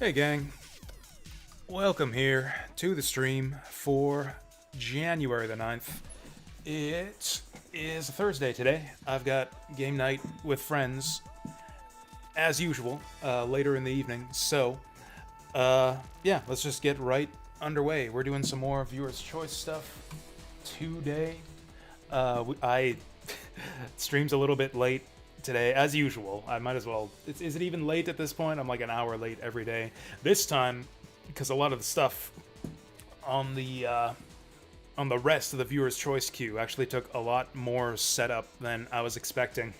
Hey gang, welcome here to the stream for January the 9th. It is a Thursday today. I've got game night with friends, as usual, later in the evening. So, yeah, let's just get right underway. We're doing some more viewers' choice stuff today. I stream's a little bit late today, as usual. I might as well. Is it even late at this point? I'm like an hour late every day. This time, because a lot of the stuff on the rest of the viewer's choice queue actually took a lot more setup than I was expecting.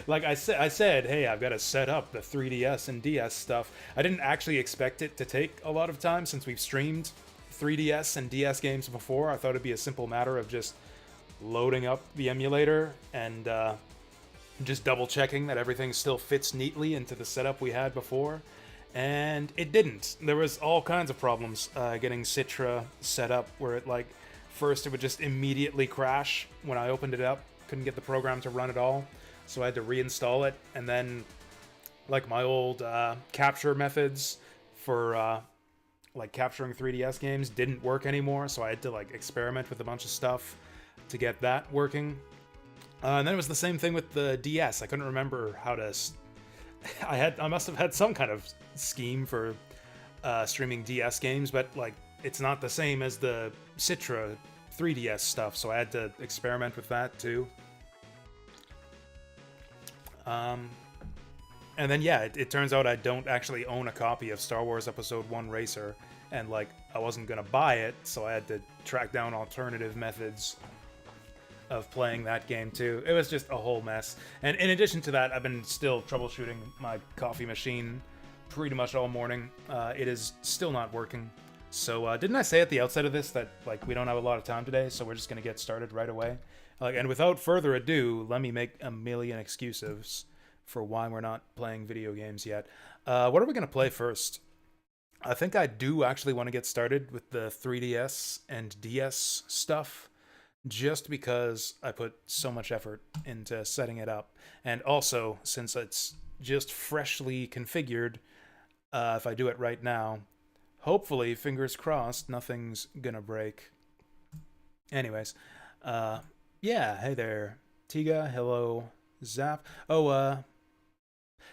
Like I said, hey, I've got to set up the 3DS and DS stuff. I didn't actually expect it to take a lot of time since we've streamed 3DS and DS games before. I thought it'd be a simple matter of just loading up the emulator and just double checking that everything still fits neatly into the setup we had before, and it didn't. There was all kinds of problems getting Citra set up, where it first it would just immediately crash when I opened it up, couldn't get the program to run at all, so I had to reinstall it, and then my old capture methods for capturing 3DS games didn't work anymore, so I had to experiment with a bunch of stuff to get that working. And then it was the same thing with the DS. I couldn't remember how to. I must have had some kind of scheme for streaming DS games, but it's not the same as the Citra 3DS stuff. So I had to experiment with that too. And then yeah, it turns out I don't actually own a copy of Star Wars Episode 1 Racer, and I wasn't gonna buy it, so I had to track down alternative methods of playing that game too. It was just a whole mess. And in addition to that, I've been still troubleshooting my coffee machine pretty much all morning. It is still not working. So didn't I say at the outset of this that we don't have a lot of time today, so we're just gonna get started right away? And without further ado, let me make a million excuses for why we're not playing video games yet. What are we gonna play first? I think I do actually want to get started with the 3DS and DS stuff, just because I put so much effort into setting it up. And also, since it's just freshly configured, if I do it right now, hopefully, fingers crossed, nothing's gonna break. Anyways, yeah, hey there, Tiga, hello, Zap. Oh,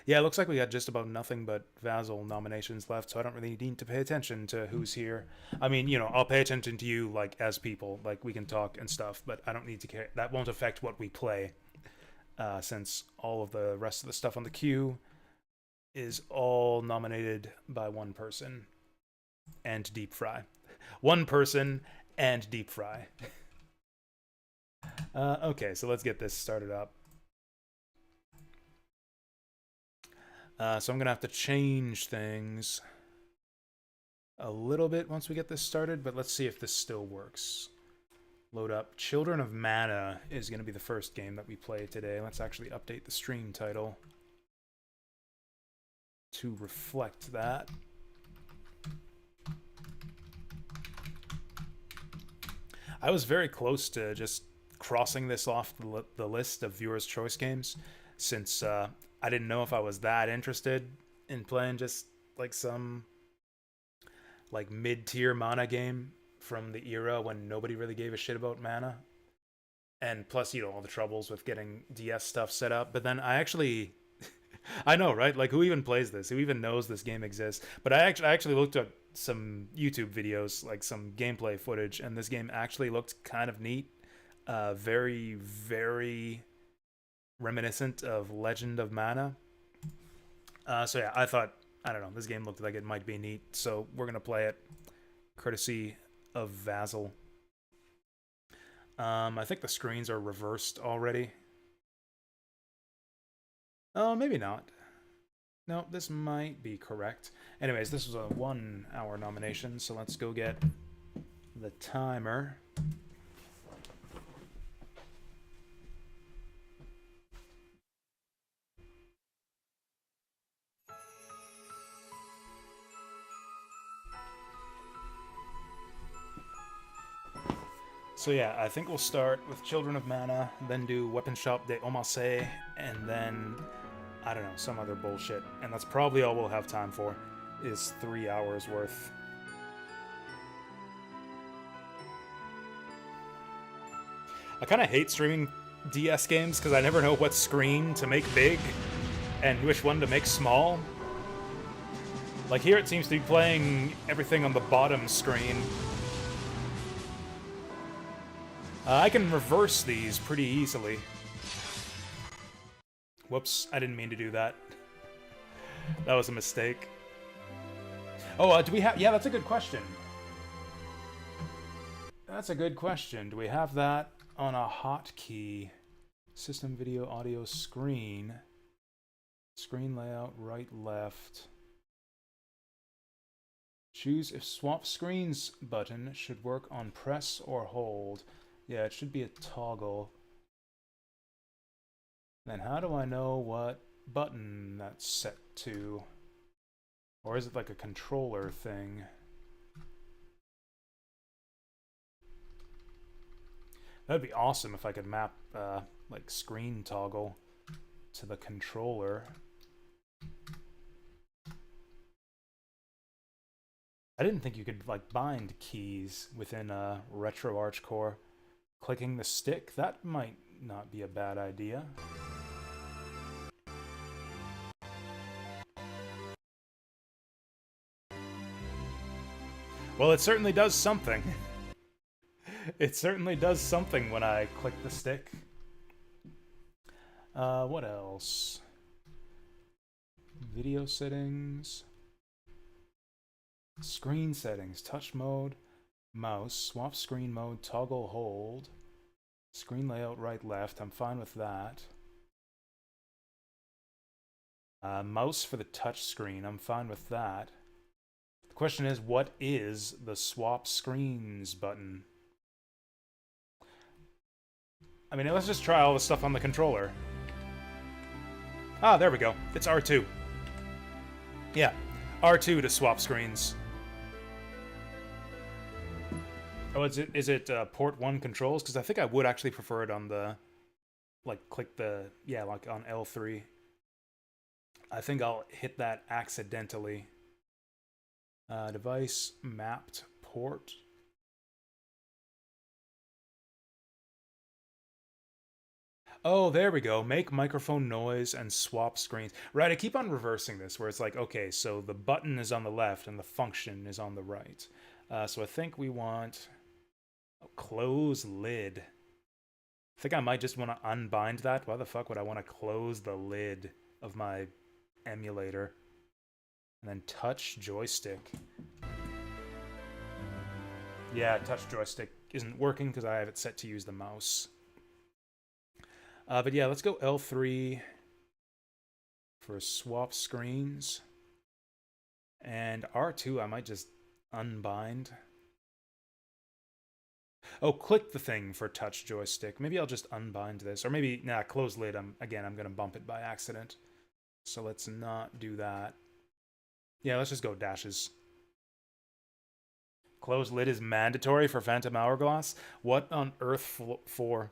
yeah, it looks like we got just about nothing but Vassal nominations left, so I don't really need to pay attention to who's here. I mean, I'll pay attention to you, as people. We can talk and stuff, but I don't need to care. That won't affect what we play, since all of the rest of the stuff on the queue is all nominated by one person and Deep Fry. One person and Deep Fry. Okay, so let's get this started up. So I'm going to have to change things a little bit once we get this started, but let's see if this still works. Load up. Children of Mana is going to be the first game that we play today. Let's actually update the stream title to reflect that. I was very close to just crossing this off the list of viewers' choice games, since I didn't know if I was that interested in playing just some mid-tier mana game from the era when nobody really gave a shit about mana. And plus, all the troubles with getting DS stuff set up. But then I actually I know, right? Who even plays this? Who even knows this game exists? But I actually looked at some YouTube videos, some gameplay footage, and this game actually looked kind of neat. Very, very reminiscent of Legend of Mana. So yeah, I thought, I don't know, this game looked like it might be neat, so we're gonna play it courtesy of Vassal. I think the screens are reversed already. Oh, maybe not. No, this might be correct. Anyways, this was a 1 hour nomination, so let's go get the timer. So yeah, I think we'll start with Children of Mana, then do Weapon Shop de Omasse, and then, I don't know, some other bullshit. And that's probably all we'll have time for. is 3 hours worth. I kind of hate streaming DS games because I never know what screen to make big and which one to make small. Like here it seems to be playing everything on the bottom screen. I can reverse these pretty easily. Whoops, I didn't mean to do that. That was a mistake. Oh, do we have... Yeah, that's a good question. That's a good question. Do we have that on a hotkey? System, video, audio, screen. Screen layout, right, left. Choose if swap screens button should work on press or hold. Yeah, it should be a toggle. Then how do I know what button that's set to? Or is it like a controller thing? That'd be awesome if I could map like screen toggle to the controller. I didn't think you could like bind keys within RetroArch Core. Clicking the stick, that might not be a bad idea. Well, it certainly does something. It certainly does something when I click the stick. What else? Video settings. Screen settings. Touch mode. Mouse. Swap screen mode. Toggle hold. Screen layout right left. I'm fine with that. Mouse for the touch screen. I'm fine with that. The question is, what is the swap screens button? I mean, let's just try all the stuff on the controller. Ah, there we go. It's R2. Yeah, R2 to swap screens. Oh, is it port 1 controls? Because I think I would actually prefer it on the, like, click the, yeah, like on L3. I think I'll hit that accidentally. Device mapped port. Oh, there we go. Make microphone noise and swap screens. Right, I keep on reversing this, where it's like, okay, so the button is on the left and the function is on the right. So I think we want close lid. I think I might just want to unbind that. Why the fuck would I want to close the lid of my emulator? And then touch joystick. Yeah, touch joystick isn't working because I have it set to use the mouse. But yeah, let's go L3 for swap screens. And R2, I might just unbind. Oh, click the thing for touch joystick. Maybe I'll just unbind this. Or maybe, nah, close lid. I'm going to bump it by accident. So let's not do that. Yeah, let's just go dashes. Close lid is mandatory for Phantom Hourglass? What on earth for?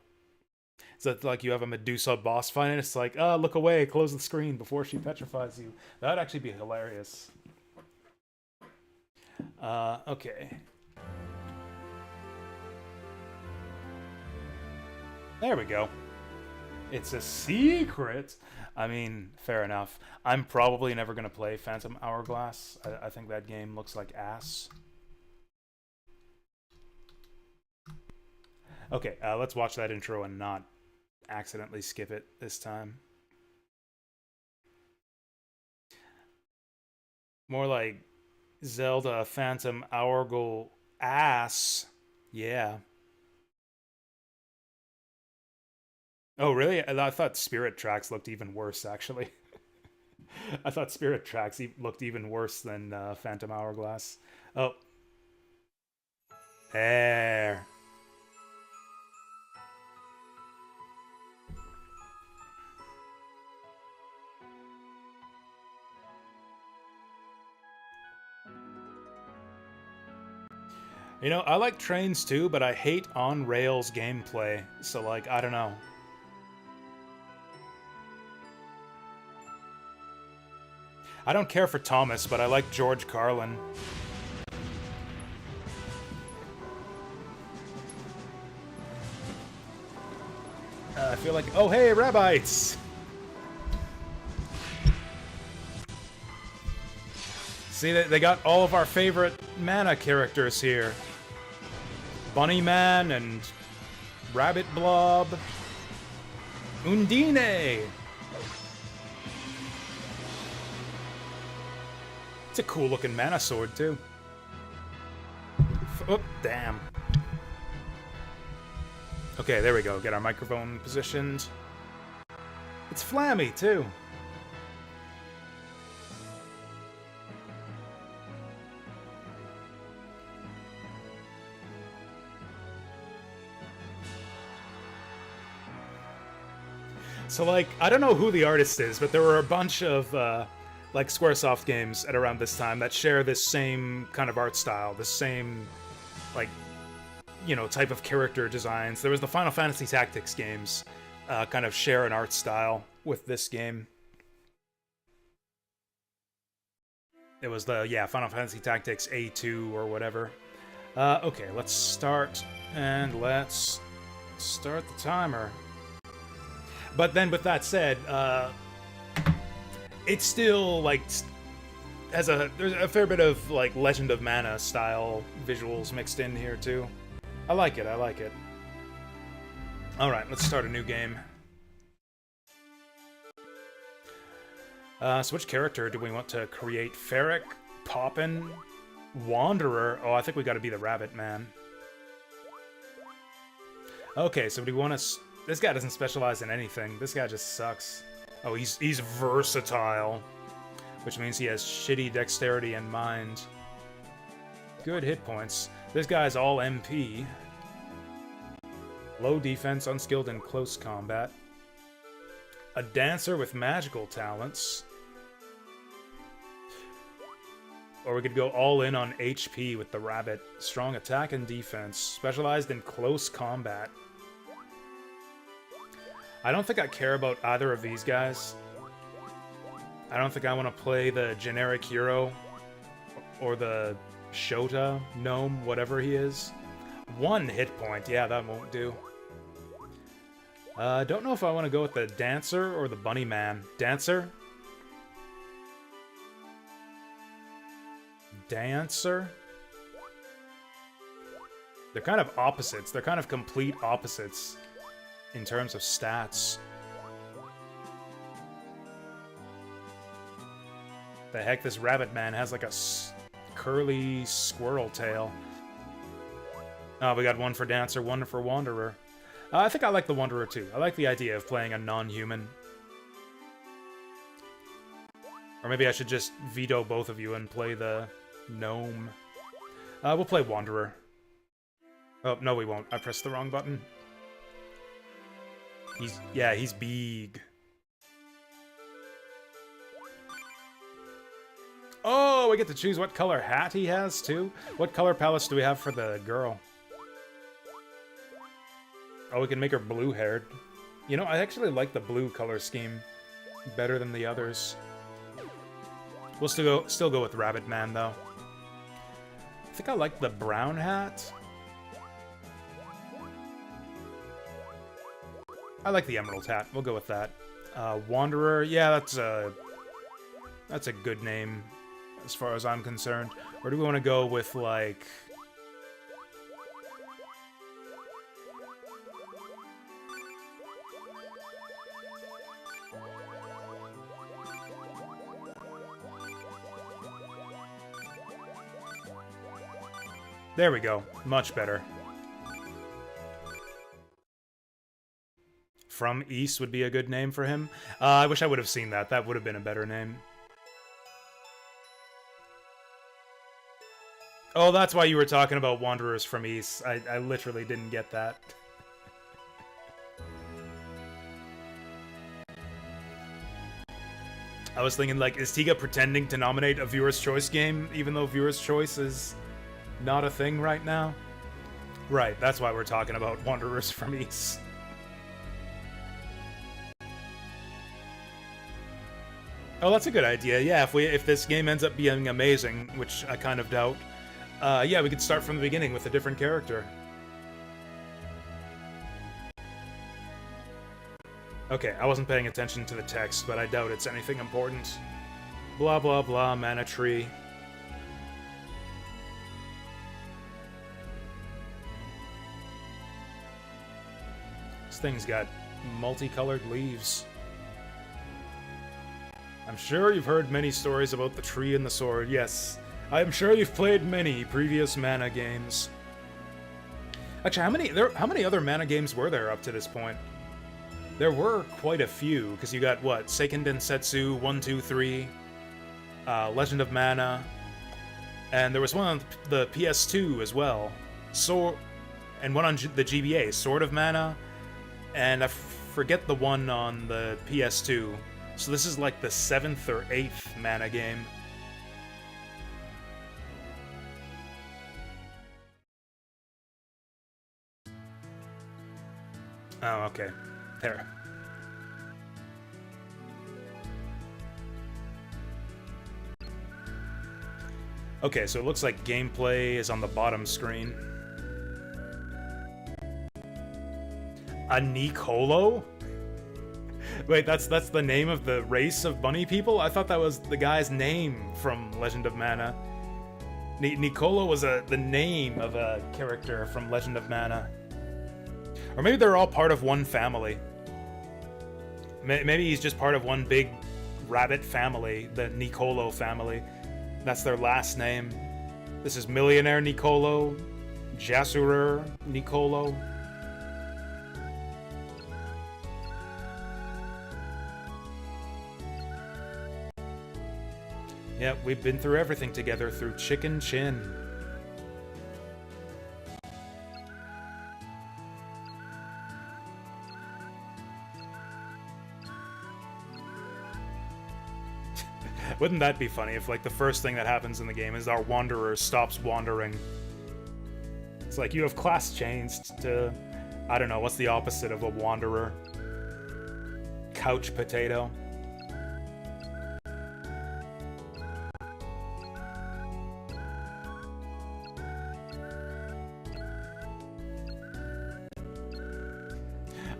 Is that like you have a Medusa boss fight and it's like, look away, close the screen before she petrifies you. That would actually be hilarious. Okay. There we go. It's a secret. I mean, fair enough. I'm probably never going to play Phantom Hourglass. I think that game looks like ass. Okay, let's watch that intro and not accidentally skip it this time. More like Zelda Phantom Hourglass ass. Yeah. Oh, really? I thought Spirit Tracks looked even worse, actually. I thought Spirit Tracks looked even worse than Phantom Hourglass. Oh. There. You know, I like trains too, but I hate on-rails gameplay. So, like, I don't know. I don't care for Thomas, but I like George Carlin. I feel like... Oh, hey, Rabbites! See, they got all of our favorite mana characters here. Bunny Man and Rabbit Blob. Undine! It's a cool looking mana sword, too. Oh, damn. Okay, there we go. Get our microphone positioned. It's Flammy, too. So, like, I don't know who the artist is, but there were a bunch of, like, Squaresoft games at around this time that share this same kind of art style, the same, like, you know, type of character designs. There was the Final Fantasy Tactics games kind of share an art style with this game. It was the, yeah, Final Fantasy Tactics A2 or whatever. Okay, let's start, and let's start the timer. But then, with that said, it's still, like, there's a fair bit of, like, Legend of Mana style visuals mixed in here, too. I like it, I like it. Alright, let's start a new game. So which character do we want to create? Ferric? Poppin? Wanderer? Oh, I think we gotta be the Rabbit Man. Okay, so do we want to... This guy doesn't specialize in anything. This guy just sucks. Oh, he's versatile. Which means he has shitty dexterity and mind. Good hit points. This guy's all MP. Low defense, unskilled in close combat. A dancer with magical talents. Or we could go all in on HP with the rabbit. Strong attack and defense. Specialized in close combat. I don't think I care about either of these guys. I don't think I want to play the generic hero or the Shota, gnome, whatever he is. 1 hit point, yeah, that won't do. Don't know if I want to go with the Dancer or the Bunny Man. Dancer? Dancer? They're kind of opposites. They're kind of complete opposites in terms of stats. The heck, this Rabbit Man has like a curly squirrel tail. Oh, we got 1 for Dancer, 1 for Wanderer. I think I like the Wanderer too. I like the idea of playing a non-human. Or maybe I should just veto both of you and play the gnome. We'll play Wanderer. Oh, no we won't. I pressed the wrong button. He's big. Oh, we get to choose what color hat he has, too? What color palettes do we have for the girl? Oh, we can make her blue-haired. You know, I actually like the blue color scheme better than the others. We'll still go with Rabbit Man, though. I think I like the brown hat. I like the emerald hat. We'll go with that. Wanderer, yeah, that's a good name as far as I'm concerned. Or do we want to go with, like... There we go. Much better. From East would be a good name for him. I wish I would have seen that. That would have been a better name. Oh, that's why you were talking about Wanderers from East. I literally didn't get that. I was thinking, like, is Tiga pretending to nominate a Viewer's Choice game, even though Viewer's Choice is not a thing right now? Right, that's why we're talking about Wanderers from East. Oh, that's a good idea. Yeah, if this game ends up being amazing, which I kind of doubt, yeah, we could start from the beginning with a different character. Okay, I wasn't paying attention to the text, but I doubt it's anything important. Blah blah blah, mana tree. This thing's got multicolored leaves. I'm sure you've heard many stories about the tree and the sword. Yes, I am sure you've played many previous mana games. Actually, how many other mana games were there up to this point? There were quite a few, because you got, what, Seiken Densetsu 1, 2, 3, Legend of Mana, and there was one on the PS2 as well, and one on the GBA, Sword of Mana, and I forget the one on the PS2. So this is like the 7th or 8th mana game. Oh, okay. There. Okay, so it looks like gameplay is on the bottom screen. A Nicolo? Wait, that's the name of the race of bunny people? I thought that was the guy's name from Legend of Mana. Nicolo was the name of a character from Legend of Mana. Or maybe they're all part of one family. Maybe he's just part of one big rabbit family, the Nicolo family. That's their last name. This is Millionaire Nicolo, Jasurer Nicolo. Yep, we've been through everything together through Chicken Chin. Wouldn't that be funny if, like, the first thing that happens in the game is our wanderer stops wandering? It's like, you have class changed to... I don't know, what's the opposite of a wanderer? Couch potato.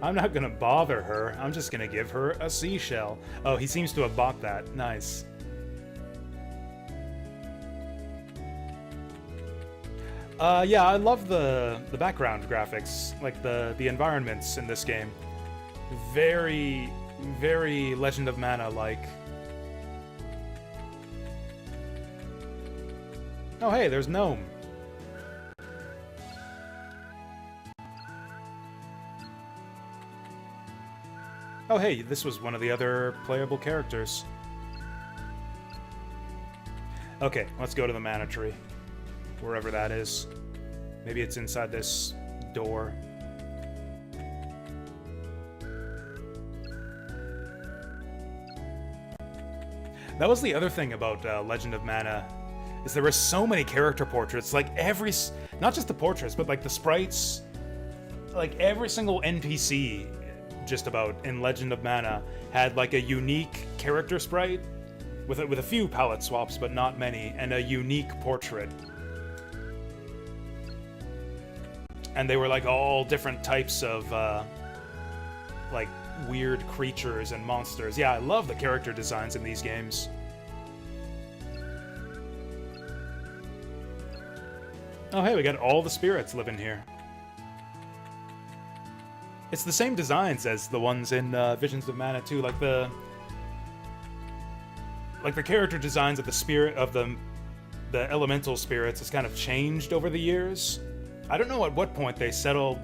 I'm not gonna bother her. I'm just gonna give her a seashell. Oh, he seems to have bought that. Nice. Yeah, I love the background graphics, like the environments in this game. Very, very Legend of Mana-like. Oh, hey, there's Gnome. Oh, hey, this was one of the other playable characters. Okay, let's go to the mana tree. Wherever that is. Maybe it's inside this door. That was the other thing about Legend of Mana, is there were so many character portraits. Like not just the portraits, but like the sprites. Like every single NPC, just about, in Legend of Mana had like a unique character sprite with a few palette swaps, but not many, and a unique portrait. And they were like all different types of like weird creatures and monsters. Yeah, I love the character designs in these games. Oh hey, we got all the spirits living here. It's the same designs as the ones in Visions of Mana too, like the character designs of the spirit of the elemental spirits has kind of changed over the years. I don't know at what point they settled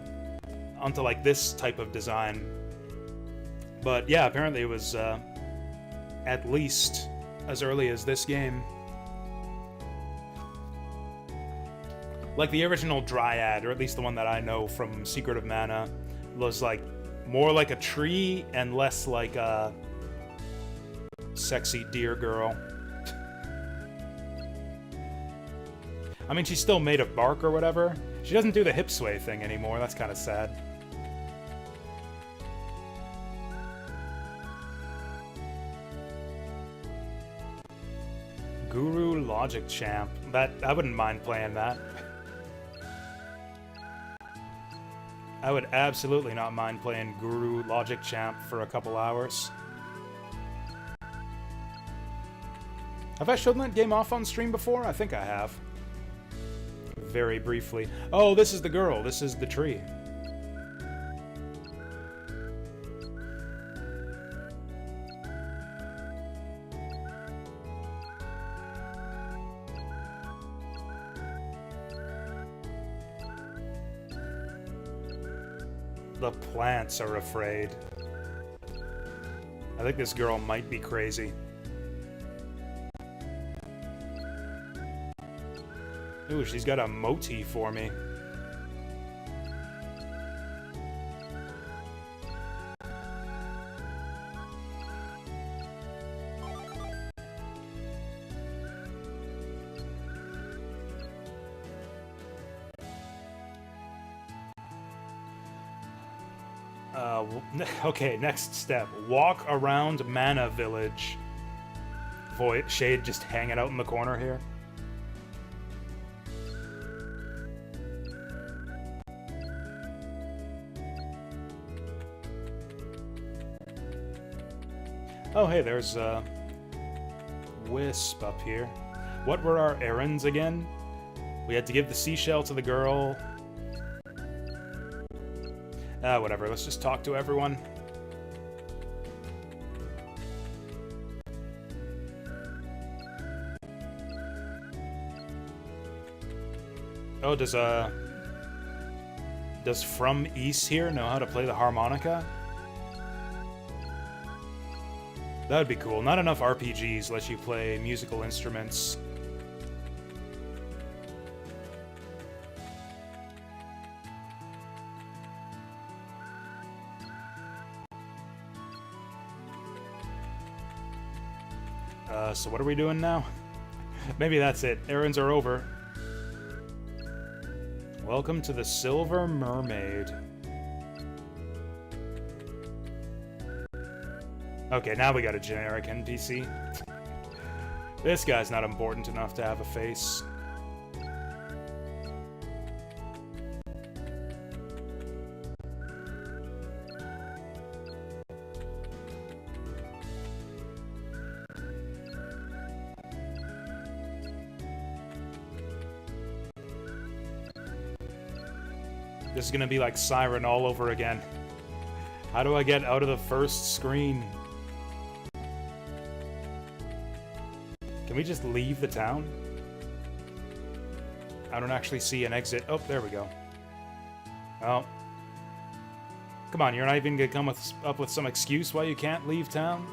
onto like this type of design, but yeah, apparently it was at least as early as this game. Like the original Dryad, or at least the one that I know from Secret of Mana, was like more like a tree and less like a sexy deer girl. I mean, she's still made of bark or whatever. She doesn't do the hip sway thing anymore. That's kind of sad. Guru Logic Champ. That I wouldn't mind playing that. I would absolutely not mind playing Guru Logic Champ for a couple hours. Have I shown that game off on stream before? I think I have. Very briefly. Oh, this is the girl. This is the tree. The plants are afraid. I think this girl might be crazy. Ooh, she's got a motif for me. Okay, next step. Walk around Mana Village. Void Shade just hanging out in the corner here. Oh, hey, there's Wisp up here. What were our errands again? We had to give the seashell to the girl. Whatever, let's just talk to everyone. Oh, does From East here know how to play the harmonica? That would be cool. Not enough RPGs let you play musical instruments. So what are we doing now? Maybe that's it. Errands are over. Welcome to the Silver Mermaid. Okay, now we got a generic NPC. This guy's not important enough to have a face. This is gonna be like Siren all over again. How do I get out of the first screen? Can we just leave the town? I don't actually see an exit. Oh, there we go. Oh. Come on, you're not even gonna come up with some excuse why you can't leave town?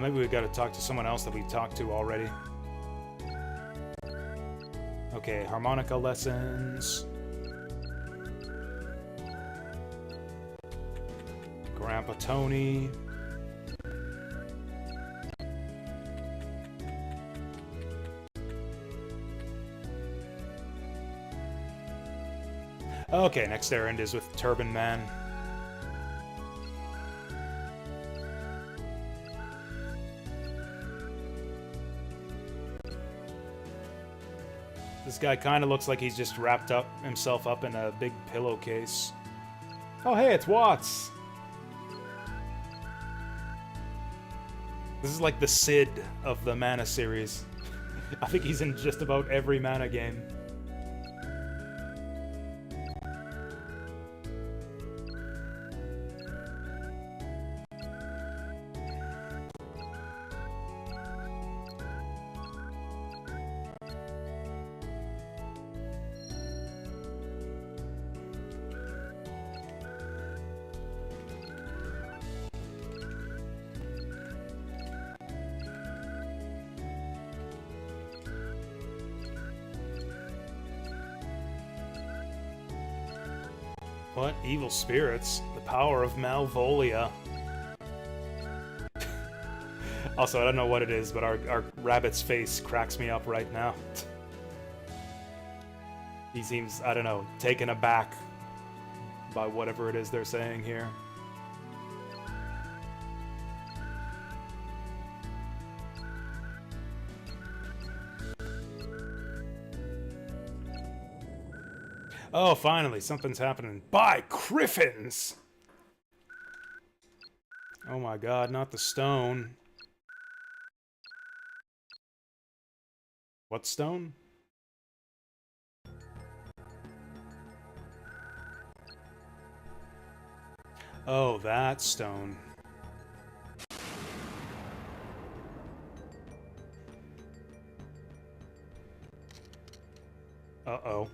Maybe we've got to talk to someone else that we talked to already. Okay, harmonica lessons. Grandpa Tony. Okay, next errand is with Turban Man. This guy kind of looks like he's just wrapped himself up in a big pillowcase. Oh, hey, it's Watts! This is like the Sid of the Mana series. I think he's in just about every Mana game. What? Evil spirits? The power of Malvolia. Also, I don't know what it is, but our rabbit's face cracks me up right now. He seems, I don't know, taken aback by whatever it is they're saying here. Oh, finally, something's happening. By Griffins! Oh my god, not the stone. What stone? Oh, that stone. Uh-oh.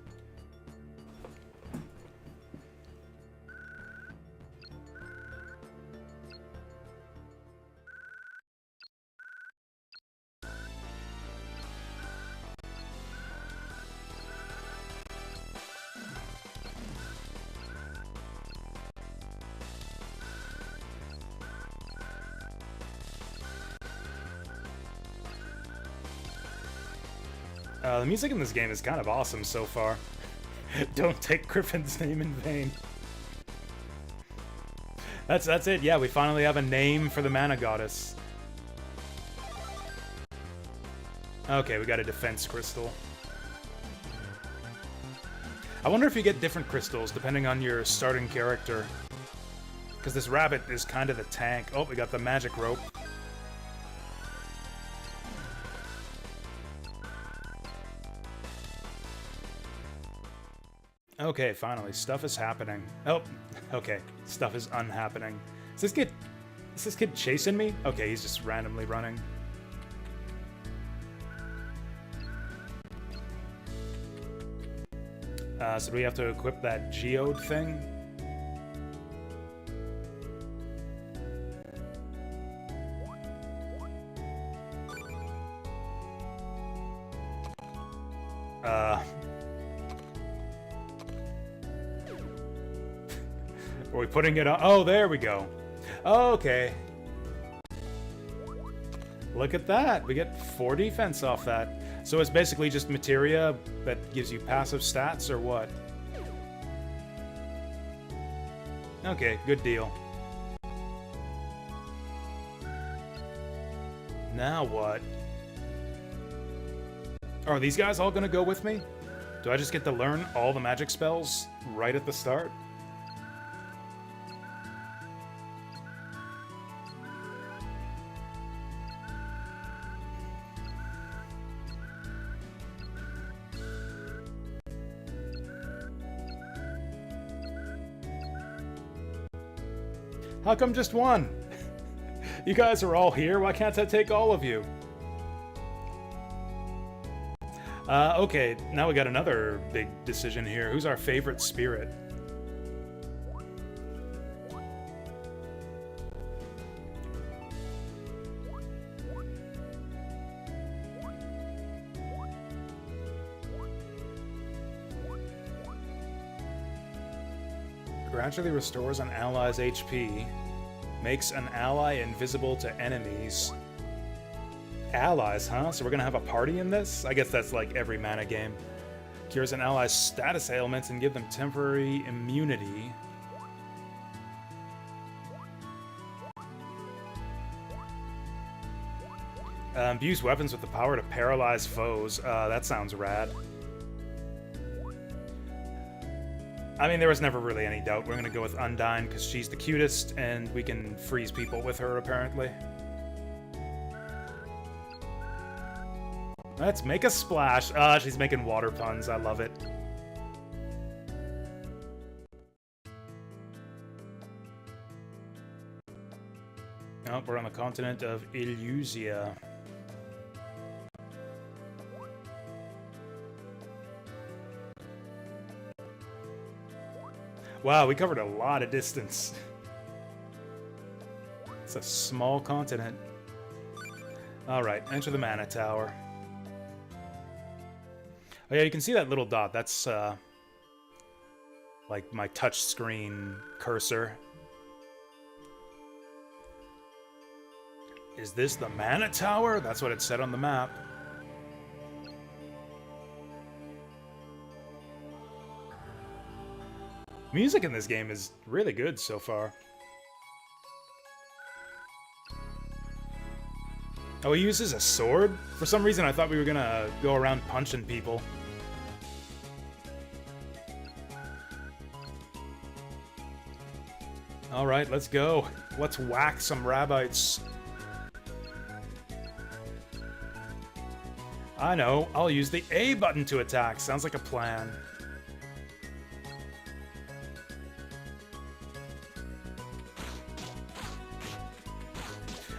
The music in this game is kind of awesome so far. Don't take Griffin's name in vain. That's it, yeah, we finally have a name for the mana goddess. Okay, we got a defense crystal. I wonder if you get different crystals depending on your starting character. Because this rabbit is kind of the tank. Oh, we got the magic rope. Okay, finally, stuff is happening. Oh, okay, stuff is unhappening. Is this kid chasing me? Okay, he's just randomly running. So do we have to equip that geode thing? Are we putting it on? Oh, there we go. Oh, okay. Look at that. We get 4 defense off that. So it's basically just materia that gives you passive stats, or what? Okay, good deal. Now what? Are these guys all gonna go with me? Do I just get to learn all the magic spells right at the start? How come just one? You guys are all here, why can't I take all of you? Okay, now we got another big decision here. Who's our favorite spirit? Gradually restores an ally's HP. Makes an ally invisible to enemies. Allies, huh? So we're gonna have a party in this? I guess that's like every mana game. Cures an ally's status ailments and give them temporary immunity. Imbues weapons with the power to paralyze foes. That sounds rad. I mean, there was never really any doubt. We're gonna go with Undyne because she's the cutest and we can freeze people with her, apparently. Let's make a splash. Ah, she's making water puns. I love it. Oh, we're on the continent of Illusia. Wow, we covered a lot of distance. It's a small continent. Alright, enter the mana tower. Oh yeah, you can see that little dot. That's, like my touch screen cursor. Is this the Mana Tower? That's what it said on the map. Music in this game is really good so far. Oh, he uses a sword? For some reason I thought we were gonna go around punching people. Alright, let's go. Let's whack some Rabbites. I know, I'll use the A button to attack. Sounds like a plan.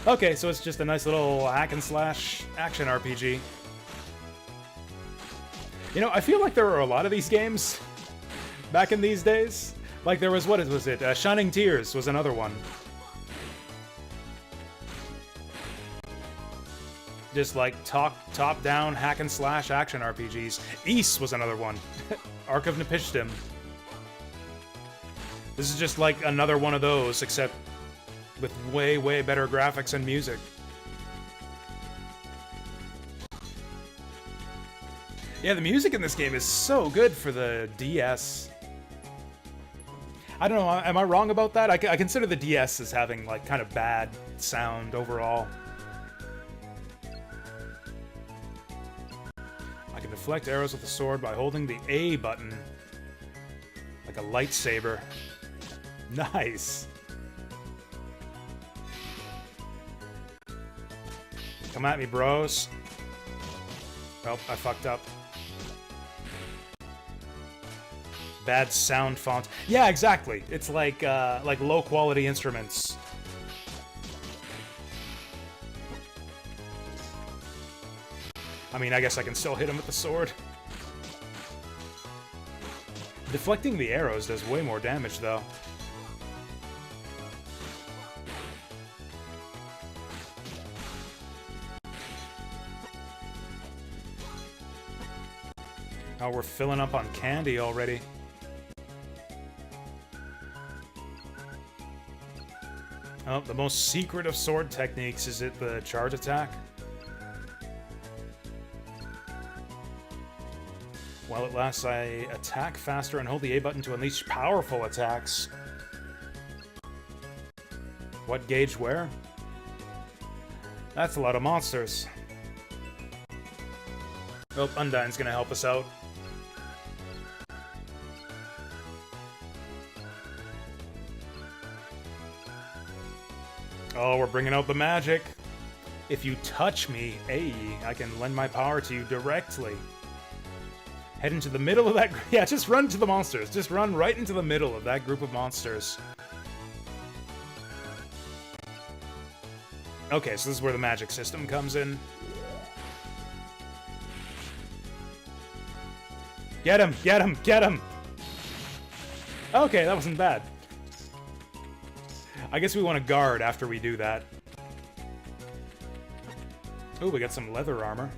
Okay, so it's just a nice little hack and slash action RPG. You know, I feel like there were a lot of these games back in these days. Like there was, what was it? Shining Tears was another one. Just like top-down hack and slash action RPGs. Ys was another one. Ark of Nepishtim. This is just like another one of those, except with way, way better graphics and music. Yeah, the music in this game is so good for the DS. I don't know, am I wrong about that? I consider the DS as having, like, kind of bad sound overall. I can deflect arrows with the sword by holding the A button. Like a lightsaber. Nice! Come at me, bros. Oh, I fucked up. Bad sound font. Yeah, exactly. It's like low-quality instruments. I mean, I guess I can still hit him with the sword. Deflecting the arrows does way more damage, though. Oh, we're filling up on candy already. Oh, the most secret of sword techniques, is it the charge attack? While it lasts, I attack faster and hold the A button to unleash powerful attacks. What gauge where? That's a lot of monsters. Oh, Undyne's gonna help us out. Oh, we're bringing out the magic. If you touch me, I can lend my power to you directly. Head into the middle of that... Yeah, just run to the monsters. Just run right into the middle of that group of monsters. Okay, so this is where the magic system comes in. Get him! Get him! Get him! Okay, that wasn't bad. I guess we want to guard after we do that. Ooh, we got some leather armor.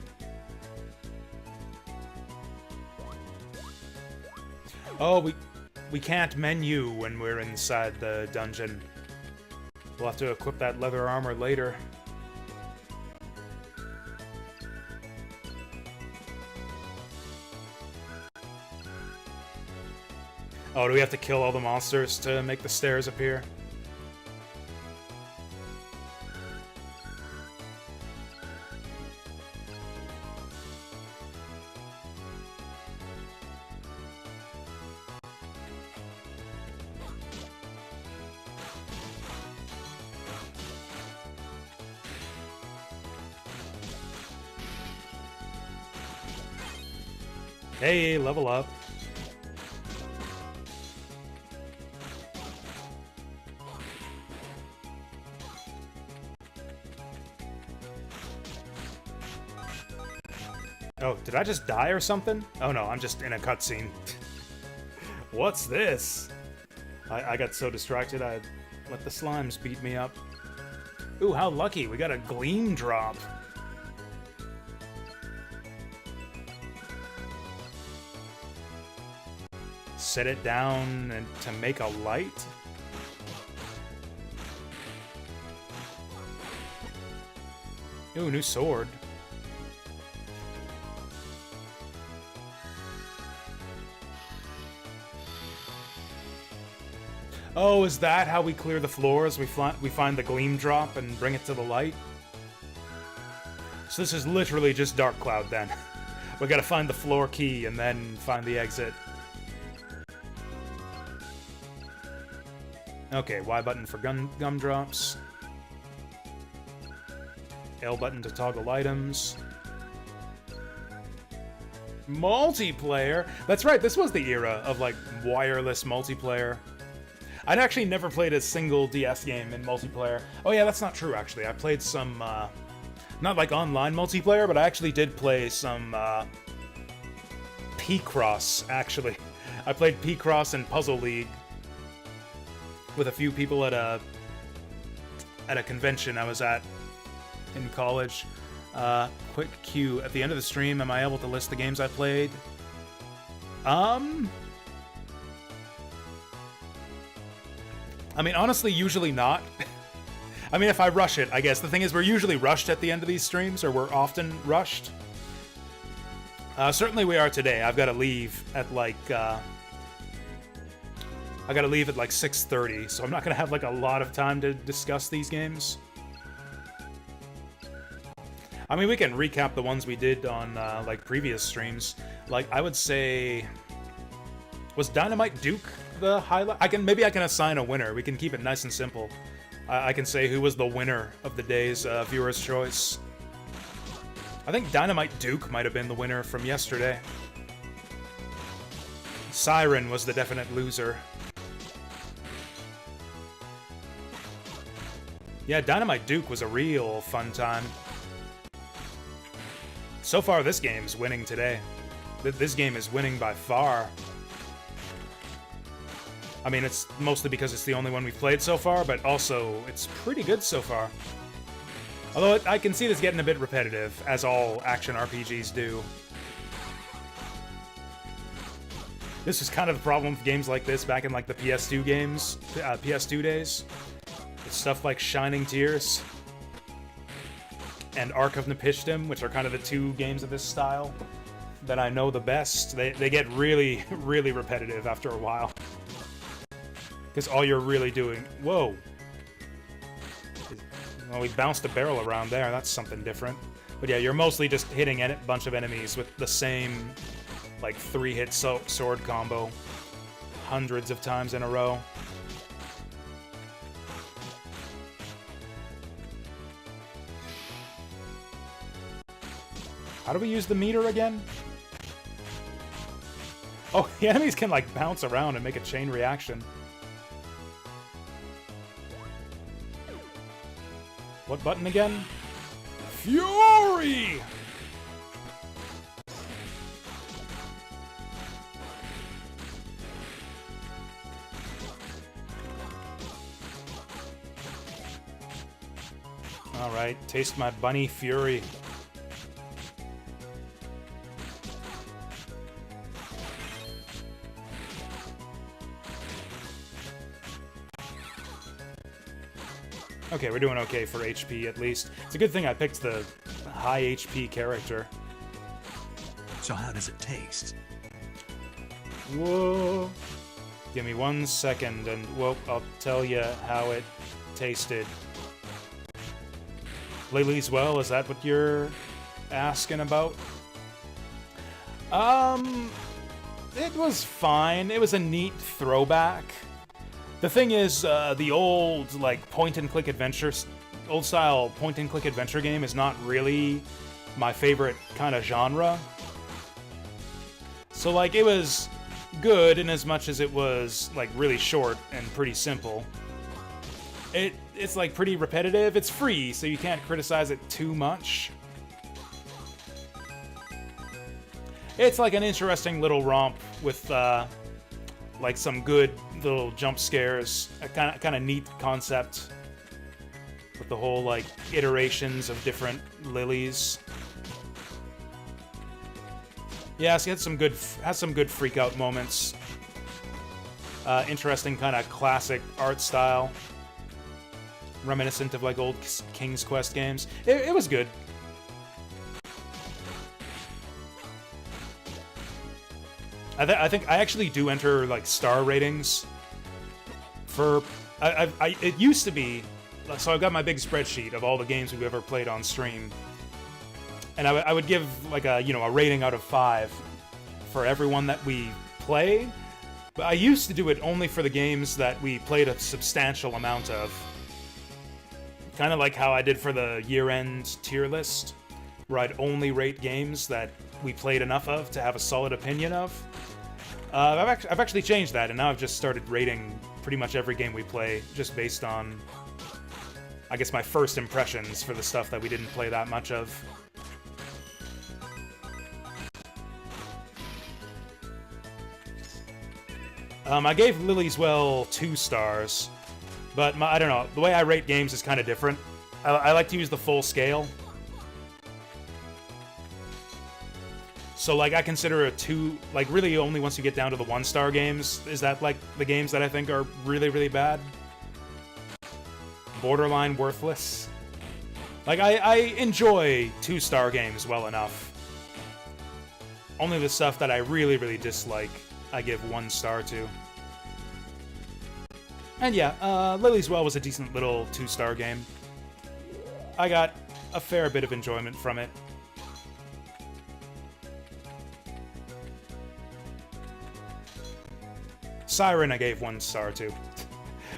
Oh, we can't menu when we're inside the dungeon. We'll have to equip that leather armor later. Oh, do we have to kill all the monsters to make the stairs appear? Hey, level up. Oh, did I just die or something? Oh no, I'm just in a cutscene. What's this? I got so distracted I let the slimes beat me up. Ooh, how lucky, we got a gleam drop. Set it down and to make a light? Ooh, new sword. Oh, is that how we clear the floors? We find the gleam drop and bring it to the light? So this is literally just Dark Cloud then. We gotta find the floor key and then find the exit. Okay, Y button for gumdrops. L button to toggle items. Multiplayer? That's right, this was the era of, like, wireless multiplayer. I'd actually never played a single DS game in multiplayer. Oh yeah, that's not true, actually. I played some, not like online multiplayer, but I actually did play some, P-Cross, actually. I played P-Cross and Puzzle League with a few people at a convention I was at in college. Quick cue. At the end of the stream, am I able to list the games I played? I mean, honestly, usually not. I mean, if I rush it, I guess. The thing is, we're usually rushed at the end of these streams, or we're often rushed. Certainly we are today. I've got to leave at, like, I gotta leave at, like, 6:30, so I'm not gonna have, like, a lot of time to discuss these games. I mean, we can recap the ones we did on, like, previous streams. Like, I would say... Was Dynamite Duke the highlight? Maybe I can assign a winner. We can keep it nice and simple. I can say who was the winner of the day's viewer's choice. I think Dynamite Duke might have been the winner from yesterday. Siren was the definite loser. Yeah, Dynamite Duke was a real fun time. So far, this game's winning today. This game is winning by far. I mean, it's mostly because it's the only one we've played so far, but also, it's pretty good so far. Although, I can see this getting a bit repetitive, as all action RPGs do. This was kind of the problem with games like this back in, like, the PS2 games, PS2 days. With stuff like Shining Tears and Ark of Nepishtim, which are kind of the two games of this style that I know the best. They get really, really repetitive after a while. Because all you're really doing... Whoa! Well, we bounced a barrel around there. That's something different. But yeah, you're mostly just hitting a bunch of enemies with the same, like, 3-hit sword combo. Hundreds of times in a row. How do we use the meter again? Oh, the enemies can, like, bounce around and make a chain reaction. What button again? Fury! Alright, taste my bunny fury. Okay, we're doing okay for HP, at least. It's a good thing I picked the high HP character. So how does it taste? Whoa. Give me 1 second, and, well, I'll tell you how it tasted. Lily's well, is that what you're asking about? It was fine. It was a neat throwback. The thing is, the old, like, point-and-click adventure, old-style point-and-click adventure game is not really my favorite kind of genre. So, like, it was good in as much as it was, like, really short and pretty simple. It's, like, pretty repetitive. It's free, so you can't criticize it too much. It's, like, an interesting little romp with, like, some good little jump scares, a kind of neat concept with the whole, like, iterations of different lilies. Yeah, so it has some good freak out moments. Interesting kind of classic art style. reminiscent of like old King's Quest games. It was good. I think I actually do enter like star ratings for. It used to be, so I've got my big spreadsheet of all the games we've ever played on stream, and I would give like a a rating out of 5 for everyone that we play. But I used to do it only for the games that we played a substantial amount of. Kind of like how I did for the year-end tier list, where I'd only rate games that we played enough of to have a solid opinion of. I've actually changed that, and now I've just started rating pretty much every game we play, just based on, I guess, my first impressions for the stuff that we didn't play that much of. I gave Lily's Well 2 stars, but I don't know, the way I rate games is kind of different. I like to use the full scale. So, like, I consider a 2, like, really only once you get down to the 1-star games, is that, like, the games that I think are really, really bad? Borderline worthless. Like, I enjoy 2-star games well enough. Only the stuff that I really, really dislike, I give 1 star to. And yeah, Lily's Well was a decent little 2-star game. I got a fair bit of enjoyment from it. Siren I gave 1 star to.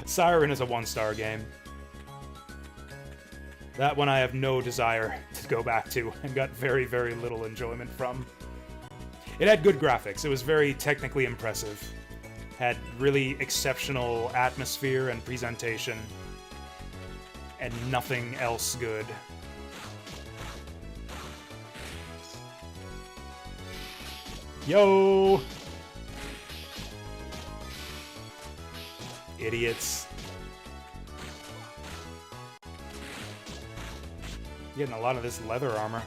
Siren is a 1-star game. That one I have no desire to go back to, and got very, very little enjoyment from. It had good graphics, it was very technically impressive. Had really exceptional atmosphere and presentation. And nothing else good. Yo! Idiots. Getting a lot of this leather armor.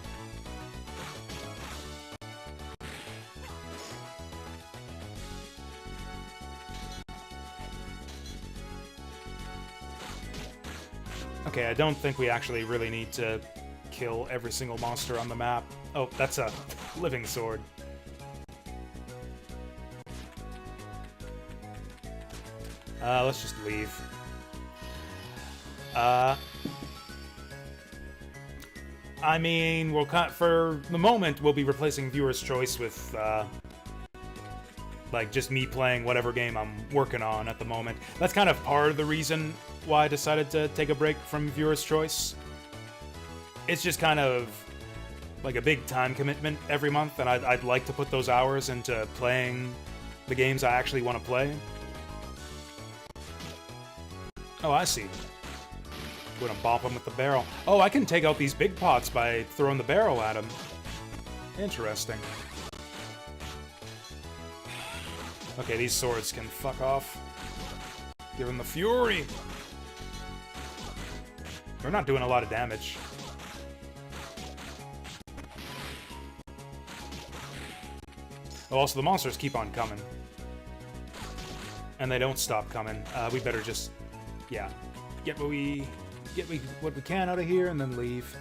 Okay, I don't think we actually really need to kill every single monster on the map. Oh, that's a living sword. Let's just leave. I mean, we'll for the moment, we'll be replacing Viewer's Choice with, like, just me playing whatever game I'm working on at the moment. That's kind of part of the reason why I decided to take a break from Viewer's Choice. It's just kind of like a big time commitment every month, and I'd like to put those hours into playing the games I actually want to play. Oh, I see. Gonna bop them with the barrel. Oh, I can take out these big pots by throwing the barrel at them. Interesting. Okay, these swords can fuck off. Give them the fury. They're not doing a lot of damage. Oh, also, the monsters keep on coming. And they don't stop coming. We better just... yeah. Get what we can out of here and then leave.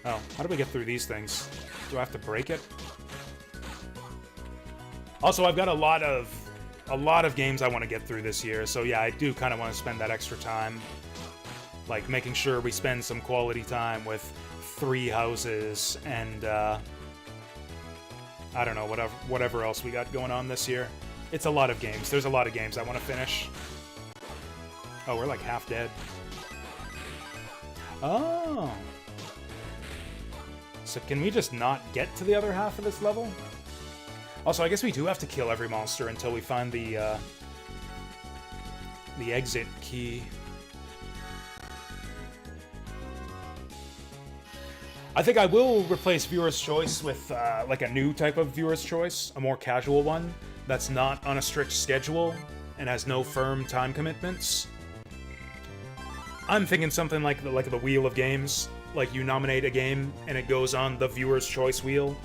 Oh, how do we get through these things? Do I have to break it? Also, I've got a lot of games I want to get through this year, so yeah, I do kind of want to spend that extra time, like making sure we spend some quality time with 3 houses and I don't know, whatever else we got going on this year. It's a lot of games. There's a lot of games I want to finish. Oh, we're like half dead. Oh. So can we just not get to the other half of this level? Also, I guess we do have to kill every monster until we find the exit key. I think I will replace Viewer's Choice with like a new type of Viewer's Choice, a more casual one that's not on a strict schedule and has no firm time commitments. I'm thinking something like the Wheel of Games. Like, you nominate a game and it goes on the Viewer's Choice wheel,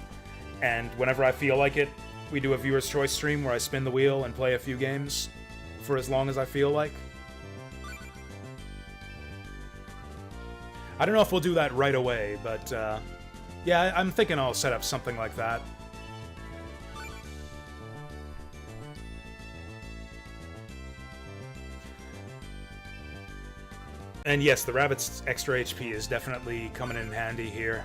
and whenever I feel like it, we do a Viewer's Choice stream where I spin the wheel and play a few games for as long as I feel like. I don't know if we'll do that right away, but yeah, I'm thinking I'll set up something like that. And yes, the rabbit's extra HP is definitely coming in handy here.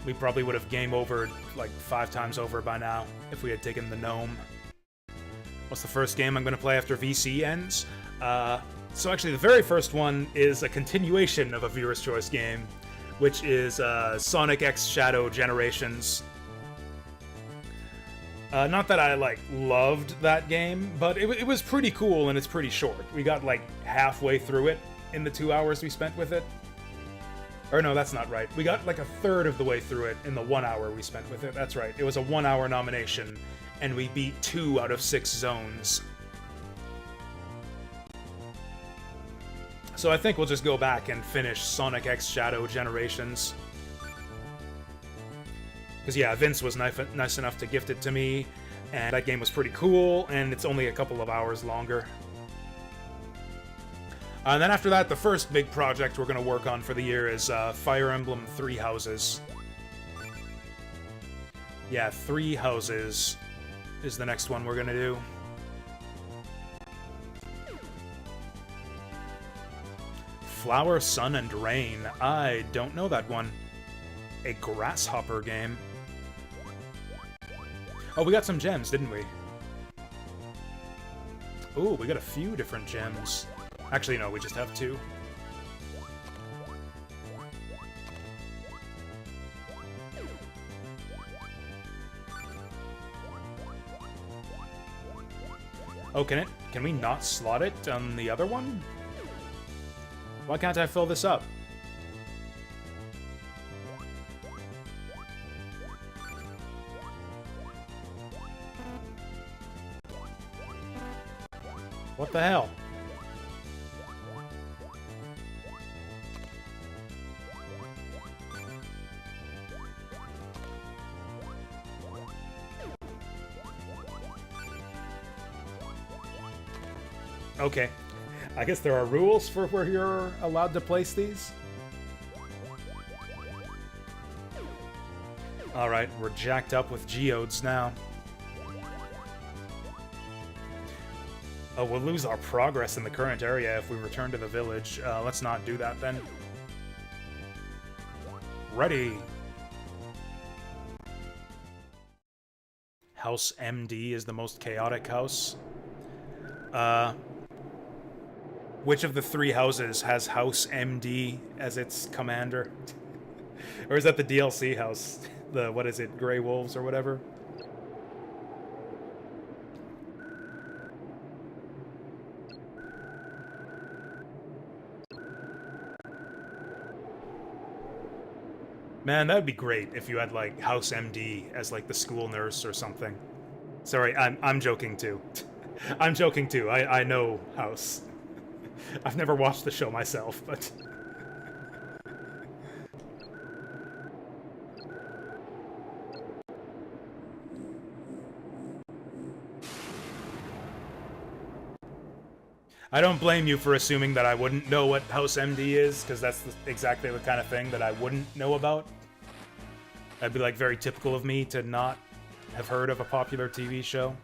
We probably would have game overed like 5 times over by now if we had taken the gnome. What's the first game I'm going to play after VC ends? So actually the very first one is a continuation of a viewer's choice game, which is Sonic X Shadow Generations. Not that I, like, loved that game, but it was pretty cool and it's pretty short. We got, like, halfway through it in the 2 hours we spent with it. Or no, that's not right. We got, like, a third of the way through it in the 1 hour we spent with it. That's right. It was a 1 hour nomination, and we beat 2 out of 6 zones. So I think we'll just go back and finish Sonic X Shadow Generations. Because, yeah, Vince was nice enough to gift it to me, and that game was pretty cool, and it's only a couple of hours longer. And then after that, the first big project we're going to work on for the year is Fire Emblem 3 Houses. Yeah, 3 Houses is the next one we're going to do. Flower, Sun, and Rain. I don't know that one. A grasshopper game. Oh, we got some gems, didn't we? Ooh, we got a few different gems. Actually, no, we just have 2. Oh, can we not slot it on the other one? Why can't I fill this up? What the hell? Okay. I guess there are rules for where you're allowed to place these. Alright, we're jacked up with geodes now. Oh, we'll lose our progress in the current area if we return to the village. Let's not do that then. Ready. House MD is the most chaotic house. Which of the 3 houses has House MD as its commander? Or is that the DLC house? The, what is it, Grey Wolves or whatever? Man, that would be great if you had, like, House MD as, like, the school nurse or something. Sorry, I'm joking, too. I'm joking, too. I know House. I've never watched the show myself, but... I don't blame you for assuming that I wouldn't know what House MD is, because that's exactly the kind of thing that I wouldn't know about. That'd be, like, very typical of me to not have heard of a popular TV show.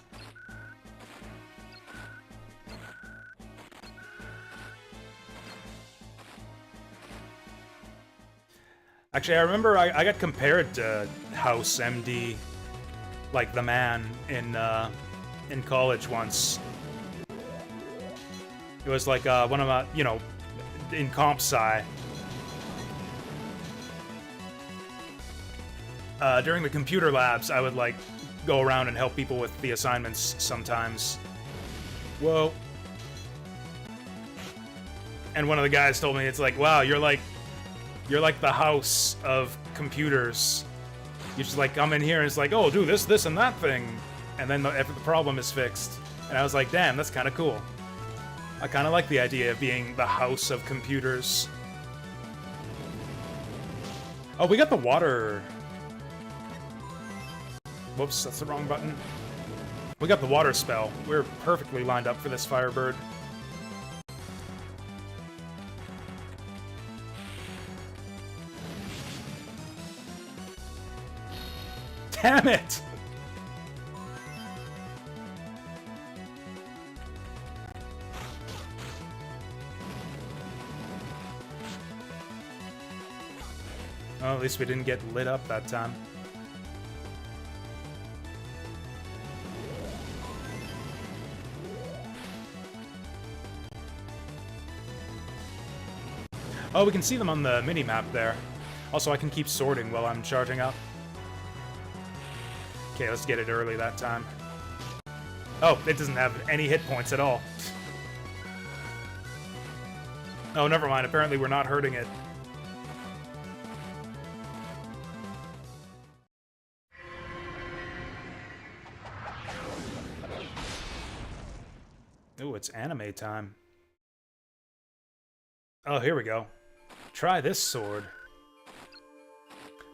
Actually, I remember I got compared to House MD, like the man, in college once. It was like one of my, you know, in comp sci. During the computer labs, I would like go around and help people with the assignments sometimes. Whoa. And one of the guys told me, it's like, wow, you're like the house of computers. You just like come in here and it's like, oh, do this, this, and that thing. And then the problem is fixed. And I was like, damn, that's kind of cool. I kind of like the idea of being the house of computers. Oh, we got the water. Whoops, that's the wrong button. We got the water spell. We're perfectly lined up for this Firebird. Damn it! Well, at least we didn't get lit up that time. Oh, we can see them on the mini-map there. Also, I can keep sorting while I'm charging up. Okay, let's get it early that time. Oh, it doesn't have any hit points at all. Oh, never mind. Apparently we're not hurting it. Ooh, it's anime time. Oh, here we go. Try this sword.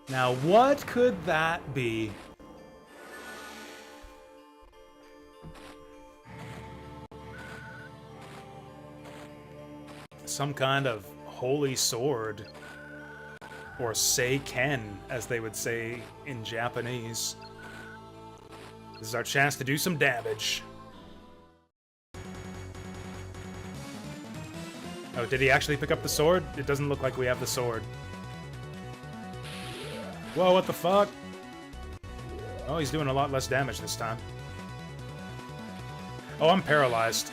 Now, what could that be? Some kind of holy sword. Or seiken, as they would say in Japanese. This is our chance to do some damage. Oh, did he actually pick up the sword? It doesn't look like we have the sword. Whoa, what the fuck? Oh, he's doing a lot less damage this time. Oh, I'm paralyzed.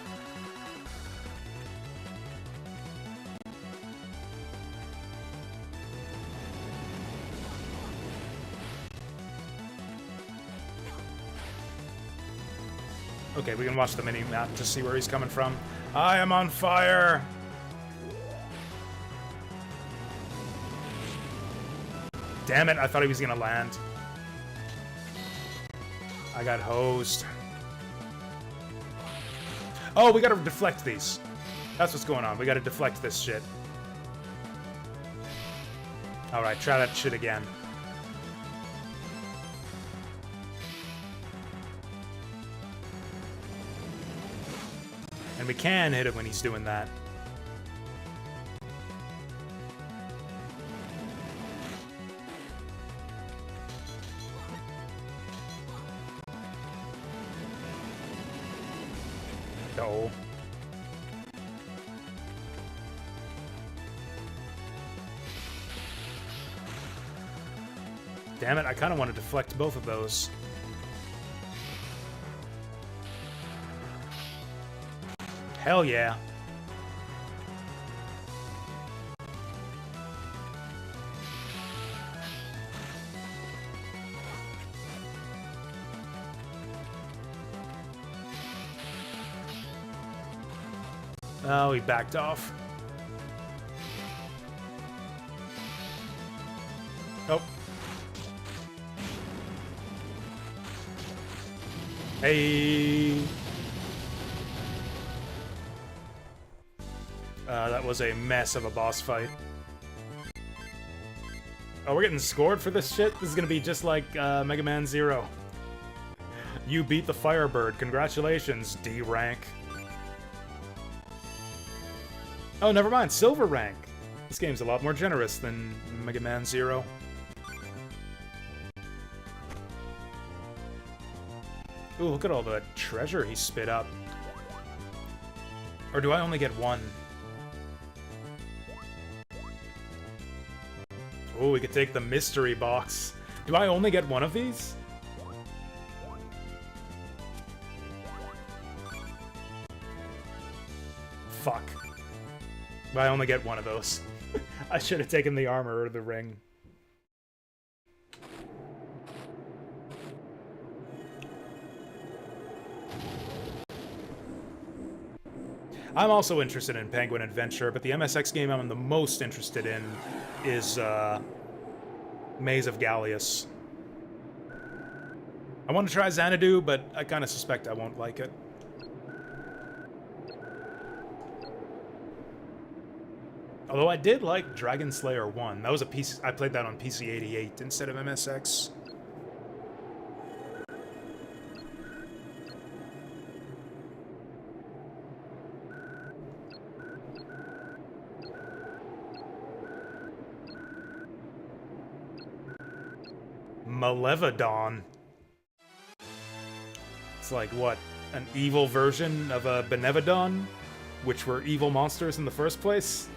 Okay, we can watch the mini-map to see where he's coming from. I am on fire! Damn it, I thought he was gonna land. I got hosed. Oh, we gotta deflect these. That's what's going on. We gotta deflect this shit. Alright, try that shit again. And we can hit him when he's doing that. No. Damn it, I kind of want to deflect both of those. Hell yeah. Oh, he backed off. Oh. Hey. That was a mess of a boss fight. Oh, we're getting scored for this shit? This is gonna be just like Mega Man Zero. You beat the Firebird. Congratulations, D rank. Oh, never mind. Silver rank. This game's a lot more generous than Mega Man Zero. Ooh, look at all the treasure he spit up. Or do I only get one? Oh, we could take the mystery box. Do I only get one of these? Fuck. But I only get one of those. I should have taken the armor or the ring. I'm also interested in Penguin Adventure, but the MSX game I'm the most interested in is Maze of Gallius. I want to try Xanadu, but I kind of suspect I won't like it. Although I did like Dragon Slayer 1. That was a PC. I played that on PC 88 instead of MSX. Malevodon. It's like, what, an evil version of a Benevodon? Which were evil monsters in the first place?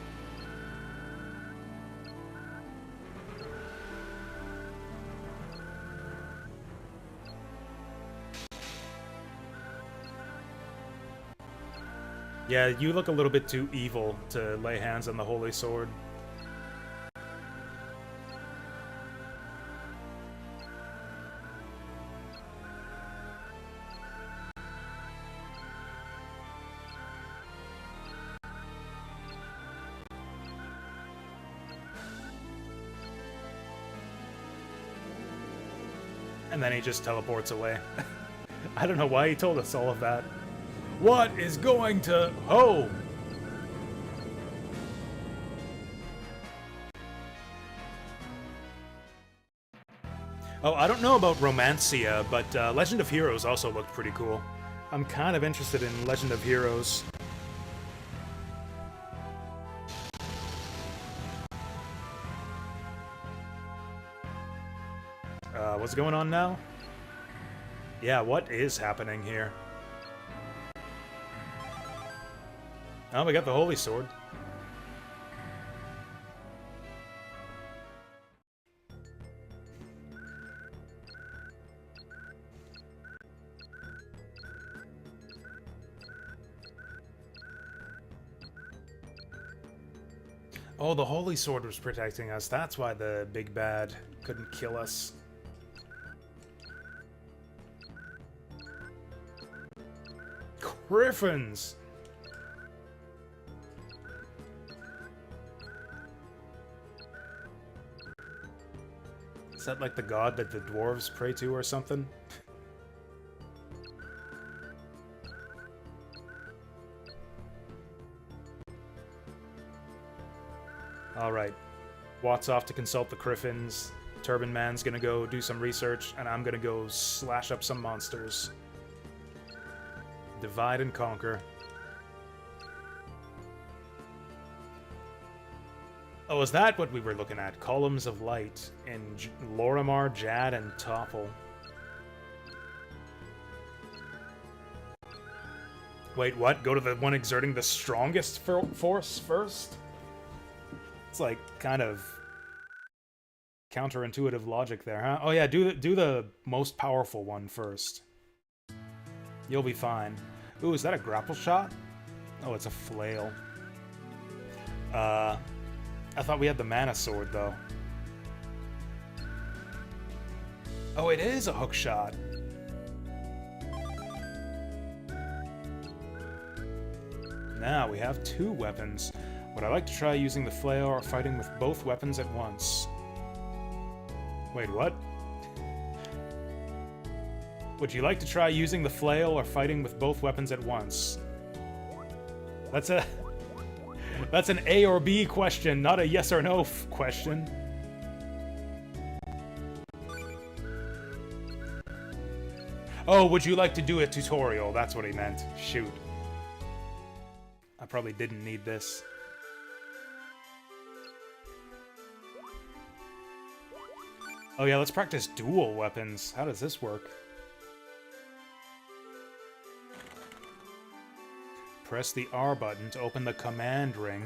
Yeah, you look a little bit too evil to lay hands on the Holy Sword. And then he just teleports away. I don't know why he told us all of that. What is going to... Oh! Oh, I don't know about Romancia, but Legend of Heroes also looked pretty cool. I'm kind of interested in Legend of Heroes. What's going on now? Yeah, what is happening here? Oh, we got the Holy Sword. Oh, the Holy Sword was protecting us. That's why the big bad couldn't kill us. Griffins! Is that like the god that the dwarves pray to or something? Alright. Watt's off to consult the Griffins. Turban Man's gonna go do some research, and I'm gonna go slash up some monsters. Divide and conquer. Oh, is that what we were looking at? Columns of Light in Lorimar, Jad, and Topple. Wait, what? Go to the one exerting the strongest force first? It's like kind of counterintuitive logic there, huh? Oh yeah, do the most powerful one first. You'll be fine. Ooh, is that a grapple shot? Oh, it's a flail. I thought we had the mana sword, though. Oh, it is a hook shot. Now we have 2 weapons. Would I like to try using the flail or fighting with both weapons at once? Wait, what? Would you like to try using the flail or fighting with both weapons at once? That's an A or B question, not a yes or no question. Oh, would you like to do a tutorial? That's what he meant. Shoot. I probably didn't need this. Oh yeah, let's practice dual weapons. How does this work? Press the R button to open the command ring.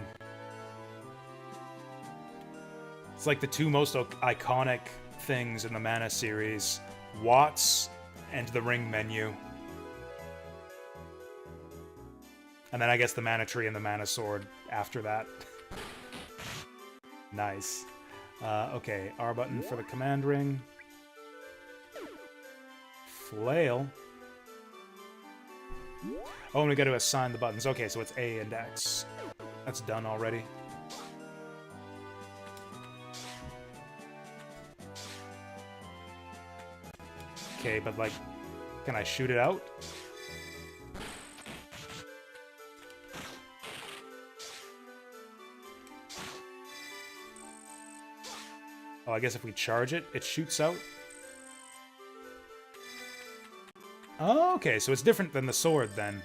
It's like the 2 most iconic things in the Mana series. Watts and the ring menu. And then I guess the Mana Tree and the Mana Sword after that. Nice. Okay, R button for the command ring. Flail. Oh, and we gotta assign the buttons. Okay, so it's A and X. That's done already. Okay, but like, can I shoot it out? Oh, I guess if we charge it, it shoots out? Oh, okay, so it's different than the sword, then.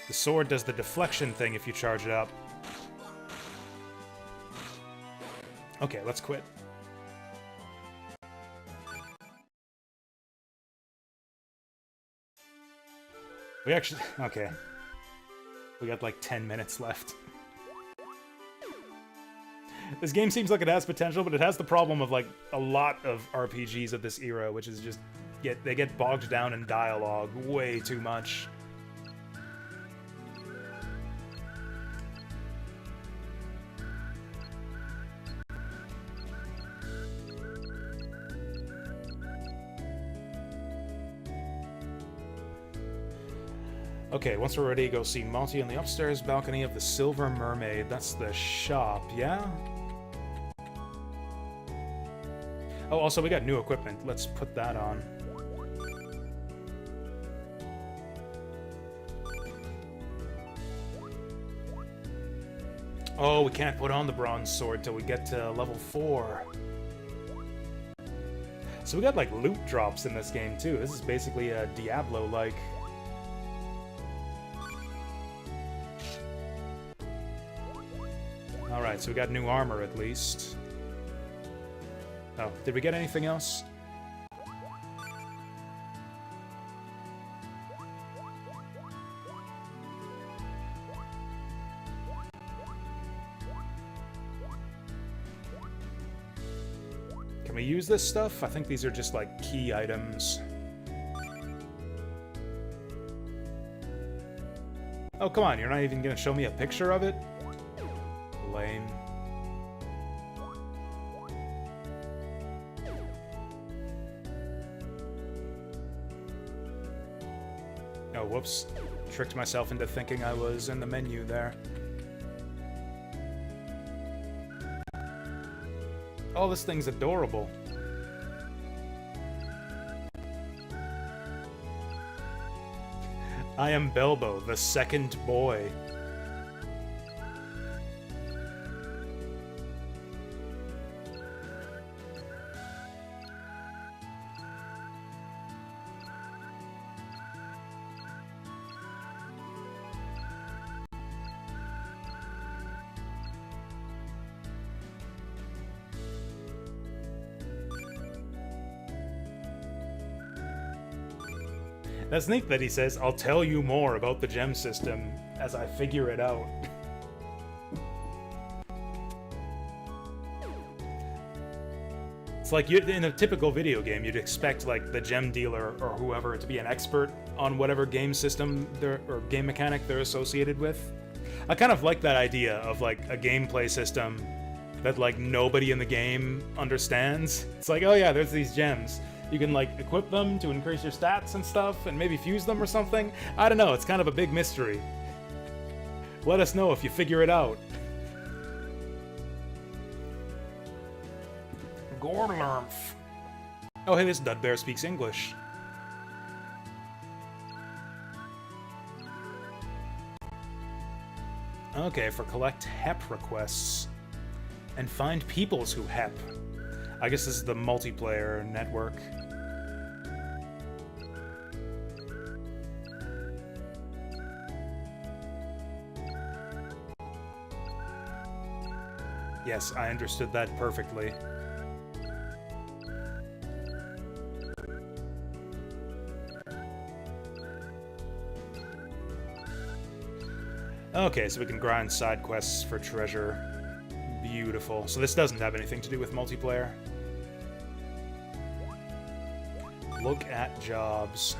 The sword does the deflection thing if you charge it up. Okay, let's quit. We actually... Okay. We got like 10 minutes left. This game seems like it has potential, but it has the problem of like a lot of RPGs of this era, which is just they get bogged down in dialogue way too much. Okay, once we're ready, go see Monty on the upstairs balcony of the Silver Mermaid. That's the shop, yeah? Oh, also, we got new equipment. Let's put that on. Oh, we can't put on the bronze sword till we get to level 4. So we got, like, loot drops in this game, too. This is basically a Diablo-like... Alright, so we got new armor, at least. Oh, did we get anything else? Can we use this stuff? I think these are just, like, key items. Oh, come on, you're not even gonna show me a picture of it? Lame. Oh, whoops. Tricked myself into thinking I was in the menu there. Oh, this thing's adorable. I am Belbo, the second boy. That's neat that he says, I'll tell you more about the gem system as I figure it out. It's like, in a typical video game, you'd expect, like, the gem dealer or whoever to be an expert on whatever game system or game mechanic they're associated with. I kind of like that idea of, like, a gameplay system that, like, nobody in the game understands. It's like, oh yeah, there's these gems. You can, like, equip them to increase your stats and stuff, and maybe fuse them or something. I don't know, it's kind of a big mystery. Let us know if you figure it out. Gorlurmph. Oh, hey, this Dudbear speaks English. Okay, for collect HEP requests. And find peoples who HEP. I guess this is the multiplayer network. Yes, I understood that perfectly. Okay, so we can grind side quests for treasure. Beautiful. So this doesn't have anything to do with multiplayer. Look at jobs.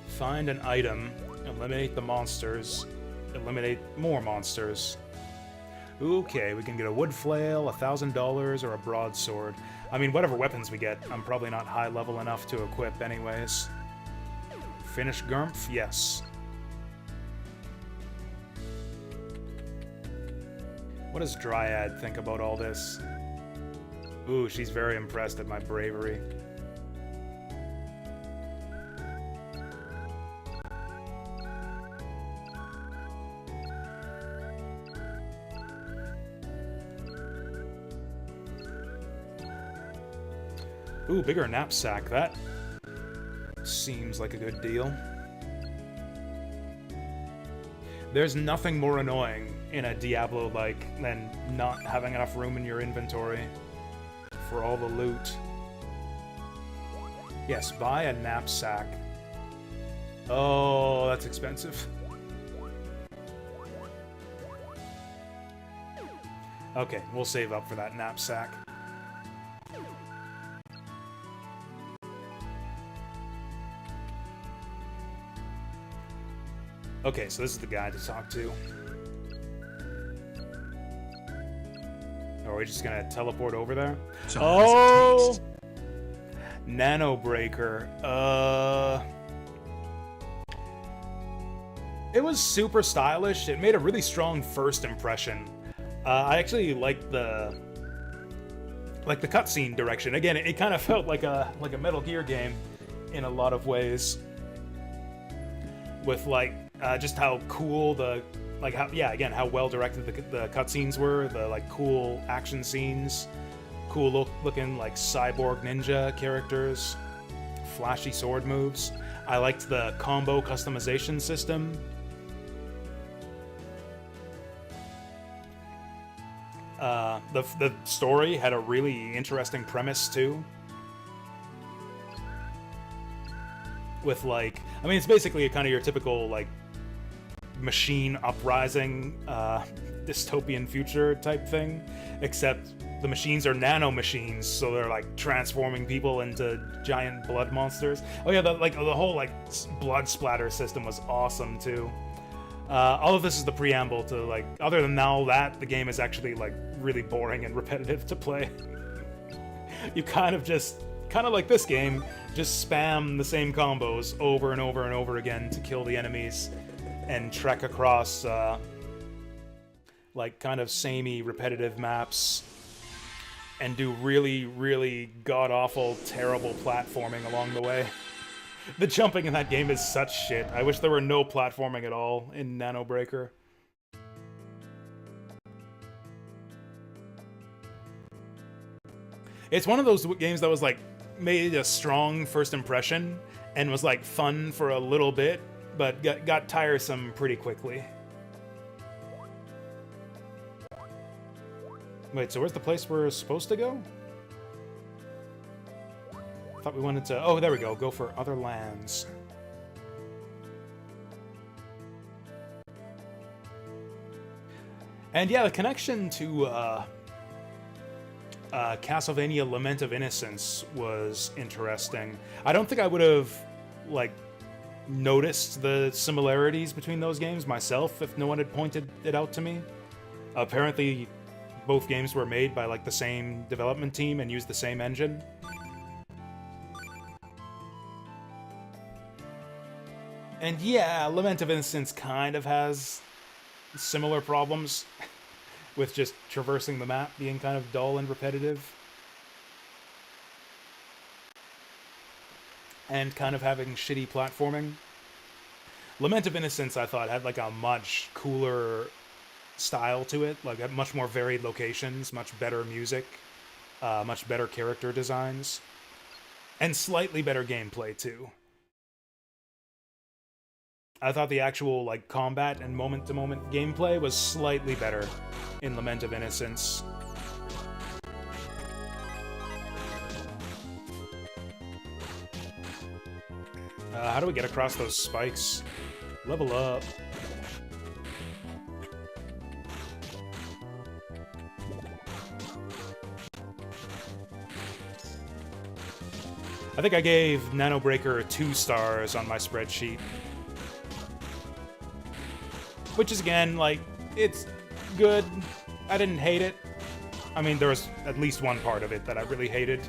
Find an item. Eliminate the monsters. Eliminate more monsters. Okay, we can get a wood flail, $1,000, or a broadsword. I mean, whatever weapons we get, I'm probably not high level enough to equip anyways. Finish Gurmph? Yes. What does Dryad think about all this? Ooh, she's very impressed at my bravery. Ooh, bigger knapsack. That seems like a good deal. There's nothing more annoying in a Diablo-like than not having enough room in your inventory for all the loot. Yes, buy a knapsack. Oh, that's expensive. Okay, we'll save up for that knapsack. Okay, so this is the guy to talk to. Are we just gonna teleport over there? So Oh! Nano Breaker. It was super stylish. It made a really strong first impression. I actually liked the cutscene direction. Again, it kind of felt like a Metal Gear game in a lot of ways. With just how cool how well directed the cutscenes were, the cool action scenes, cool looking cyborg ninja characters, flashy sword moves. I liked the combo customization system. The story had a really interesting premise too. With it's basically kind of your typical machine uprising dystopian future type thing, except the machines are nano machines, so they're transforming people into giant blood monsters. Oh yeah, the whole blood splatter system was awesome too. All of this is the preamble to other than all that, the game is actually really boring and repetitive to play. You kind of like this game, just spam the same combos over and over and over again to kill the enemies and trek across kind of samey repetitive maps and do really, really god-awful, terrible platforming along the way. The jumping in that game is such shit. I wish there were no platforming at all in Nano Breaker. It's one of those games that was made a strong first impression and was fun for a little bit, but got tiresome pretty quickly. Wait, so where's the place we're supposed to go? I thought we wanted to... Oh, there we go. Go for other lands. And yeah, the connection to Castlevania Lament of Innocence was interesting. I don't think I would have noticed the similarities between those games myself if no one had pointed it out to me. Apparently, both games were made by the same development team and used the same engine. And yeah, Lament of Innocence kind of has similar problems with just traversing the map being kind of dull and repetitive. And kind of having shitty platforming. Lament of Innocence, I thought, had a much cooler style to it, much more varied locations, much better music, much better character designs, and slightly better gameplay too. I thought the actual combat and moment-to-moment gameplay was slightly better in Lament of Innocence. How do we get across those spikes? Level up. I think I gave Nano Breaker 2 stars on my spreadsheet. Which is, again, it's good. I didn't hate it. I mean, there was at least one part of it that I really hated.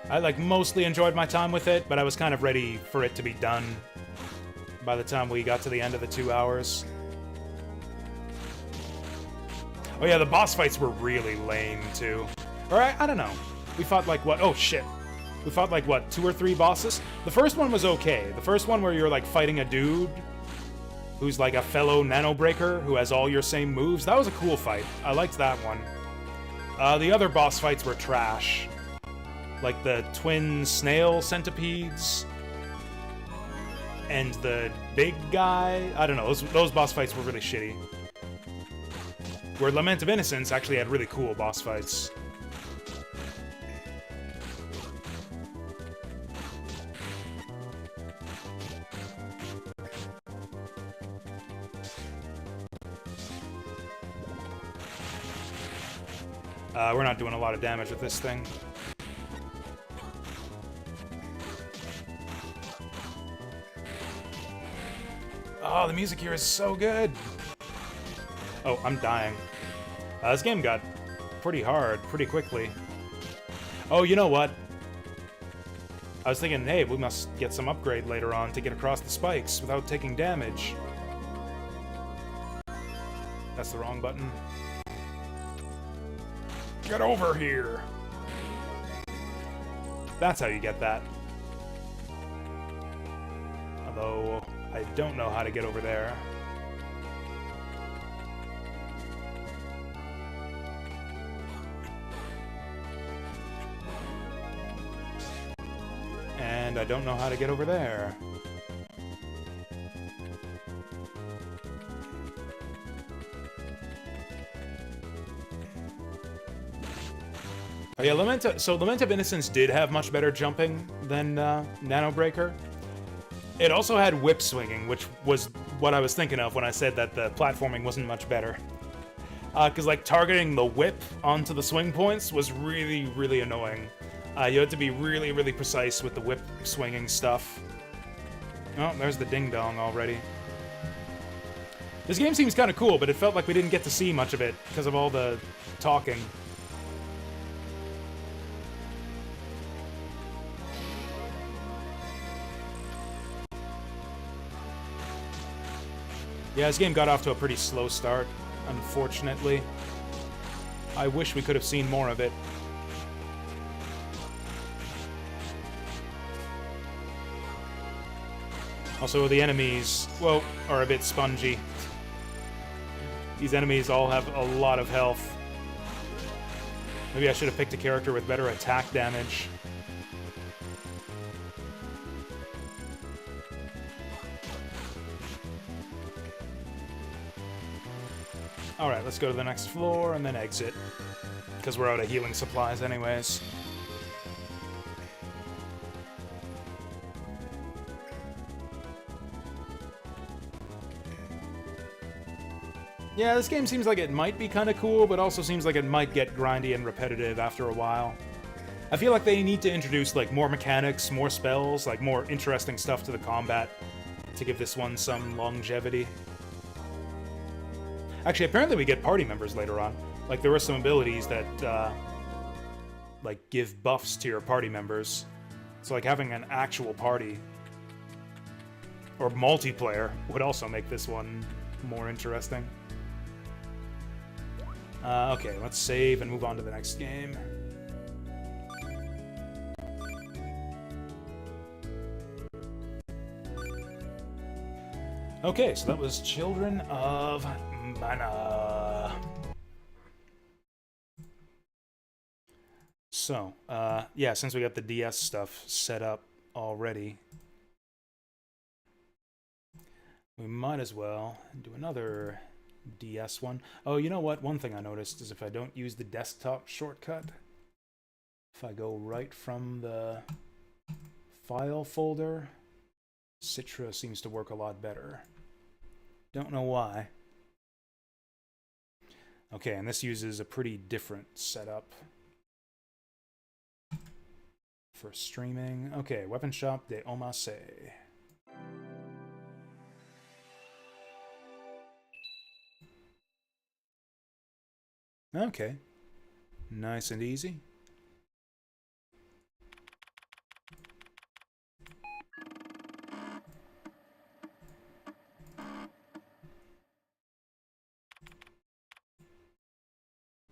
I, mostly enjoyed my time with it, but I was kind of ready for it to be done by the time we got to the end of the 2 hours. Oh yeah, the boss fights were really lame, too. Or, I don't know. We fought, what? Oh, shit. We fought, what, 2 or 3 bosses? The first one was okay. The first one where you're, fighting a dude who's, a fellow Nano Breaker who has all your same moves. That was a cool fight. I liked that one. The other boss fights were trash. The twin snail centipedes. And the big guy. I don't know. Those boss fights were really shitty. Where Lament of Innocence actually had really cool boss fights. We're not doing a lot of damage with this thing. Oh, the music here is so good! Oh, I'm dying. This game got pretty hard pretty quickly. Oh, you know what? I was thinking, hey, we must get some upgrade later on to get across the spikes without taking damage. That's the wrong button. Get over here! That's how you get that. Although, I don't know how to get over there. And I don't know how to get over there. Oh yeah, Lament of Innocence did have much better jumping than Nano Breaker. It also had whip swinging, which was what I was thinking of when I said that the platforming wasn't much better. Because like targeting the whip onto the swing points was really, really annoying. You had to be really, really precise with the whip swinging stuff. Oh, there's the ding-dong already. This game seems kind of cool, but it felt like we didn't get to see much of it because of all the talking. Yeah, this game got off to a pretty slow start, unfortunately. I wish we could have seen more of it. Also, the enemies, well, are a bit spongy. These enemies all have a lot of health. Maybe I should have picked a character with better attack damage. Alright, let's go to the next floor and then exit. Because we're out of healing supplies anyways. Yeah, this game seems like it might be kind of cool, but also seems like it might get grindy and repetitive after a while. I feel like they need to introduce like more mechanics, more spells, like more interesting stuff to the combat to give this one some longevity. Actually, apparently we get party members later on. Like, there were some abilities that, like, give buffs to your party members. So, like, having an actual party or multiplayer would also make this one more interesting. Okay, let's save and move on to the next game. Okay, so that was Children of Mana. So, yeah, since we got the DS stuff set up already, we might as well do another DS one. Oh, you know what? One thing I noticed is if I don't use the desktop shortcut, if I go right from the file folder, Citra seems to work a lot better. Don't know why. Okay, and this uses a pretty different setup for streaming. Okay, Weapon Shop de Omasse. Okay, nice and easy.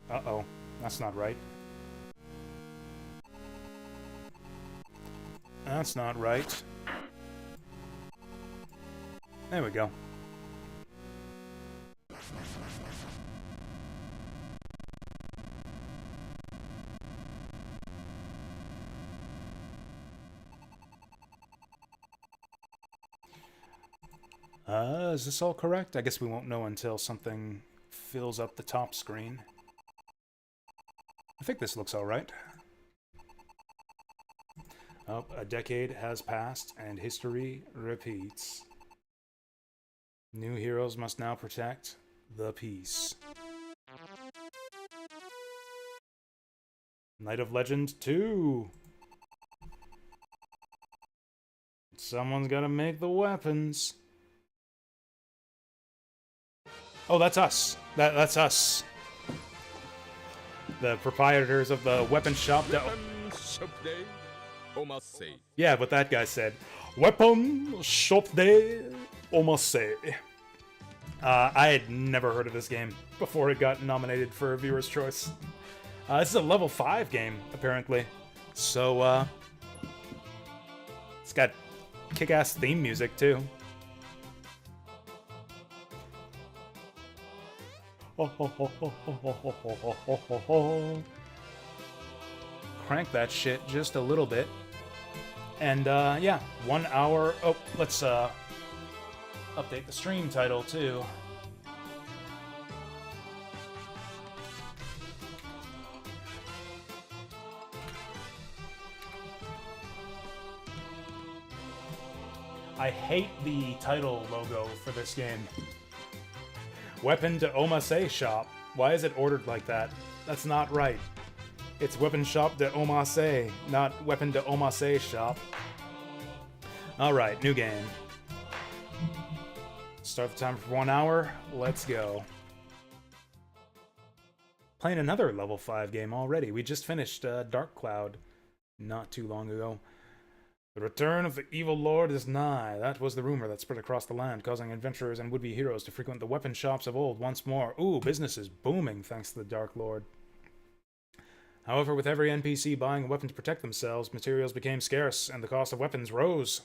Uh-oh, that's not right. That's not right. There we go. Is this all correct? I guess we won't know until something fills up the top screen. I think this looks all right. Oh, a decade has passed and history repeats. New heroes must now protect the peace. Night of Legend 2. Someone's gotta make the weapons. Oh, that's us. That's us. The proprietors of the weapon shop. Omasse. Yeah, but that guy said, Weapon Shop de Omasse. I had never heard of this game before it got nominated for Viewer's Choice. This is a level 5 game, apparently. So, it's got kick-ass theme music, too. Crank that shit just a little bit. And, yeah, 1 hour... Oh, let's, update the stream title, too. I hate the title logo for this game. Weapon to Omasse shop. Why is it ordered like that? That's not right. It's Weapon Shop de Omasse, not Weapon to Omasse shop. Alright, new game. Start the timer for 1 hour. Let's go. Playing another level 5 game already. We just finished Dark Cloud not too long ago. The return of the evil lord is nigh. That was the rumor that spread across the land, causing adventurers and would-be heroes to frequent the weapon shops of old once more. Ooh, business is booming thanks to the Dark Lord. However, with every NPC buying a weapon to protect themselves, materials became scarce, and the cost of weapons rose.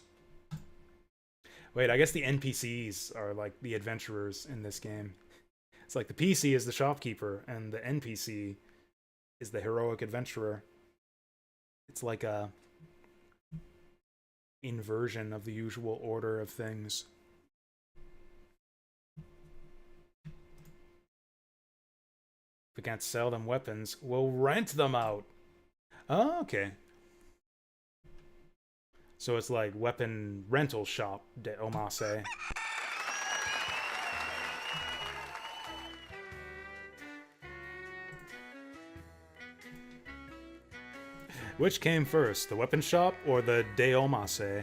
Wait, I guess the NPCs are like the adventurers in this game. It's like the PC is the shopkeeper, and the NPC is the heroic adventurer. It's like a inversion of the usual order of things. If we can't sell them weapons, we'll rent them out. Oh, okay. So it's like weapon rental shop de Omasse. Which came first, the weapon shop or the de Omasse?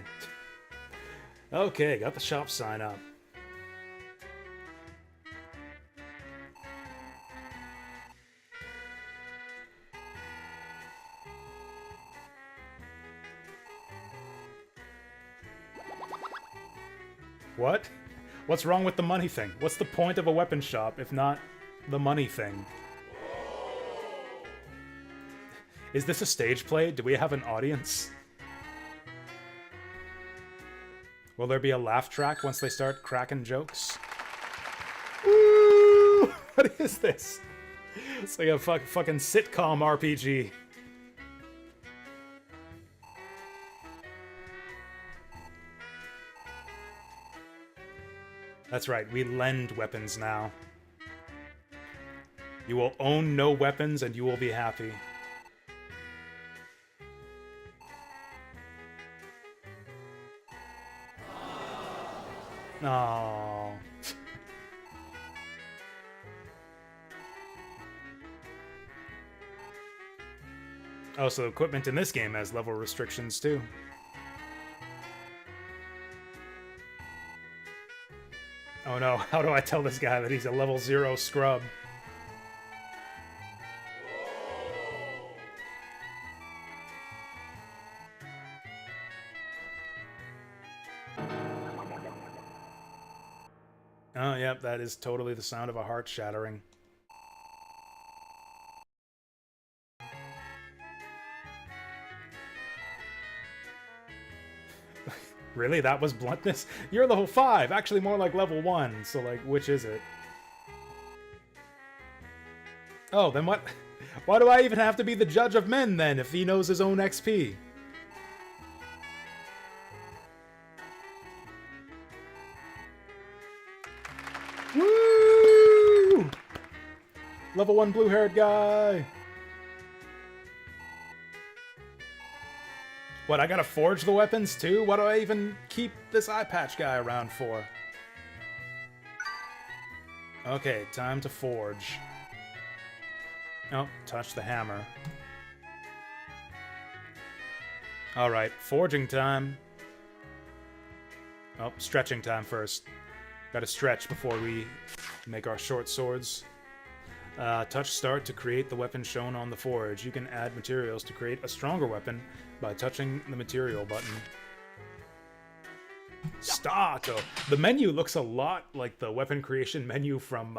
Okay, got the shop sign up. What? What's wrong with the money thing? What's the point of a weapon shop if not the money thing? Is this a stage play? Do we have an audience? Will there be a laugh track once they start cracking jokes? Woo! What is this? It's like a fucking sitcom RPG. That's right, we lend weapons now. You will own no weapons and you will be happy. Oh. Oh, so equipment in this game has level restrictions too. Oh no, how do I tell this guy that he's a level 0 scrub? Oh, yep, that is totally the sound of a heart shattering. Really? That was bluntness? You're level 5! Actually more like level 1, so like, which is it? Oh, then what? Why do I even have to be the judge of men, then, if he knows his own XP? Woo! Level 1 blue-haired guy! What, I gotta forge the weapons too? Why do I even keep this eye patch guy around for? Okay, time to forge. Oh, touch the hammer. Alright, forging time. Oh, stretching time first. Gotta stretch before we make our short swords. Touch start to create the weapon shown on the forge. You can add materials to create a stronger weapon by touching the material button. Start! The menu looks a lot like the weapon creation menu from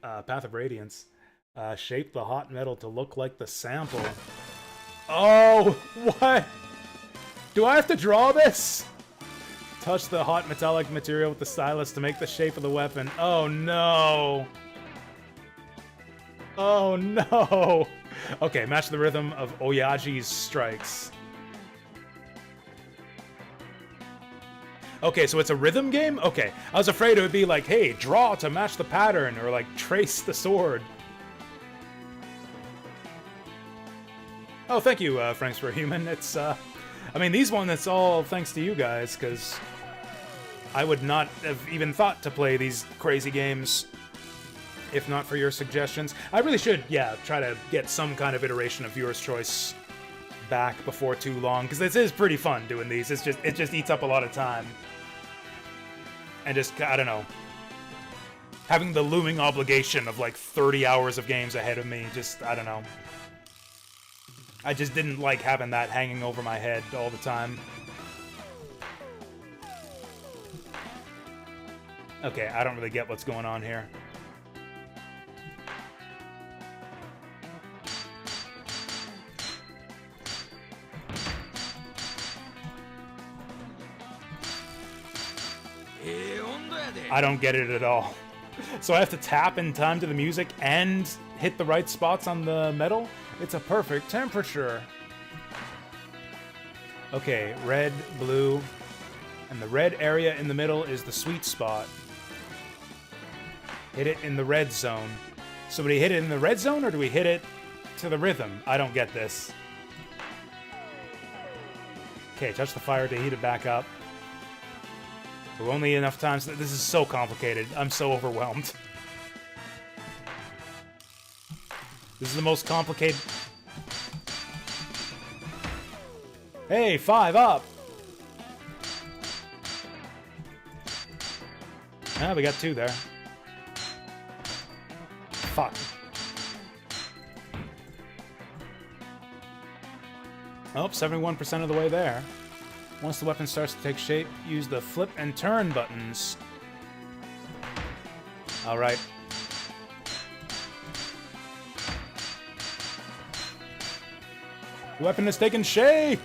Path of Radiance. Shape the hot metal to look like the sample. Oh, what? Do I have to draw this? Touch the hot metallic material with the stylus to make the shape of the weapon. Oh no. Oh no. Okay, match the rhythm of Oyaji's strikes. Okay, so it's a rhythm game? Okay, I was afraid it would be like, hey, draw to match the pattern, or like trace the sword. Oh, thank you, Franks for a Human. It's, I mean, these ones, it's all thanks to you guys, because I would not have even thought to play these crazy games if not for your suggestions. I really should, yeah, try to get some kind of iteration of Viewer's Choice back before too long, because this is pretty fun doing these. It just eats up a lot of time. And just, I don't know, having the looming obligation of like 30 hours of games ahead of me, just, I don't know. I just didn't like having that hanging over my head all the time. Okay, I don't really get what's going on here. I don't get it at all. So I have to tap in time to the music and hit the right spots on the metal? It's a perfect temperature. Okay, red, blue, and the red area in the middle is the sweet spot. Hit it in the red zone. So do we hit it in the red zone, or do we hit it to the rhythm? I don't get this. Okay, touch the fire to heat it back up. Only enough times. This is so complicated. I'm so overwhelmed. This is the most complicated. Hey, 5 up. Ah, we got 2 there. Fuck. Oh, 71% of the way there. Once the weapon starts to take shape, use the flip and turn buttons. Alright. The weapon has taken shape!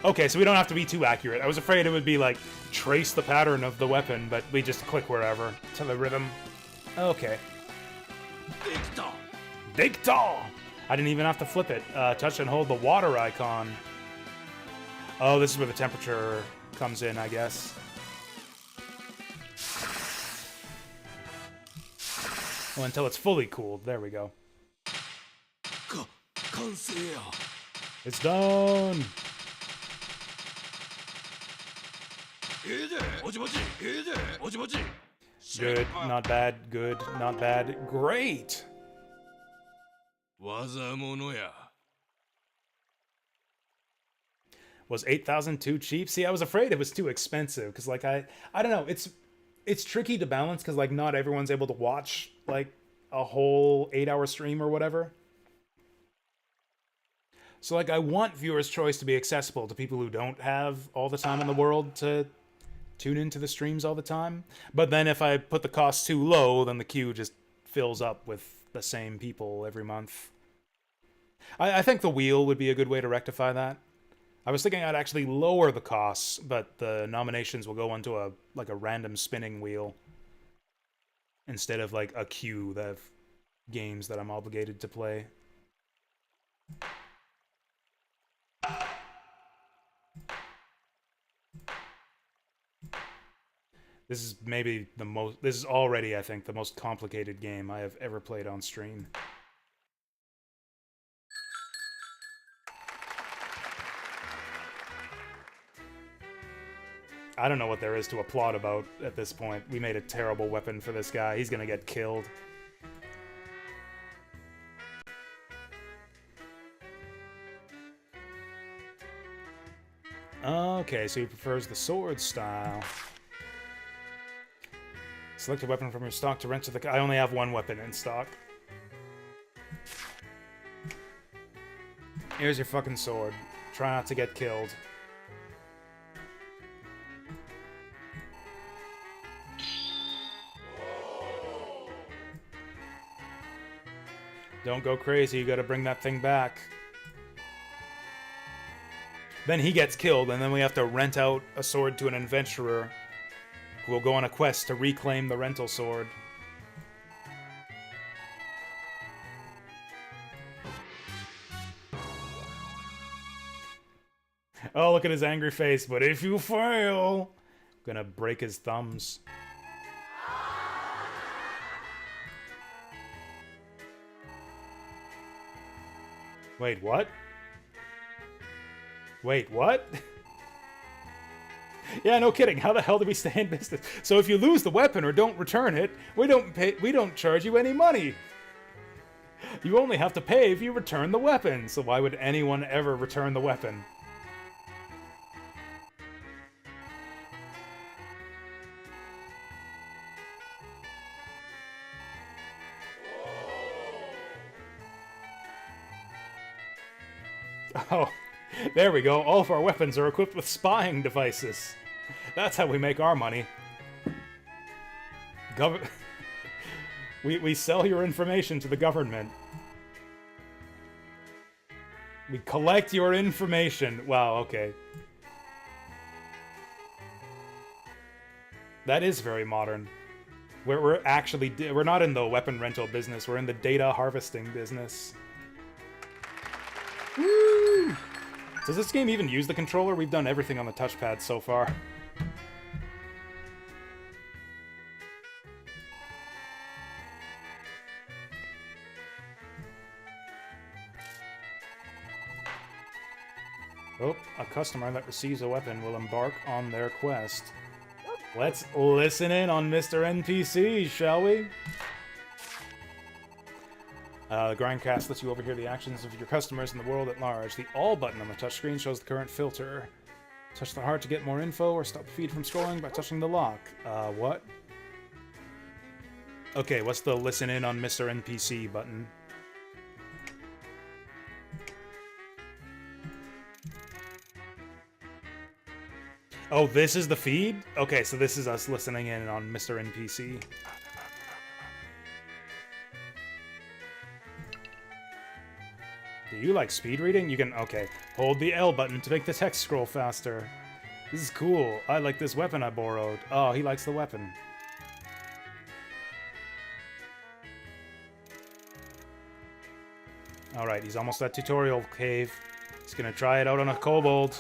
Okay, so we don't have to be too accurate. I was afraid it would be like, trace the pattern of the weapon, but we just click wherever to the rhythm. Okay. Dicta! I didn't even have to flip it. Touch and hold the water icon. Oh, this is where the temperature comes in, I guess. Well, until it's fully cooled. There we go. It's done! Good, not bad, good, not bad, great! Was 8,000 too cheap? See, I was afraid it was too expensive, because, like, I don't know, it's tricky to balance, because, like, not everyone's able to watch, like, a whole 8-hour stream or whatever. So, like, I want Viewer's Choice to be accessible to people who don't have all the time in the world to tune into the streams all the time. But then if I put the cost too low, then the queue just fills up with the same people every month. I think the wheel would be a good way to rectify that. I was thinking I'd actually lower the costs, but the nominations will go onto a random spinning wheel instead of like a queue of games that I'm obligated to play. This is maybe the most. This is already, I think, the most complicated game I have ever played on stream. I don't know what there is to applaud about at this point. We made a terrible weapon for this guy. He's gonna get killed. Okay, so he prefers the sword style. Select a weapon from your stock to rent to the... I only have one weapon in stock. Here's your fucking sword. Try not to get killed. Don't go crazy, you gotta bring that thing back. Then he gets killed, and then we have to rent out a sword to an adventurer who will go on a quest to reclaim the rental sword. Oh, look at his angry face, but if you fail, I'm gonna break his thumbs. Wait, what? Wait, what? Yeah, no kidding. How the hell do we stay in business? So if you lose the weapon or don't return it, we don't charge you any money. You only have to pay if you return the weapon. So why would anyone ever return the weapon? Oh, there we go. All of our weapons are equipped with spying devices. That's how we make our money. We sell your information to the government. We collect your information. Wow, okay. That is very modern. We're actually... We're not in the weapon rental business. We're in the data harvesting business. Woo! Does this game even use the controller? We've done everything on the touchpad so far. Oh, a customer that receives a weapon will embark on their quest. Let's listen in on Mr. NPC, shall we? The Grindcast lets you overhear the actions of your customers in the world at large. The All button on the touchscreen shows the current filter. Touch the heart to get more info, or stop the feed from scrolling by touching the lock. What? Okay, what's the listen in on Mr. NPC button? Oh, this is the feed? Okay, so this is us listening in on Mr. NPC. Do you like speed reading? You can... Okay. Hold the L button to make the text scroll faster. This is cool. I like this weapon I borrowed. Oh, he likes the weapon. Alright, he's almost at tutorial cave. He's gonna try it out on a kobold.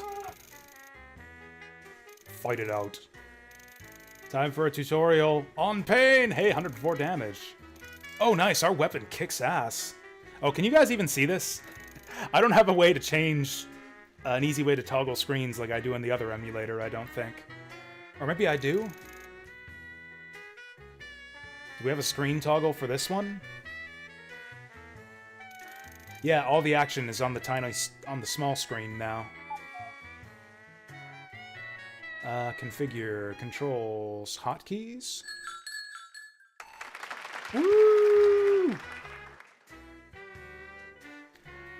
Fight it out. Time for a tutorial on pain! Hey, 104 damage. Oh, nice. Our weapon kicks ass. Oh, can you guys even see this? I don't have a way to change an easy way to toggle screens like I do in the other emulator, I don't think. Or maybe I do? Do we have a screen toggle for this one? Yeah, all the action is on the small screen now. Configure controls hotkeys. Woo!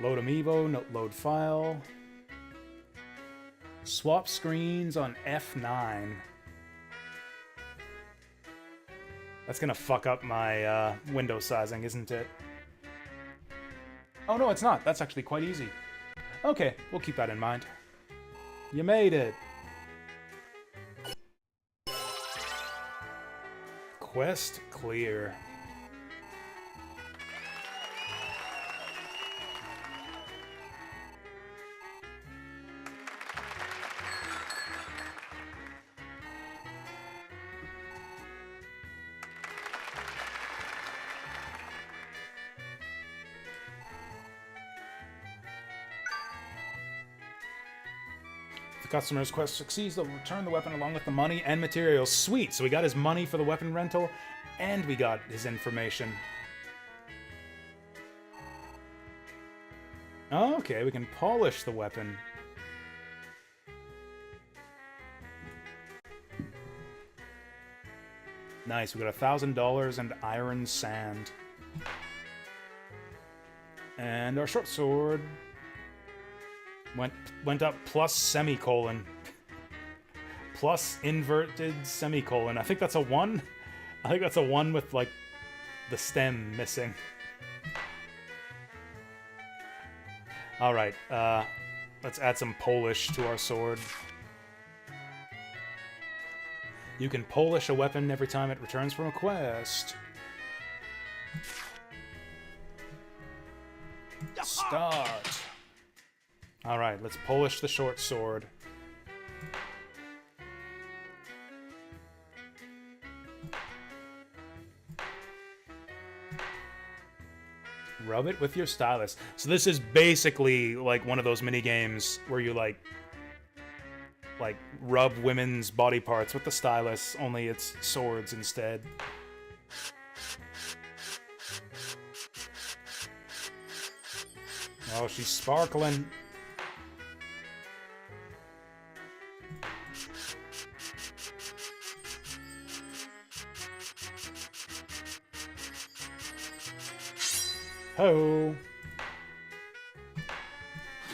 Load amiibo, load file. Swap screens on F9. That's gonna fuck up my window sizing, isn't it? Oh no, it's not. That's actually quite easy. Okay, we'll keep that in mind. You made it. Quest clear. Customer's quest succeeds, they'll return the weapon along with the money and materials. Sweet! So we got his money for the weapon rental, and we got his information. Okay, we can polish the weapon. Nice, we got $1,000 and iron sand. And our short sword went up plus semicolon. Plus inverted semicolon. I think that's a 1. I think that's a 1 with, like, the stem missing. Alright, let's add some Polish to our sword. You can polish a weapon every time it returns from a quest. Start. Alright, let's polish the short sword. Rub it with your stylus. So this is basically like one of those mini games where you like rub women's body parts with the stylus, only it's swords instead. Oh, she's sparkling. Ho!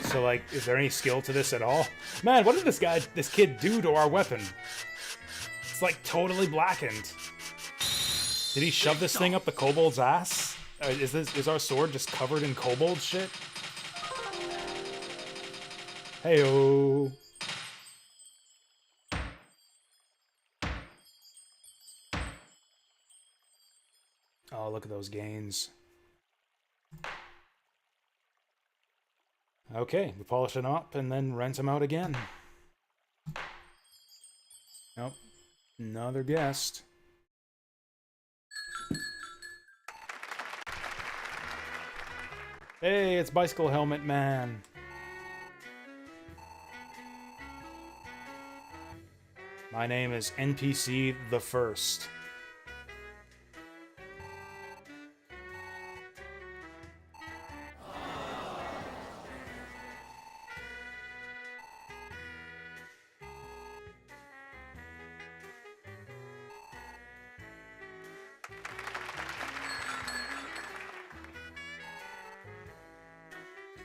So, like, is there any skill to this at all? Man, what did this kid do to our weapon? It's, like, totally blackened. Did he shove this thing up the kobold's ass? Is our sword just covered in kobold shit? Hey-o! Oh, look at those gains. Okay, we polish them up and then rent them out again. Nope. Another guest. Hey, it's Bicycle Helmet Man. My name is NPC the First.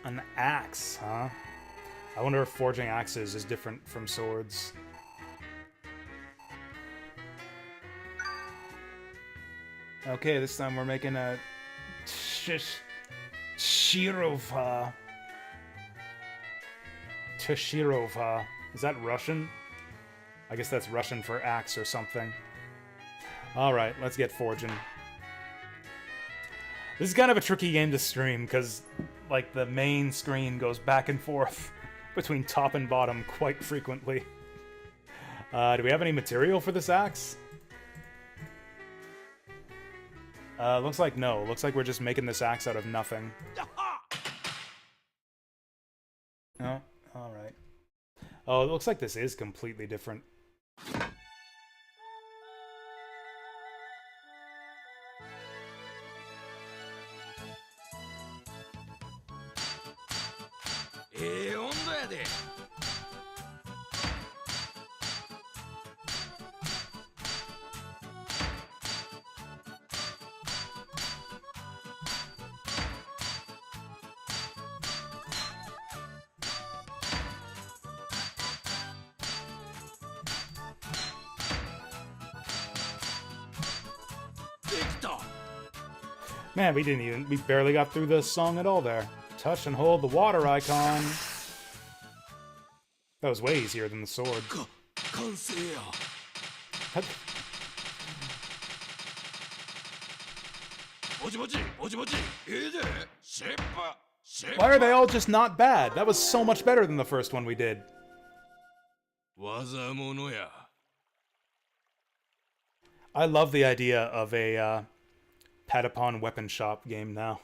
An axe, huh? I wonder if forging axes is different from swords. Okay, this time we're making a Shirova. Tashirova. Is that Russian? I guess that's Russian for axe or something. Alright, let's get forging. This is kind of a tricky game to stream, because, like, the main screen goes back and forth between top and bottom quite frequently. Do we have any material for this axe? Looks like no. Looks like we're just making this axe out of nothing. Oh, alright. Oh, it looks like this is completely different. Man, we barely got through this song at all there. Touch and hold the water icon. That was way easier than the sword. Why are they all just not bad? That was so much better than the first one we did. I love the idea of a Patapon weapon shop game now.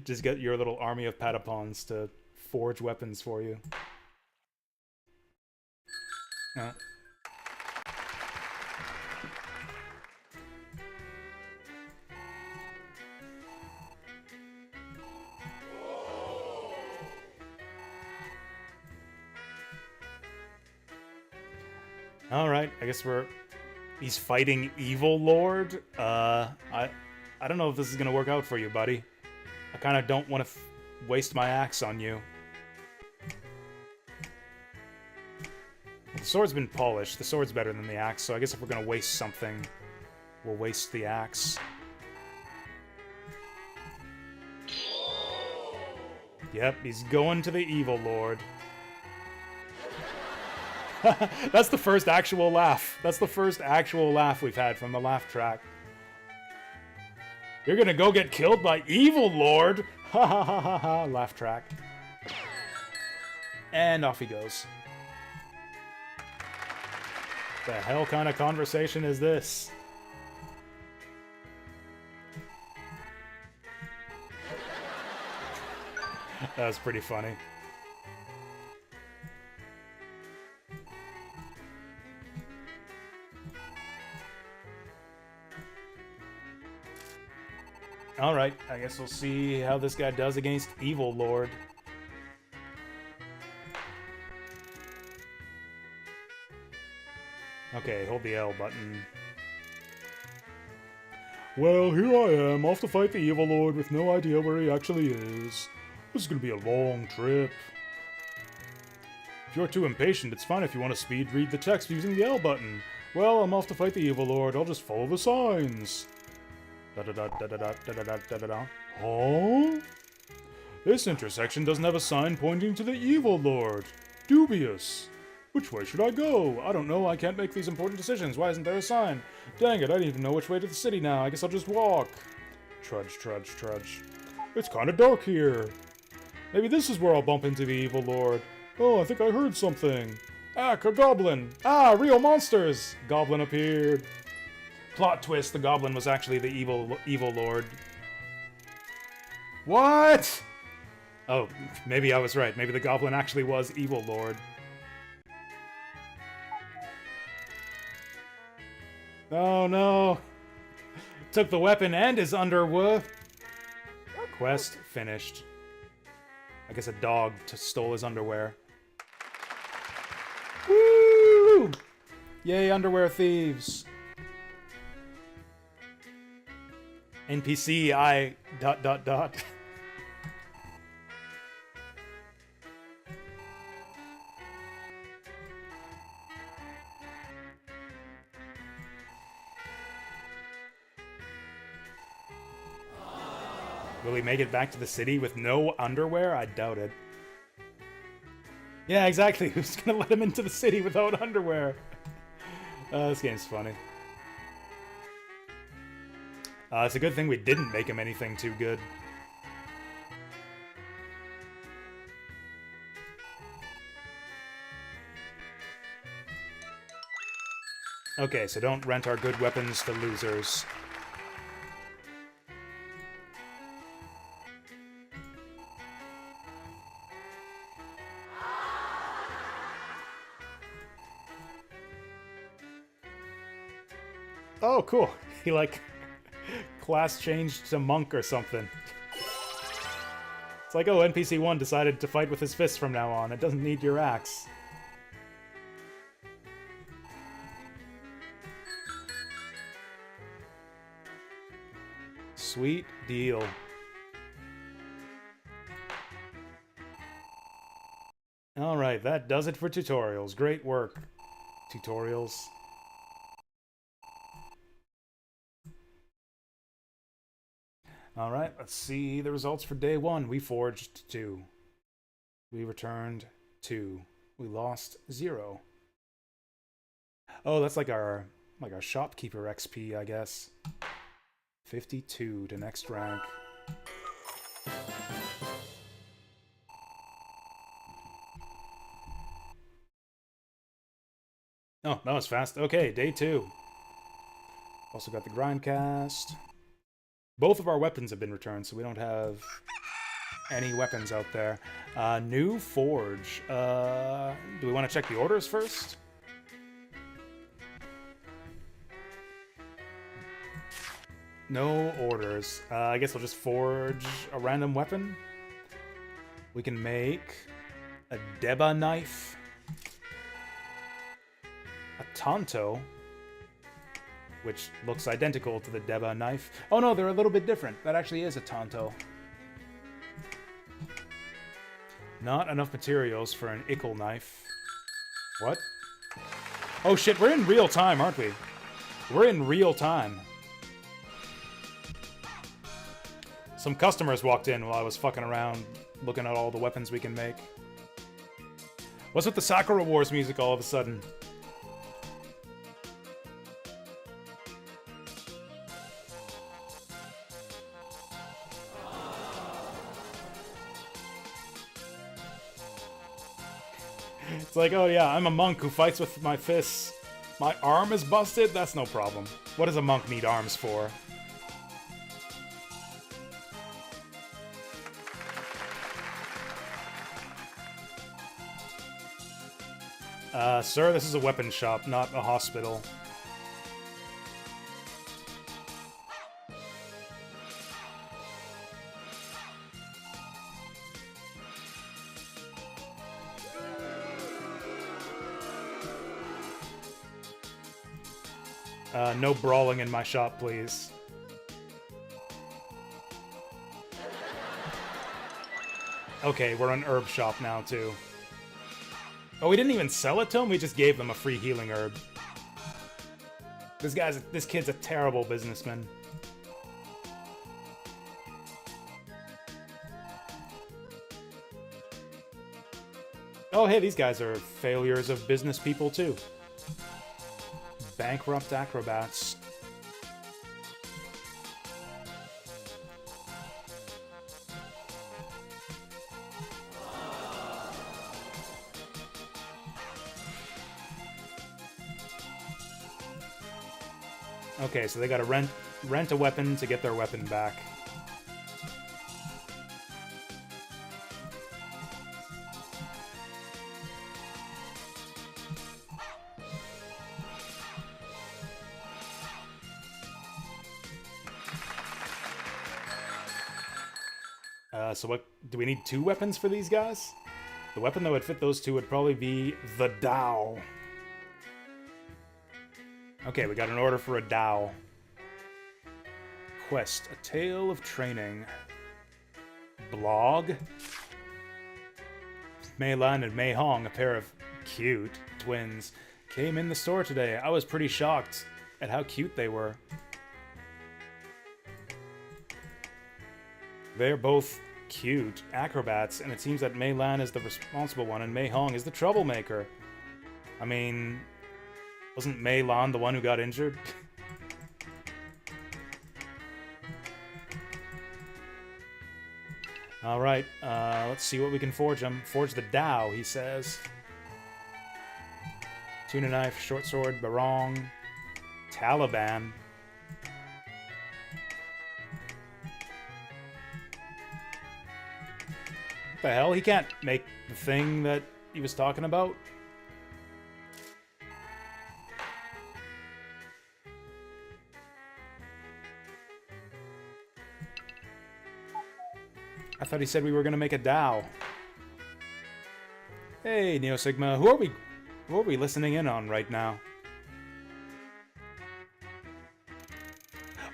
Just get your little army of Patapons to forge weapons for you. Oh. Alright, I guess we're He's fighting Evil Lord. I don't know if this is gonna work out for you, buddy. I kind of don't want to waste my axe on you. The sword's been polished. The sword's better than the axe, so I guess if we're gonna waste something, we'll waste the axe. Yep, he's going to the Evil Lord. That's the first actual laugh. That's the first actual laugh we've had from the laugh track. You're gonna go get killed by Evil Lord? Ha ha ha ha ha, laugh track. And off he goes. The hell kind of conversation is this? That was pretty funny. Alright, I guess we'll see how this guy does against Evil Lord. Okay, hold the L button. Well, here I am, off to fight the Evil Lord with no idea where he actually is. This is gonna be a long trip. If you're too impatient, it's fine if you want to speed read the text using the L button. Well, I'm off to fight the Evil Lord, I'll just follow the signs. Da-da-da-da-da-da-da-da-da-da-da. Huh? This intersection doesn't have a sign pointing to the Evil Lord. Dubious. Which way should I go? I don't know, I can't make these important decisions. Why isn't there a sign? Dang it, I don't even know which way to the city now. I guess I'll just walk. Trudge, trudge, trudge. It's kinda dark here. Maybe this is where I'll bump into the Evil Lord. Oh, I think I heard something. Ah, a goblin. Ah, real monsters. Goblin appeared. Plot twist, the goblin was actually the evil Lord. What? Oh, maybe I was right. Maybe the goblin actually was Evil Lord. Oh no. Took the weapon and his underwear. Quest finished. I guess a dog stole his underwear. Woo! Yay, underwear thieves. NPC I ... Will he make it back to the city with no underwear? I doubt it. Yeah, exactly. Who's gonna let him into the city without underwear? This game's funny. It's a good thing we didn't make him anything too good. Okay, so don't rent our good weapons to losers. Oh, cool. He, like, class changed to monk or something. It's like, oh, NPC 1 decided to fight with his fists from now on. It doesn't need your axe. Sweet deal. Alright, that does it for tutorials. Great work, tutorials. Alright, let's see the results for day 1. We forged 2. We returned 2. We lost 0. Oh, that's like our shopkeeper XP, I guess. 52 to next rank. Oh, that was fast. Okay, day 2. Also got the grindcast. Both of our weapons have been returned, so we don't have any weapons out there. New forge. Do we want to check the orders first? No orders. I guess we'll just forge a random weapon. We can make a Deba knife, a Tonto, which looks identical to the Deba knife. Oh no, they're a little bit different. That actually is a Tonto. Not enough materials for an Ickle knife. What? Oh shit, we're in real time, aren't we? We're in real time. Some customers walked in while I was fucking around, looking at all the weapons we can make. What's with the Sakura Wars music all of a sudden? It's like, oh yeah, I'm a monk who fights with my fists. My arm is busted? That's no problem. What does a monk need arms for? Sir, this is a weapon shop, not a hospital. No brawling in my shop, please. Okay, we're an herb shop now, too. Oh, we didn't even sell it to him? We just gave them a free healing herb. This kid's a terrible businessman. Oh, hey, these guys are failures of business people, too. Bankrupt acrobats. Okay, so they gotta rent a weapon to get their weapon back. So what, do we need 2 weapons for these guys? The weapon that would fit those 2 would probably be the Dao. Okay, we got an order for a Dao. Quest, A Tale of Training. Blog. Mei Lan and Mei Hong, a pair of cute twins, came in the store today. I was pretty shocked at how cute they were. They're both cute acrobats, and it seems that Mei Lan is the responsible one and Mei Hong is the troublemaker. I mean, wasn't Mei Lan the one who got injured? Alright, let's see what we can forge him. Forge the Dao, he says. Tuna knife, short sword, barong, Taliban. What the hell? He can't make the thing that he was talking about? I thought he said we were gonna make a Dao. Hey, Neo Sigma, who are we listening in on right now?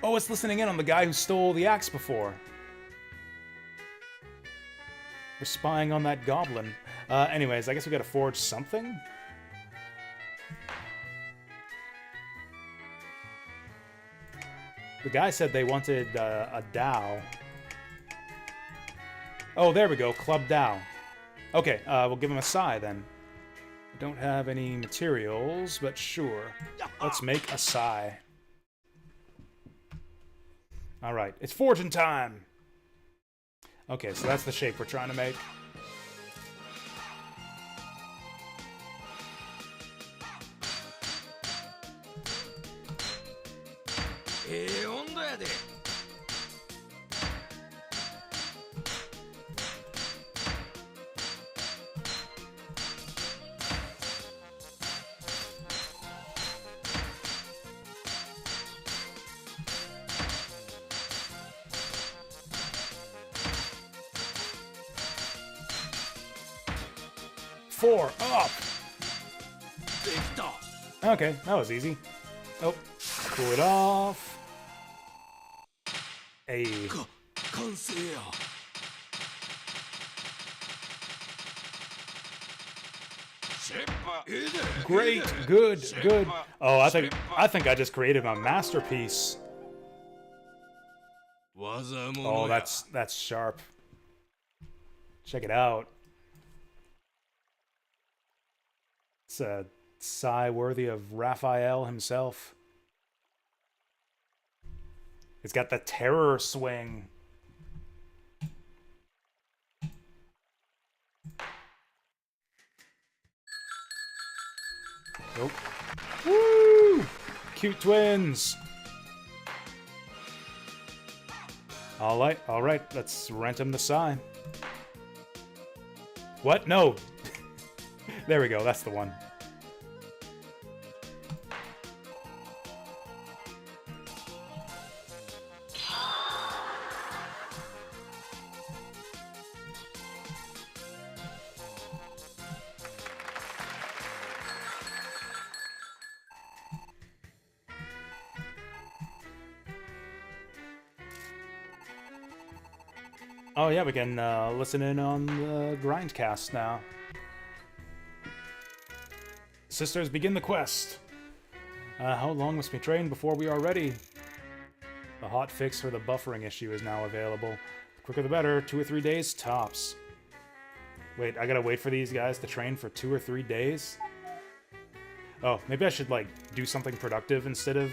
Oh, it's listening in on the guy who stole the axe before. We're spying on that goblin. Anyways, I guess we gotta forge something? The guy said they wanted a Dao. Oh, there we go. Club Dao. Okay, we'll give him a Sai then. I don't have any materials, but sure. Let's make a Sai. Alright, it's forging time! Okay, so that's the shape we're trying to make. Four, up! Okay, that was easy. Oh. Cool it off. Hey. Great, good, good. Oh, I think I just created my masterpiece. Oh, that's sharp. Check it out. It's a sigh worthy of Raphael himself. It's got the terror swing. Nope. Woo! Cute twins. All right. Let's rent him the sign. What? No. There we go. That's the one. Oh yeah, we can listen in on the Grindcast now. Sisters, begin the quest. How long must we train before we are ready? The hot fix for the buffering issue is now available. The quicker the better, 2 or 3 days tops. Wait, I gotta wait for these guys to train for 2 or 3 days? Oh, maybe I should, like, do something productive instead of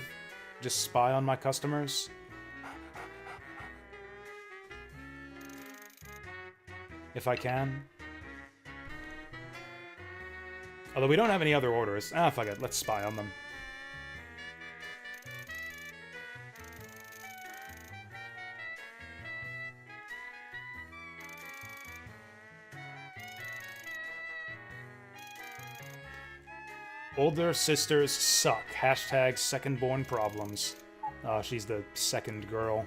just spy on my customers? If I can. Although we don't have any other orders. Ah, fuck it. Let's spy on them. Older sisters suck. Hashtag second-born problems. She's the second girl.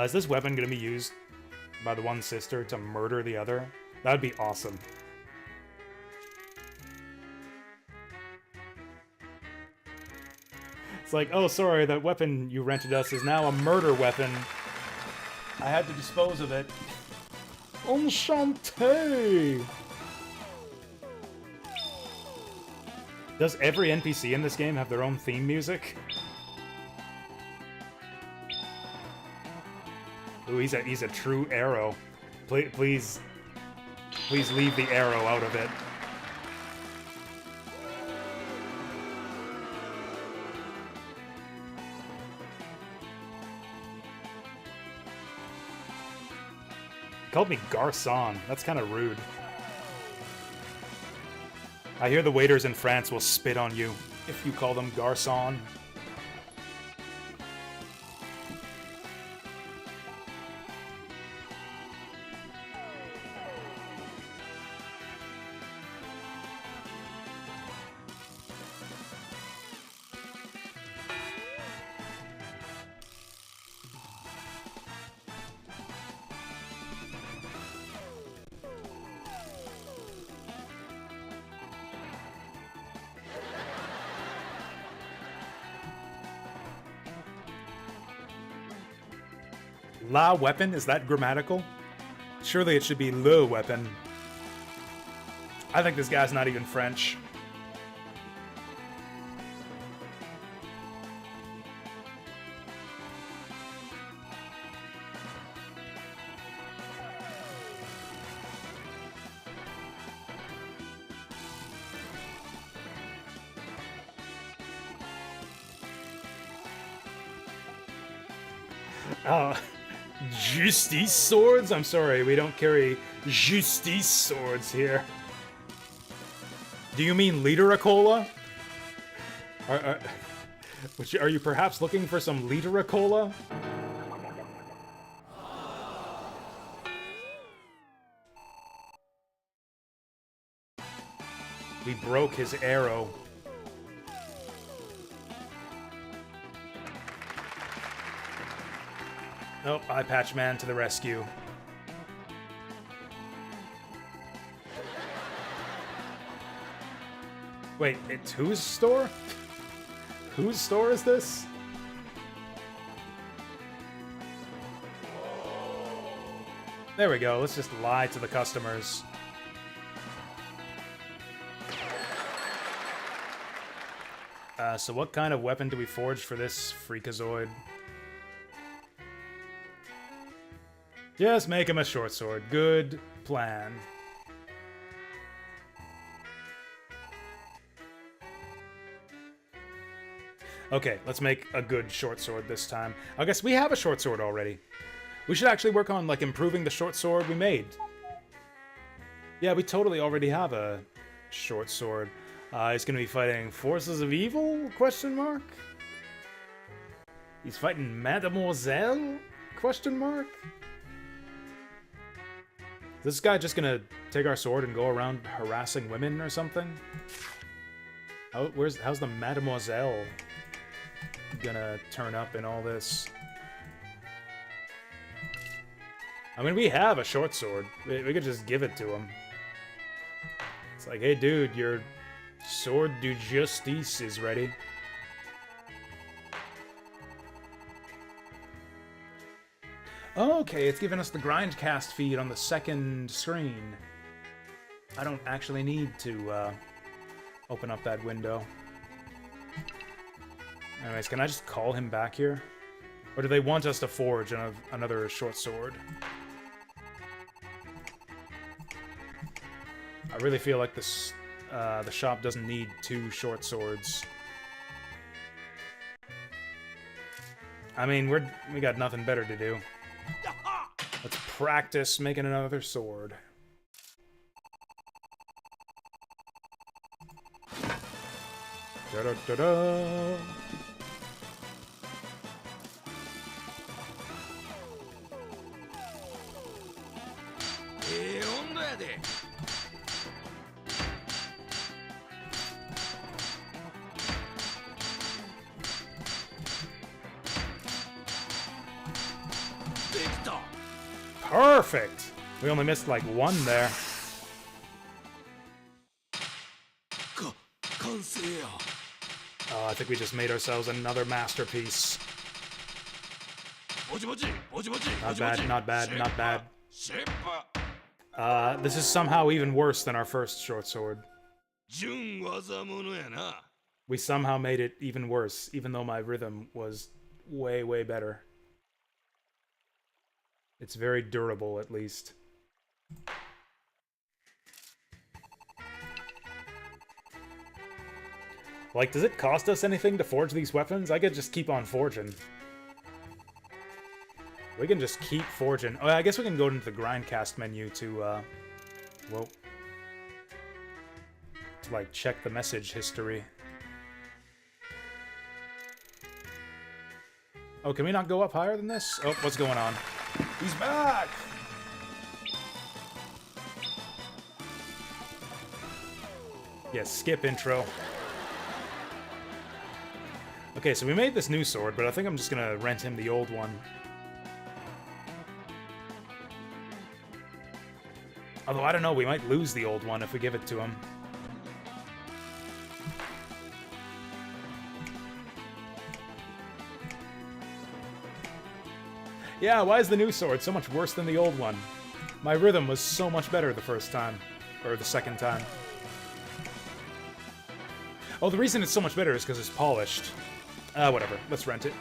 Is this weapon going to be used by the one sister to murder the other? That would be awesome. It's like, oh, sorry, that weapon you rented us is now a murder weapon. I had to dispose of it. Enchanté! Does every NPC in this game have their own theme music? Ooh, he's a true arrow. Please leave the arrow out of it. He called me Garçon. That's kind of rude. I hear the waiters in France will spit on you if you call them Garçon. La weapon? Is that grammatical? Surely it should be le weapon. I think this guy's not even French. Justice swords? I'm sorry, we don't carry justice swords here. Do you mean Literacola? Are you perhaps looking for some Literacola? We broke his arrow. Oh, Eye Patch Man to the rescue. Wait, it's whose store? Whose store is this? There we go. Let's just lie to the customers. So what kind of weapon do we forge for this freakazoid? Just make him a short sword. Good plan. Okay, let's make a good short sword this time. I guess we have a short sword already. We should actually work on, like, improving the short sword we made. Yeah, we totally already have a short sword. He's gonna be fighting forces of evil? Question mark? He's fighting Mademoiselle? Question mark? Is this guy just gonna take our sword and go around harassing women or something? How's the Mademoiselle gonna turn up in all this? I mean, we have a short sword. We could just give it to him. It's like, hey dude, your sword du justice is ready. Okay, it's giving us the grindcast feed on the second screen. I don't actually need to open up that window. Anyways, can I just call him back here? Or do they want us to forge another short sword? I really feel like this, the shop doesn't need 2 short swords. I mean, we got nothing better to do. Let's practice making another sword. Da-da-da-da! Perfect! We only missed like 1 there. Oh, I think we just made ourselves another masterpiece. Not bad, not bad, not bad. This is somehow even worse than our first short sword. We somehow made it even worse, even though my rhythm was way, way better. It's very durable, at least. Like, does it cost us anything to forge these weapons? I could just keep on forging. We can just keep forging. Oh, I guess we can go into the grindcast menu to, well, to, like, check the message history. Oh, can we not go up higher than this? Oh, what's going on? He's back! Yes, skip intro. Okay, so we made this new sword, but I think I'm just gonna rent him the old one. Although, I don't know, we might lose the old one if we give it to him. Yeah, why is the new sword so much worse than the old one? My rhythm was so much better the first time. Or the second time. Oh, the reason it's so much better is because it's polished. Whatever. Let's rent it.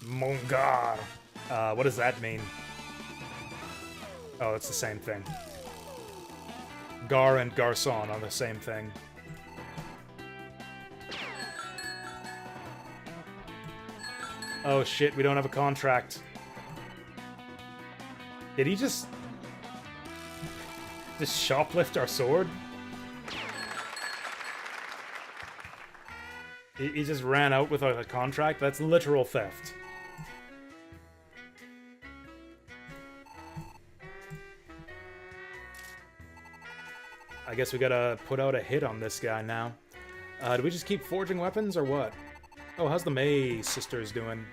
Mongar. What does that mean? Oh, it's the same thing. Gar and garçon are the same thing. Oh shit, we don't have a contract. Did he just shoplift our sword? He just ran out without a contract? That's literal theft. I guess we gotta put out a hit on this guy now. Do we just keep forging weapons or what? Oh, how's the May sisters doing?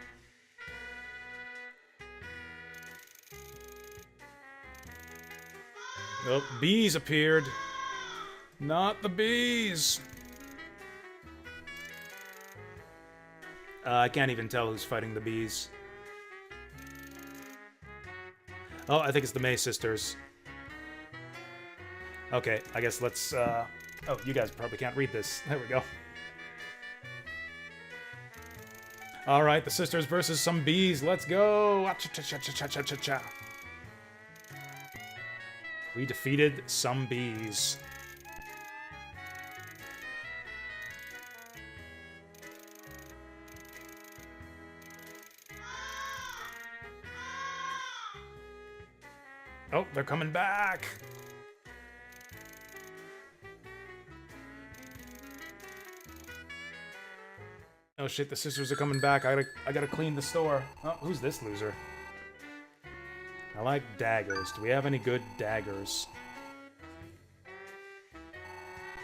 Oh, bees appeared. Not the bees. I can't even tell who's fighting the bees. Oh, I think it's the May sisters. Okay, I guess let's, oh, you guys probably can't read this. There we go. Alright, the sisters versus some bees. Let's go! Cha-cha-cha-cha-cha-cha-cha. We defeated some bees. Oh, they're coming back! Oh shit, the sisters are coming back. I gotta clean the store. Oh, who's this loser? I like daggers. Do we have any good daggers?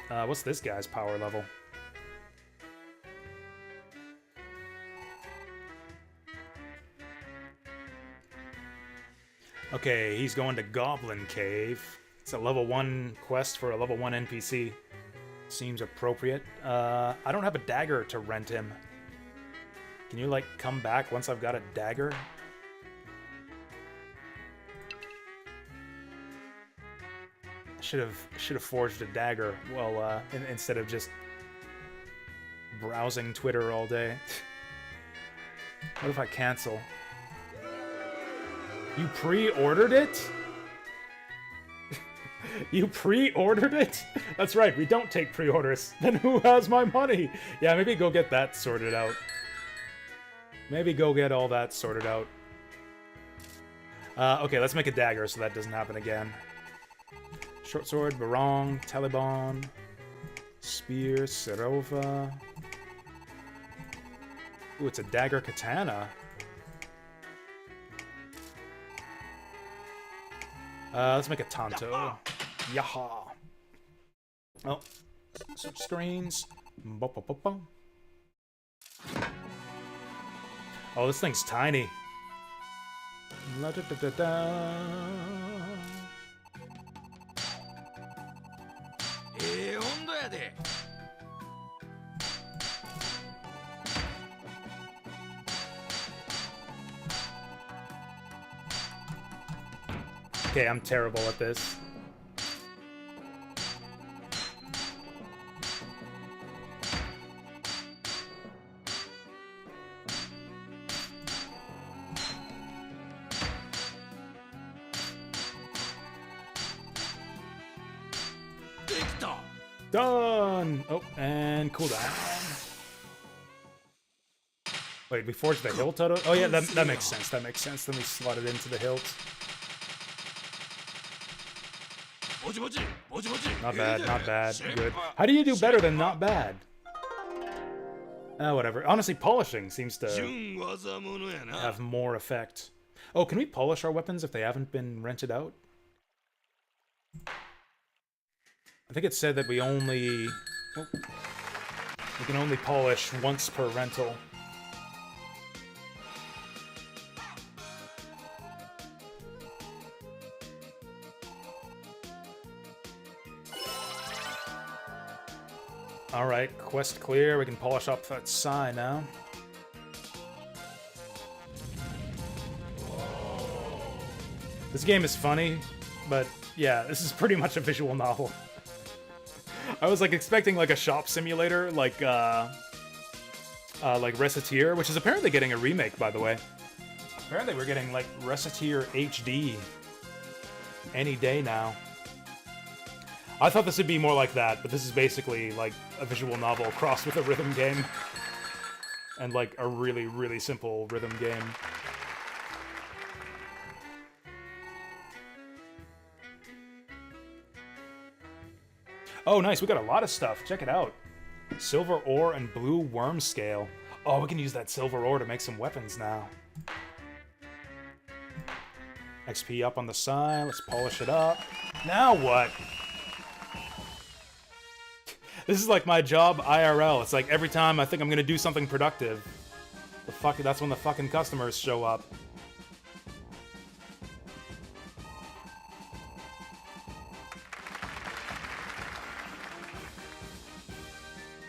What's this guy's power level? Okay, he's going to Goblin Cave. It's a level 1 quest for a level 1 NPC. Seems appropriate. I don't have a dagger to rent him. Can you, like, come back once I've got a dagger? Should have forged a dagger. Well, instead of just browsing Twitter all day. What if I cancel? You pre-ordered it? You pre-ordered it? That's right, we don't take pre-orders. Then who has my money? Yeah, maybe go get that sorted out. Maybe go get all that sorted out. Okay, let's make a dagger so that doesn't happen again. Short sword, barong, Taliban, spear, Serova. Ooh, it's a dagger katana. Let's make a Tanto. Yaha. Oh, switch screens. Oh, this thing's tiny. La da da da da. Okay, I'm terrible at this. Done! Oh, and cooldown. Wait, we forged the hilt out of... Oh yeah, that makes sense, that makes sense. Then we slot it into the hilt. Not bad, not bad. Good. How do you do better than not bad? Whatever. Honestly, polishing seems to have more effect. Oh, can we polish our weapons if they haven't been rented out? I think it said that we only... Oh, we can only polish once per rental. Alright, quest clear. We can polish up that Sai now. This game is funny, but yeah, this is pretty much a visual novel. I was like expecting like a shop simulator, like Reciteer, which is apparently getting a remake, by the way. Apparently we're getting like Reciteer HD any day now. I thought this would be more like that, but this is basically like a visual novel crossed with a rhythm game. And like a really, really simple rhythm game. Oh, nice, we got a lot of stuff. Check it out. Silver ore and blue worm scale. Oh, we can use that silver ore to make some weapons now. XP up on the side. Let's polish it up. Now what? This is like my job IRL. It's like every time I think I'm gonna do something productive, that's when the fucking customers show up.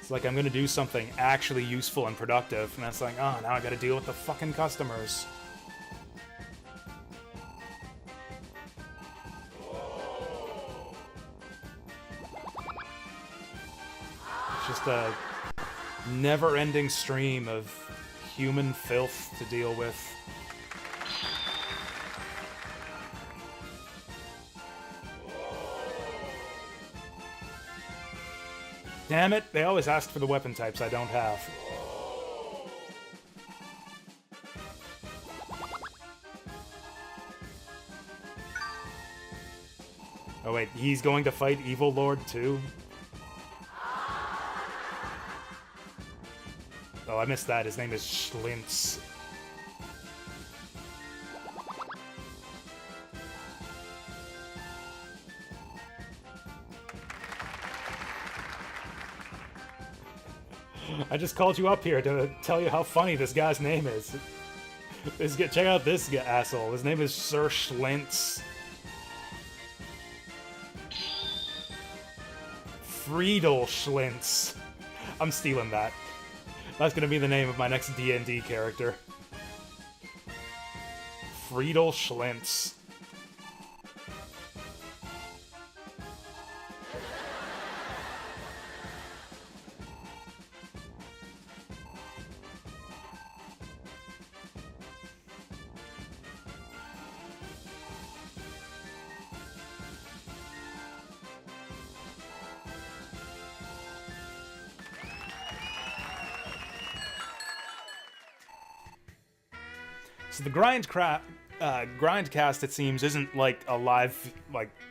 It's like I'm gonna do something actually useful and productive, and it's like, oh, now I gotta deal with the fucking customers. It's just a never-ending stream of human filth to deal with. Damn it, they always ask for the weapon types I don't have. Oh wait, he's going to fight Evil Lord too? Oh, I missed that. His name is Schlintz. I just called you up here to tell you how funny this guy's name is. Check out this asshole. His name is Sir Schlintz. Friedel Schlintz. I'm stealing that. That's gonna be the name of my next D&D character. Friedel Schlintz. So the grindcast, it seems, isn't like a live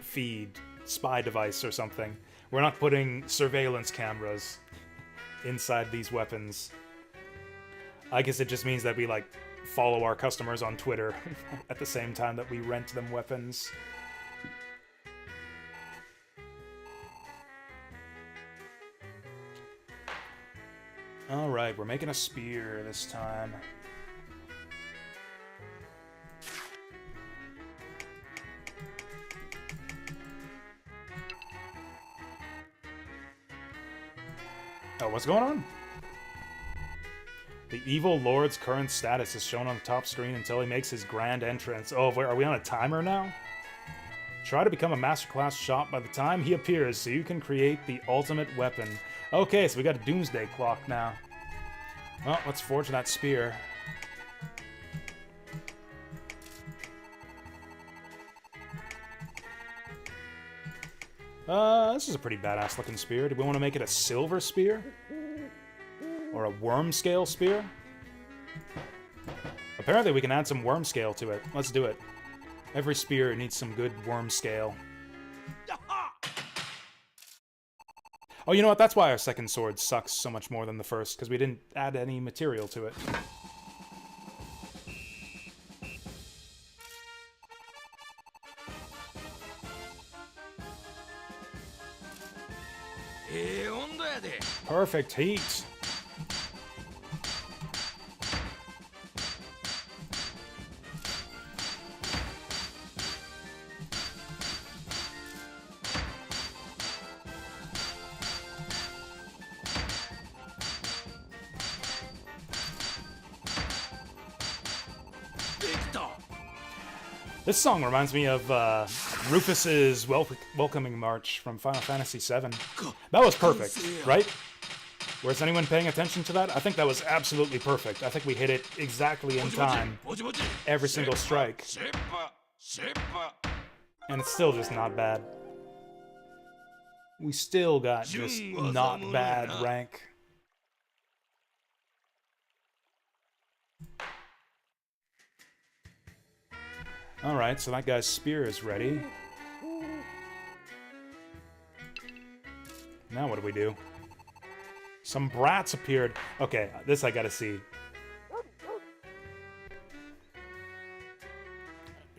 feed spy device or something. We're not putting surveillance cameras inside these weapons. I guess it just means that we follow our customers on Twitter at the same time that we rent them weapons. All right, we're making a spear this time. Oh, what's going on? The Evil Lord's current status is shown on the top screen until he makes his grand entrance. Oh, wait, are we on a timer now? Try to become a masterclass shop by the time he appears so you can create the ultimate weapon. Okay, so we got a doomsday clock now. Well, let's forge that spear. This is a pretty badass looking spear. Do we want to make it a silver spear? Or a worm scale spear? Apparently we can add some worm scale to it. Let's do it. Every spear needs some good worm scale. Oh, you know what? That's why our second sword sucks so much more than the first, because we didn't add any material to it. Perfect heat. This song reminds me of Rufus's welcoming march from Final Fantasy VII. That was perfect, right? Was anyone paying attention to that? I think that was absolutely perfect. I think we hit it exactly in time. Every single strike. And it's still just not bad. We still got just not bad rank. Alright, so that guy's spear is ready. Now what do we do? Some brats appeared. Okay, this I gotta see.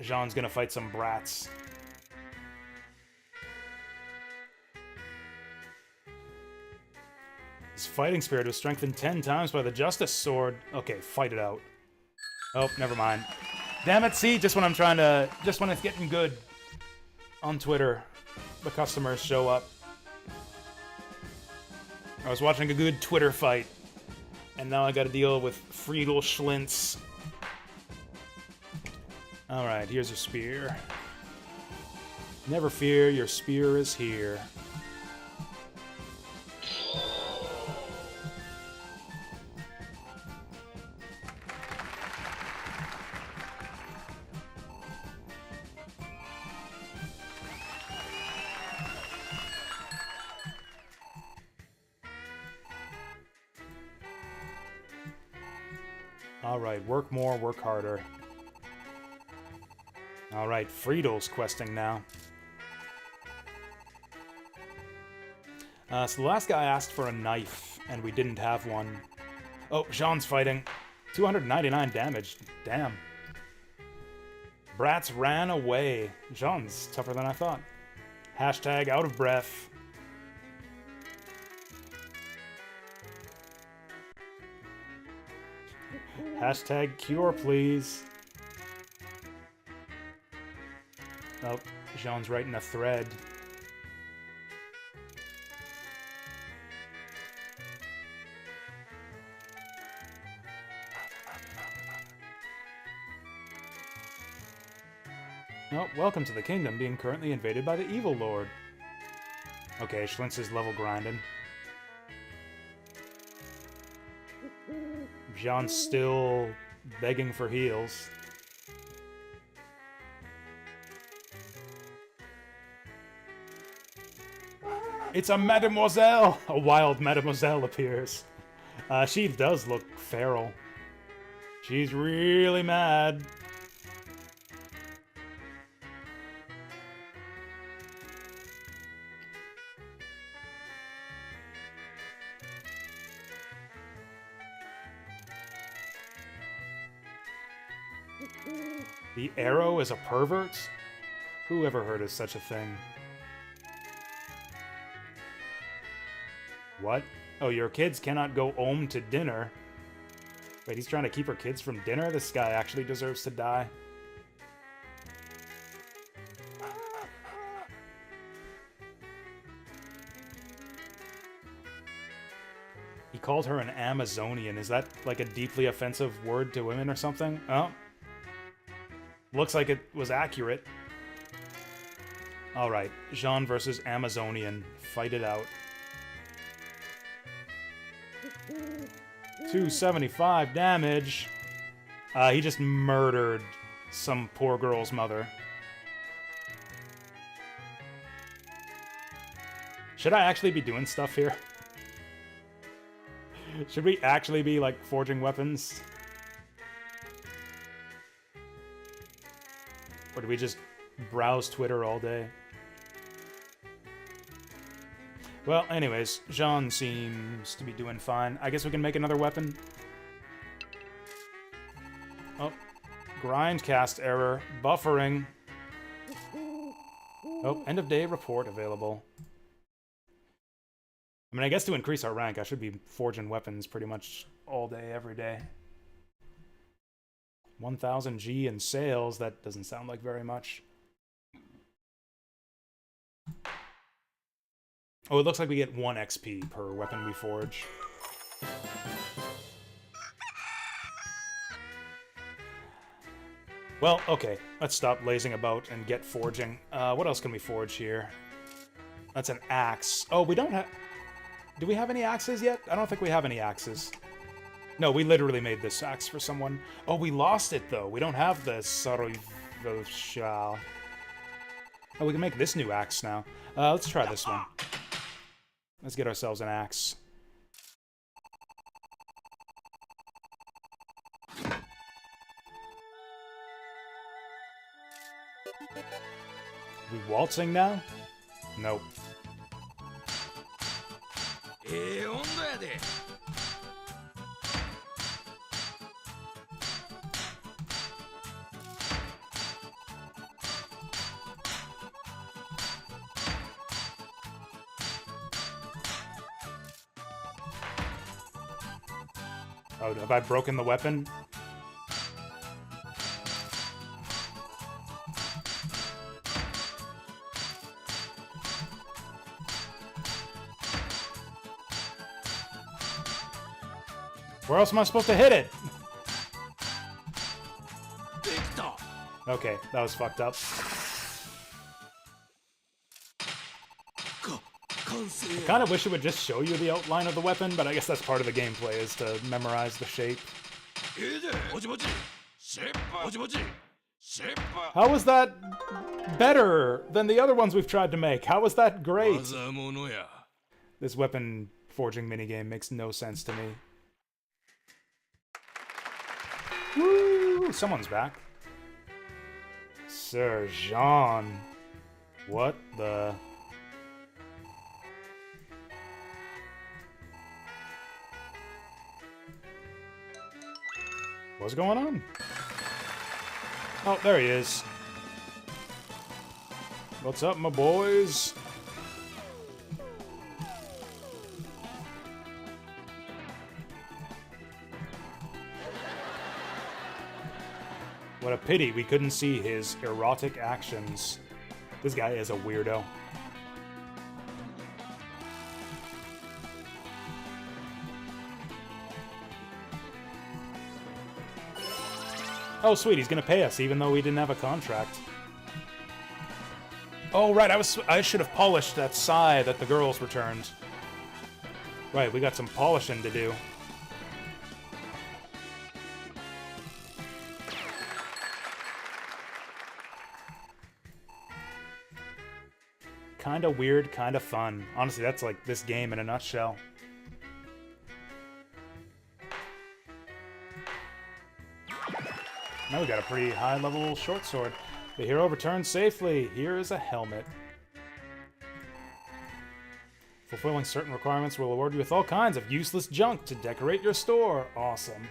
Jean's gonna fight some brats. fighting spirit was strengthened 10 times by the Justice Sword. Okay, fight it out. Oh, never mind. Damn it, see? Just when I'm trying to... Just when it's getting good on Twitter, the customers show up. I was watching a good Twitter fight, and now I gotta deal with Friedel Schlintz. Alright, here's your spear. Never fear, your spear is here. Alright, work more, work harder. Alright, Friedel's questing now. So the last guy asked for a knife, and we didn't have one. Oh, Jean's fighting. 299 damage. Damn. Brats ran away. Jean's tougher than I thought. Hashtag out of breath. Hashtag cure, please. Oh, Jean's writing a thread. Oh, welcome to the kingdom, being currently invaded by the evil lord. Okay, Schlintz is level grinding. Jean's still begging for heals. It's a mademoiselle! A wild mademoiselle appears. She does look feral. She's really mad. The arrow is a pervert? Who ever heard of such a thing? What? Oh, your kids cannot go home to dinner. Wait, he's trying to keep her kids from dinner? This guy actually deserves to die. He called her an Amazonian. Is that like a deeply offensive word to women or something? Oh. Looks like it was accurate. Alright, Jean versus Amazonian. Fight it out. 275 damage. He just murdered some poor girl's mother. Should I actually be doing stuff here? Should we actually be, like, forging weapons? Or do we just browse Twitter all day? Well, anyways, Jean seems to be doing fine. I guess we can make another weapon. Oh, grindcast error. Buffering. Oh, end of day report available. I mean, I guess to increase our rank, I should be forging weapons pretty much all day, every day. 1000 G in sales, that doesn't sound like very much. Oh, it looks like we get 1 XP per weapon we forge. Well, okay, let's stop lazing about and get forging. What else can we forge here? That's an axe. Oh, we don't have... Do we have any axes yet? I don't think we have any axes. No, we literally made this axe for someone. Oh, we lost it, though. We don't have the Sarivosha. Oh, we can make this new axe now. Let's try this one. Let's get ourselves an axe. We waltzing now? Nope. Oh, have I broken the weapon? Where else am I supposed to hit it? Okay, that was fucked up. I kind of wish it would just show you the outline of the weapon, but I guess that's part of the gameplay, is to memorize the shape. How was that better than the other ones we've tried to make? How was that great? This weapon forging minigame makes no sense to me. Woo! Someone's back. Sir Jean. What the... What's going on? Oh, there he is. What's up, my boys? What a pity we couldn't see his erotic actions. This guy is a weirdo. Oh, sweet, he's gonna pay us even though we didn't have a contract. Oh, right, I should have polished that sai that the girls returned. Right, we got some polishing to do. Kinda weird, kinda fun. Honestly, that's like this game in a nutshell. Now we got a pretty high-level short sword. The hero returns safely. Here is a helmet. Fulfilling certain requirements will award you with all kinds of useless junk to decorate your store. Awesome.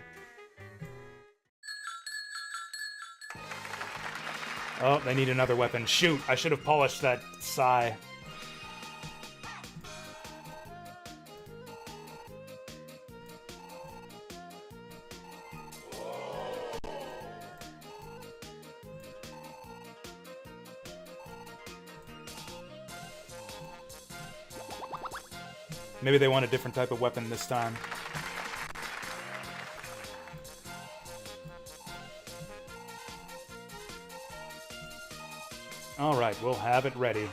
Oh, they need another weapon. Shoot, I should have polished that sai. Maybe they want a different type of weapon this time. Alright, we'll have it ready.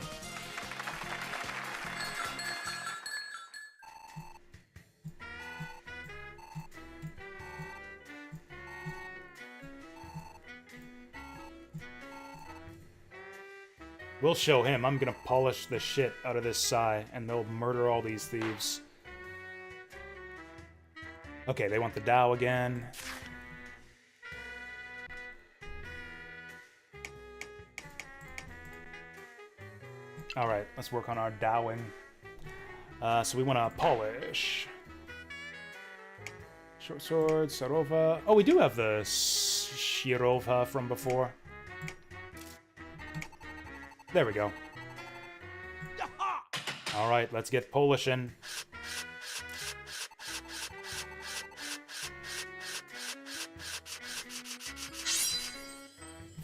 We'll show him. I'm gonna polish the shit out of this sai, and they'll murder all these thieves. Okay, they want the Dao again. Alright, let's work on our Daoing. So we want to polish. Short sword, Sarova. Oh, we do have the Shirova from before. There we go. Alright, let's get polishing.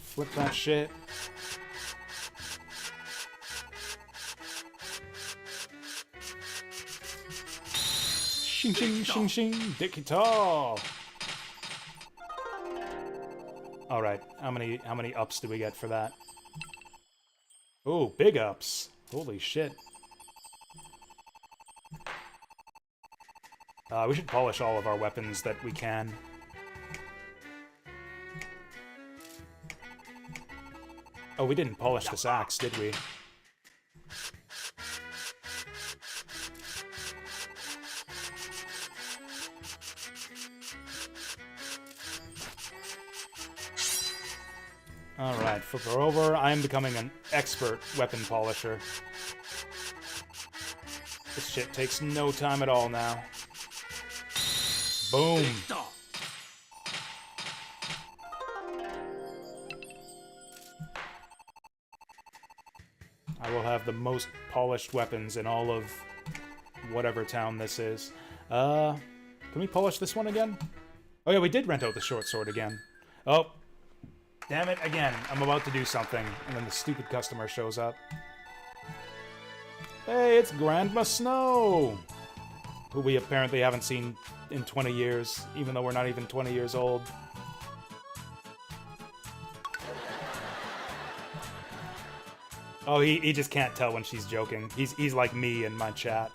Flip that shit. Shing shing shing shing, dick guitar. Alright, how many ups do we get for that? Oh, big ups. Holy shit. We should polish all of our weapons that we can. Oh, we didn't polish this axe, did we? Alright, flip her over. I am becoming an expert weapon polisher. This shit takes no time at all now. Boom. I will have the most polished weapons in all of whatever town this is. Can we polish this one again? Oh yeah, we did rent out the short sword again. Oh, damn it, again. I'm about to do something, and then the stupid customer shows up. Hey, it's Grandma Snow! Who we apparently haven't seen in 20 years, even though we're not even 20 years old. Oh, he just can't tell when she's joking. He's like me in my chat.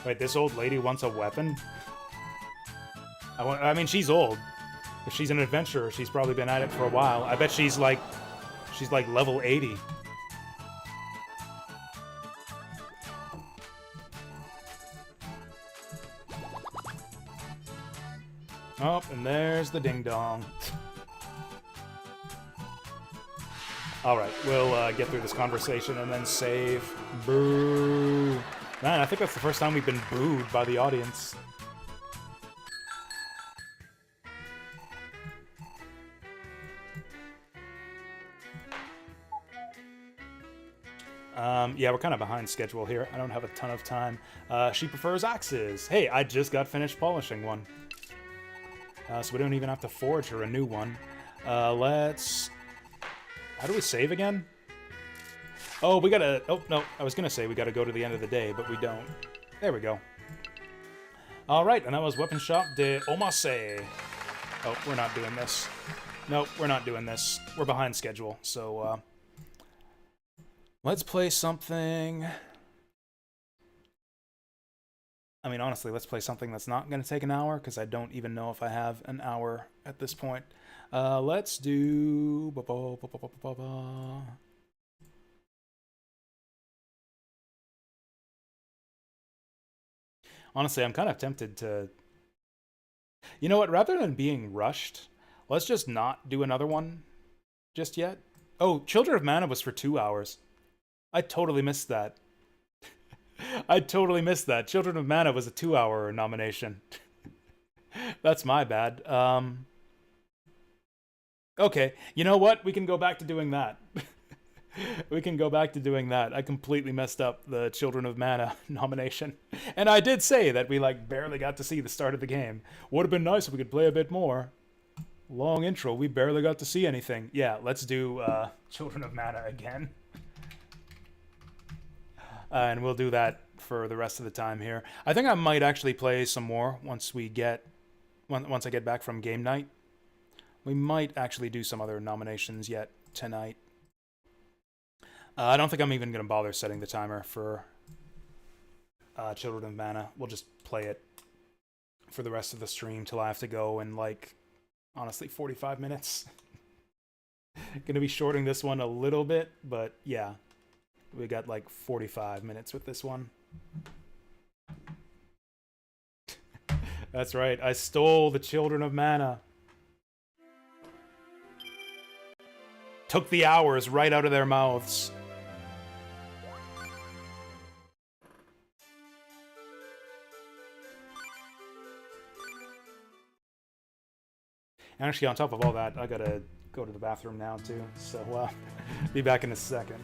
Wait, this old lady wants a weapon? I mean, she's old. If she's an adventurer, she's probably been at it for a while. I bet she's like level 80. Oh, and there's the ding-dong. Alright, we'll get through this conversation and then save. Boo. Man, I think that's the first time we've been booed by the audience. Yeah, we're kind of behind schedule here. I don't have a ton of time. She prefers axes. Hey, I just got finished polishing one. So we don't even have to forge her a new one. Let's... How do we save again? Oh, we gotta... Oh, no. I was gonna say we gotta go to the end of the day, but we don't. There we go. Alright, and that was Weapon Shop de Omasse. Oh, we're not doing this. Nope, we're not doing this. We're behind schedule, so, let's play something... I mean, honestly, let's play something that's not gonna take an hour, because I don't even know if I have an hour at this point. Let's do... Honestly, I'm kind of tempted to... You know what? Rather than being rushed, let's just not do another one just yet. Oh, Children of Mana was for 2 hours. I totally missed that. I totally missed that. Children of Mana was a 2-hour nomination. That's my bad. Okay, you know what? We can go back to doing that. We can go back to doing that. I completely messed up the Children of Mana nomination. And I did say that we, like, barely got to see the start of the game. Would have been nice if we could play a bit more. Long intro, we barely got to see anything. Yeah, let's do Children of Mana again. And we'll do that for the rest of the time here. I think I might actually play some more once I get back from game night. We might actually do some other nominations yet tonight. I don't think I'm even going to bother setting the timer for Children of Mana. We'll just play it for the rest of the stream till I have to go in, like, honestly, 45 minutes. Gonna be shorting this one a little bit, but yeah. We got like 45 minutes with this one. That's right, I stole the Children of Mana. Took the hours right out of their mouths. And actually, on top of all that, I gotta go to the bathroom now, too. So, be back in a second.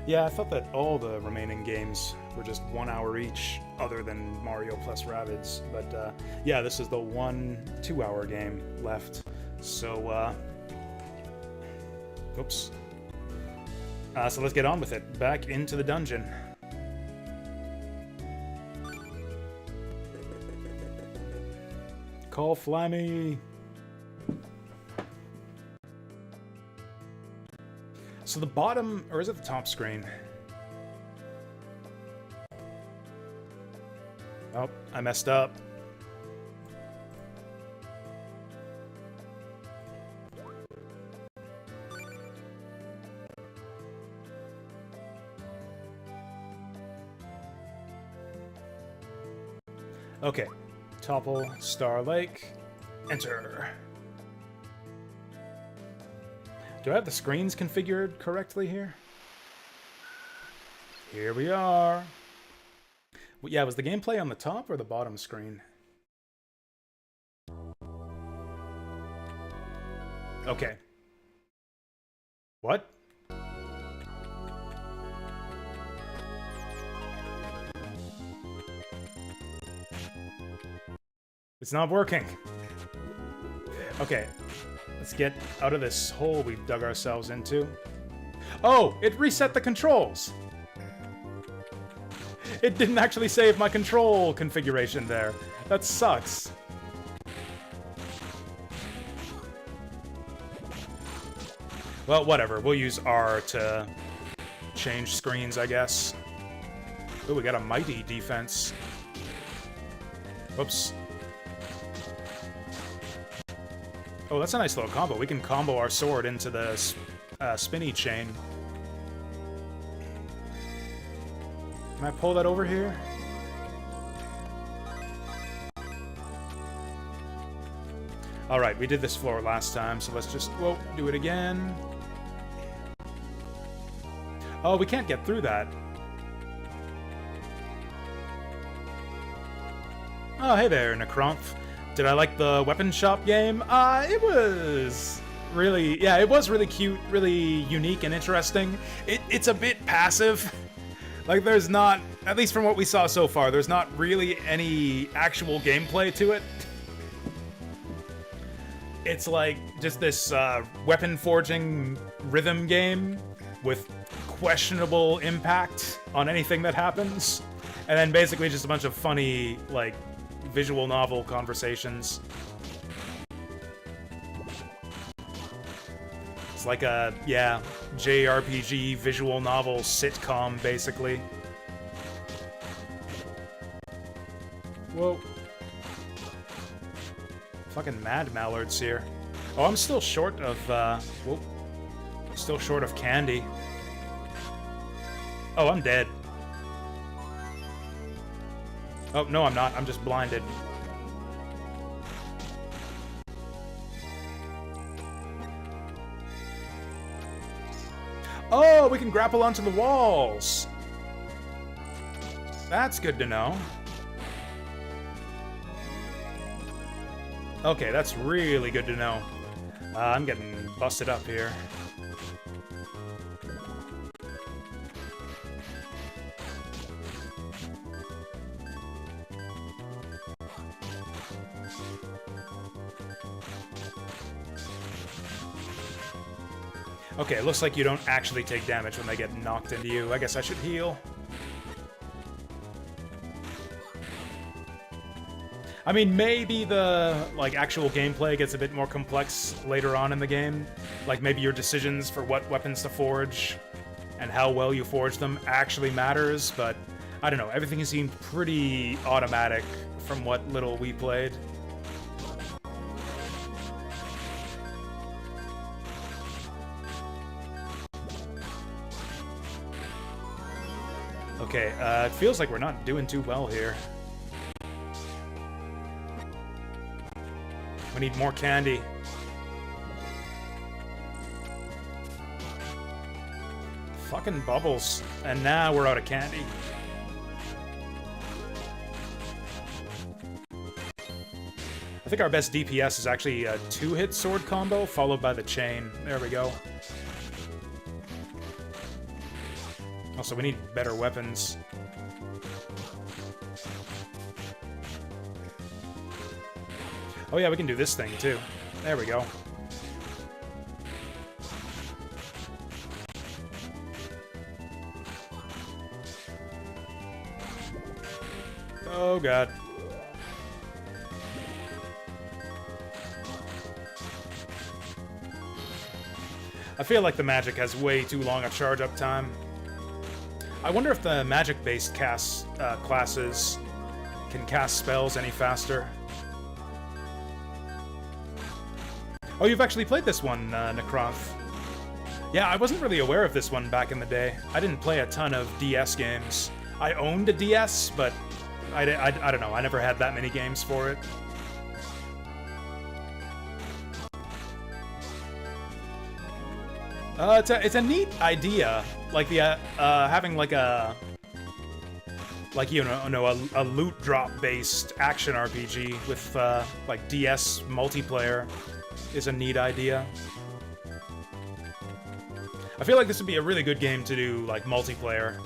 Yeah, I thought that all the remaining games were just 1 hour each, other than Mario plus Rabbids. But yeah, this is the 1 2-hour game left. So, oops. So let's get on with it. Back into the dungeon. Call Flammy! So the bottom, or is it the top screen? Oh, I messed up. Okay, topple Star Lake, enter. Do I have the screens configured correctly here? Here we are. Well, yeah, was the gameplay on the top or the bottom screen? Okay. What? It's not working. Okay. Let's get out of this hole we've dug ourselves into. Oh, it reset the controls! It didn't actually save my control configuration there. That sucks. Well, whatever. We'll use R to change screens, I guess. Ooh, we got a mighty defense. Whoops. Oh, that's a nice little combo. We can combo our sword into the spinny chain. Can I pull that over here? Alright, we did this floor last time, so let's just, whoa, do it again. Oh, we can't get through that. Oh, hey there, Necromph. Did I like the weapon shop game? It was really, yeah, it was really cute, really unique and interesting. It's a bit passive. Like, there's not, at least from what we saw so far, there's not really any actual gameplay to it. It's like just this weapon forging rhythm game with questionable impact on anything that happens. And then basically just a bunch of funny, like, visual novel conversations. It's like a, yeah, JRPG visual novel sitcom, basically. Whoa. Fucking mad mallards here. Oh, I'm still short of, whoa. Still short of candy. Oh, I'm dead. Oh, no, I'm not. I'm just blinded. Oh, we can grapple onto the walls. That's good to know. Okay, that's really good to know. I'm getting busted up here. Okay, it looks like you don't actually take damage when they get knocked into you. I guess I should heal. I mean, maybe the, like, actual gameplay gets a bit more complex later on in the game. Like, maybe your decisions for what weapons to forge and how well you forge them actually matters, but I don't know. Everything seemed pretty automatic from what little we played. Okay, it feels like we're not doing too well here. We need more candy. Fucking bubbles. And now we're out of candy. I think our best DPS is actually a 2-hit sword combo, followed by the chain. There we go. Also, we need better weapons. Oh yeah, we can do this thing too. There we go. Oh god. I feel like the magic has way too long a charge-up time. I wonder if the magic-based classes can cast spells any faster. Oh, you've actually played this one, Necroth. Yeah, I wasn't really aware of this one back in the day. I didn't play a ton of DS games. I owned a DS, but I don't know. I never had that many games for it. It's a neat idea, like the having like a a loot drop based action RPG with like DS multiplayer is a neat idea. I feel like this would be a really good game to do like multiplayer.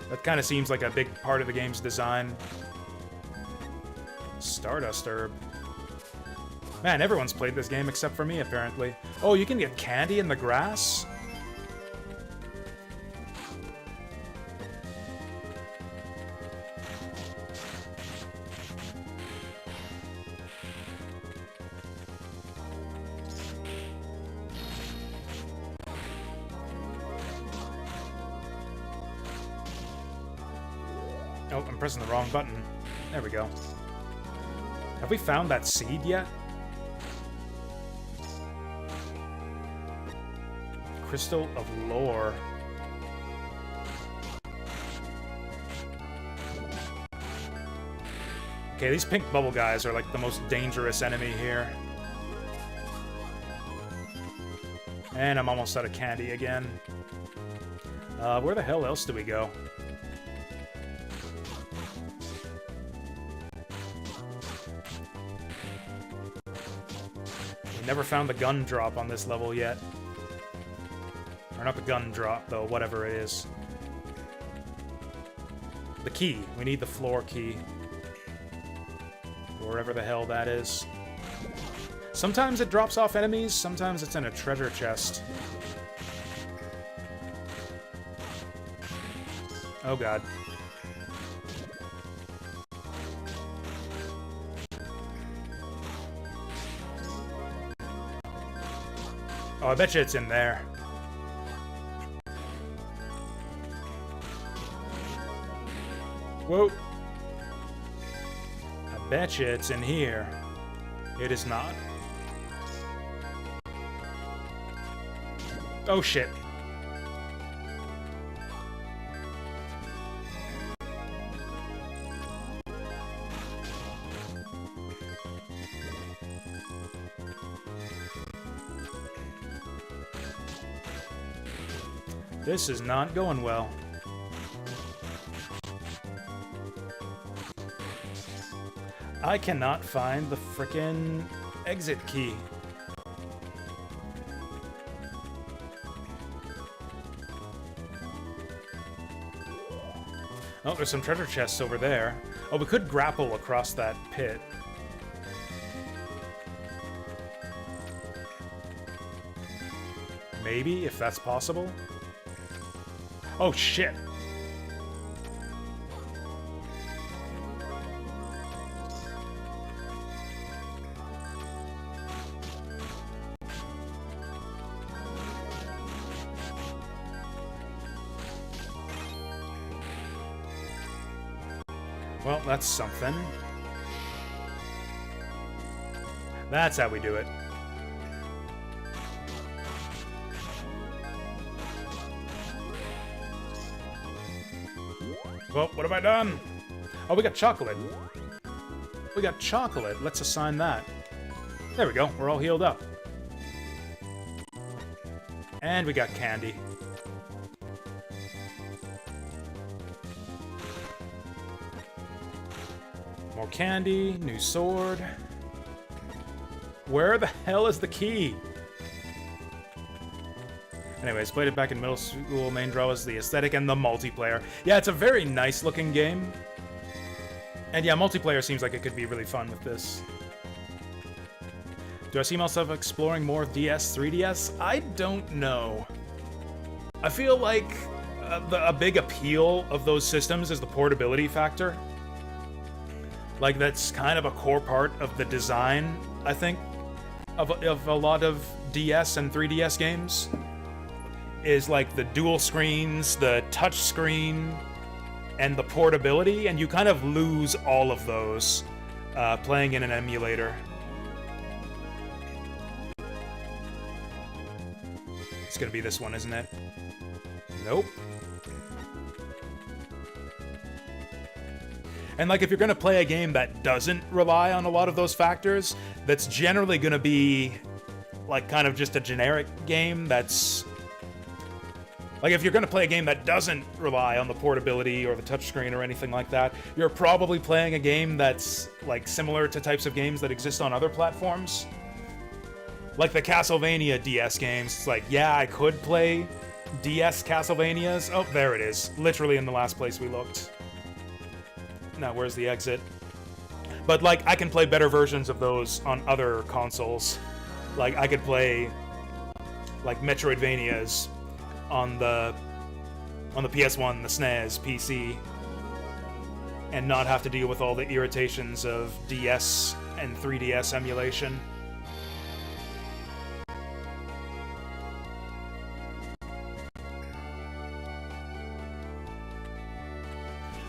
That kind of seems like a big part of the game's design. Stardust Herb. Man, everyone's played this game except for me, apparently. Oh, you can get candy in the grass? Oh, I'm pressing the wrong button. There we go. Have we found that seed yet? Crystal of Lore. Okay, these pink bubble guys are like the most dangerous enemy here. And I'm almost out of candy again. Where the hell else do we go? We never found the gun drop on this level yet. Or not the gun drop, though, whatever it is. The key. We need the floor key. Wherever the hell that is. Sometimes it drops off enemies, sometimes it's in a treasure chest. Oh god. Oh, I bet you it's in there. Whoa. I bet you it's in here. It is not. Oh shit. This is not going well. I cannot find the frickin' exit key. Oh, there's some treasure chests over there. Oh, we could grapple across that pit. Maybe, if that's possible. Oh, shit. Well, that's something. That's how we do it. Well, what have I done? Oh, we got chocolate. We got chocolate. Let's assign that. There we go. We're all healed up. And we got candy. More candy. New sword. Where the hell is the key? Anyways, played it back in middle school. Main draw was the aesthetic and the multiplayer. Yeah, it's a very nice looking game. And yeah, multiplayer seems like it could be really fun with this. Do I see myself exploring more DS, 3DS? I don't know. I feel like a big appeal of those systems is the portability factor. Like, that's kind of a core part of the design, I think, of a lot of DS and 3DS games. Is like the dual screens, the touch screen, and the portability, and you kind of lose all of those playing in an emulator. It's gonna be this one, isn't it? Nope. And like, if you're gonna play a game that doesn't rely on a lot of those factors, that's generally gonna be like kind of just a generic game that's... Like, if you're gonna play a game that doesn't rely on the portability or the touchscreen or anything like that, you're probably playing a game that's, like, similar to types of games that exist on other platforms. Like the Castlevania DS games. It's like, yeah, I could play DS Castlevanias. Oh, there it is. Literally in the last place we looked. Now, where's the exit? But, like, I can play better versions of those on other consoles. Like, I could play, like, Metroidvanias on the PS1, the SNES, PC, and not have to deal with all the irritations of DS and 3DS emulation.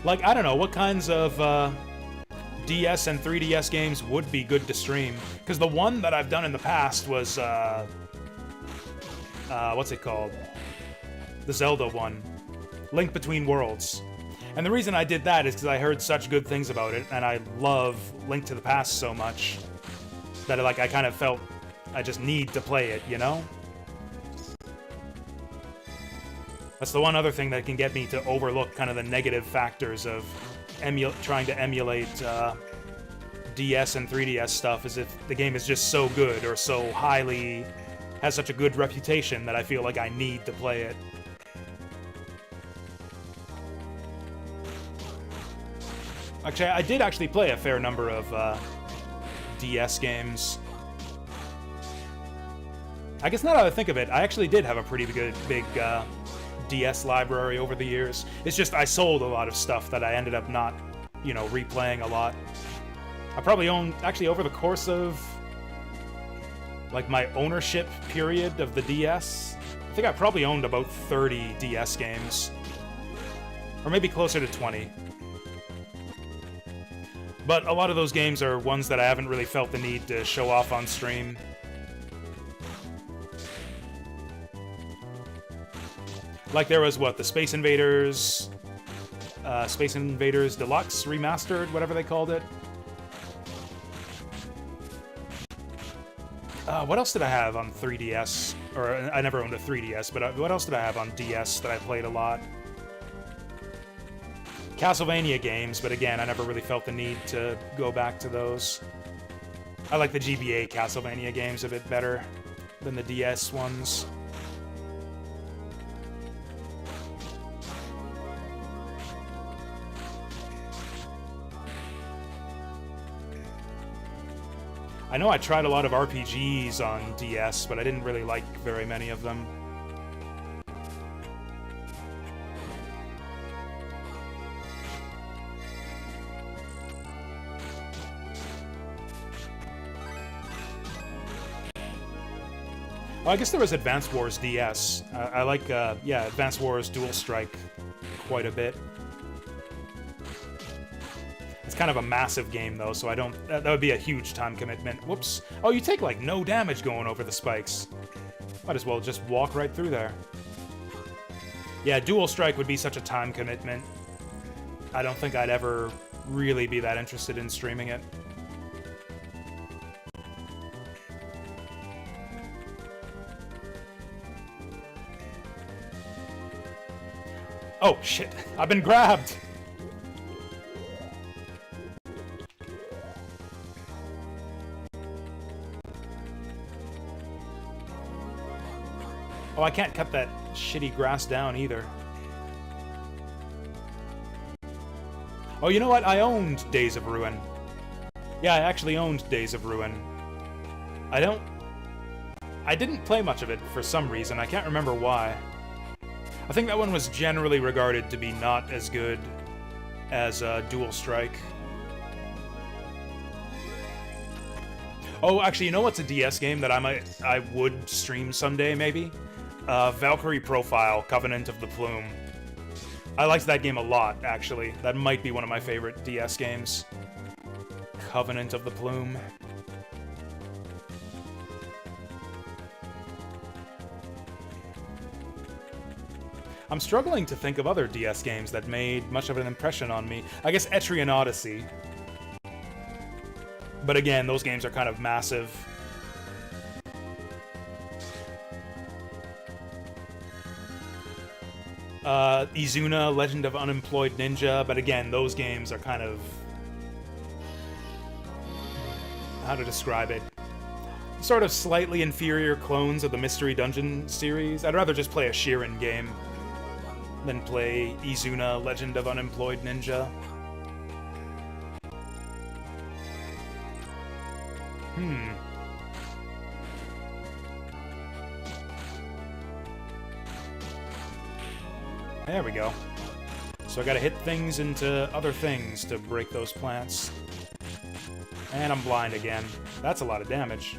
Like, I don't know, what kinds of DS and 3DS games would be good to stream? Because the one that I've done in the past was, what's it called? The Zelda one. Link Between Worlds. And the reason I did that is because I heard such good things about it, and I love Link to the Past so much, that like I kind of felt I just need to play it, you know? That's the one other thing that can get me to overlook kind of the negative factors of trying to emulate DS and 3DS stuff, is if the game is just so good or so has such a good reputation that I feel like I need to play it. Actually, I did actually play a fair number of DS games. I guess now that I think of it, I actually did have a pretty big DS library over the years. It's just I sold a lot of stuff that I ended up not, you know, replaying a lot. I probably owned, actually over the course of, like, my ownership period of the DS, I think I probably owned about 30 DS games. Or maybe closer to 20. But a lot of those games are ones that I haven't really felt the need to show off on stream. Like, there was, what, the Space Invaders Deluxe Remastered, whatever they called it. What else did I have on 3DS? Or, I never owned a 3DS, but what else did I have on DS that I played a lot? Castlevania games, but again, I never really felt the need to go back to those. I like the GBA Castlevania games a bit better than the DS ones. I know I tried a lot of RPGs on DS, but I didn't really like very many of them. I guess there was Advance Wars DS. I like, yeah, Advance Wars Dual Strike quite a bit. It's kind of a massive game, though, so I don't... That would be a huge time commitment. Whoops. Oh, you take, like, no damage going over the spikes. Might as well just walk right through there. Yeah, Dual Strike would be such a time commitment. I don't think I'd ever really be that interested in streaming it. Oh, shit. I've been grabbed! Oh, I can't cut that shitty grass down either. Oh, you know what? I owned Days of Ruin. Yeah, I actually owned Days of Ruin. I didn't play much of it for some reason. I can't remember why. I think that one was generally regarded to be not as good as Dual Strike. Oh, actually, you know what's a DS game that I would stream someday, maybe? Valkyrie Profile, Covenant of the Plume. I liked that game a lot, actually. That might be one of my favorite DS games. Covenant of the Plume. I'm struggling to think of other DS games that made much of an impression on me. I guess Etrian Odyssey. But again, those games are kind of massive. Izuna, Legend of Unemployed Ninja, but again, those games are kind of... how to describe it? Sort of slightly inferior clones of the Mystery Dungeon series. I'd rather just play a Shiren game than play Izuna, Legend of Unemployed Ninja. There we go. So I gotta hit things into other things to break those plants. And I'm blind again. That's a lot of damage.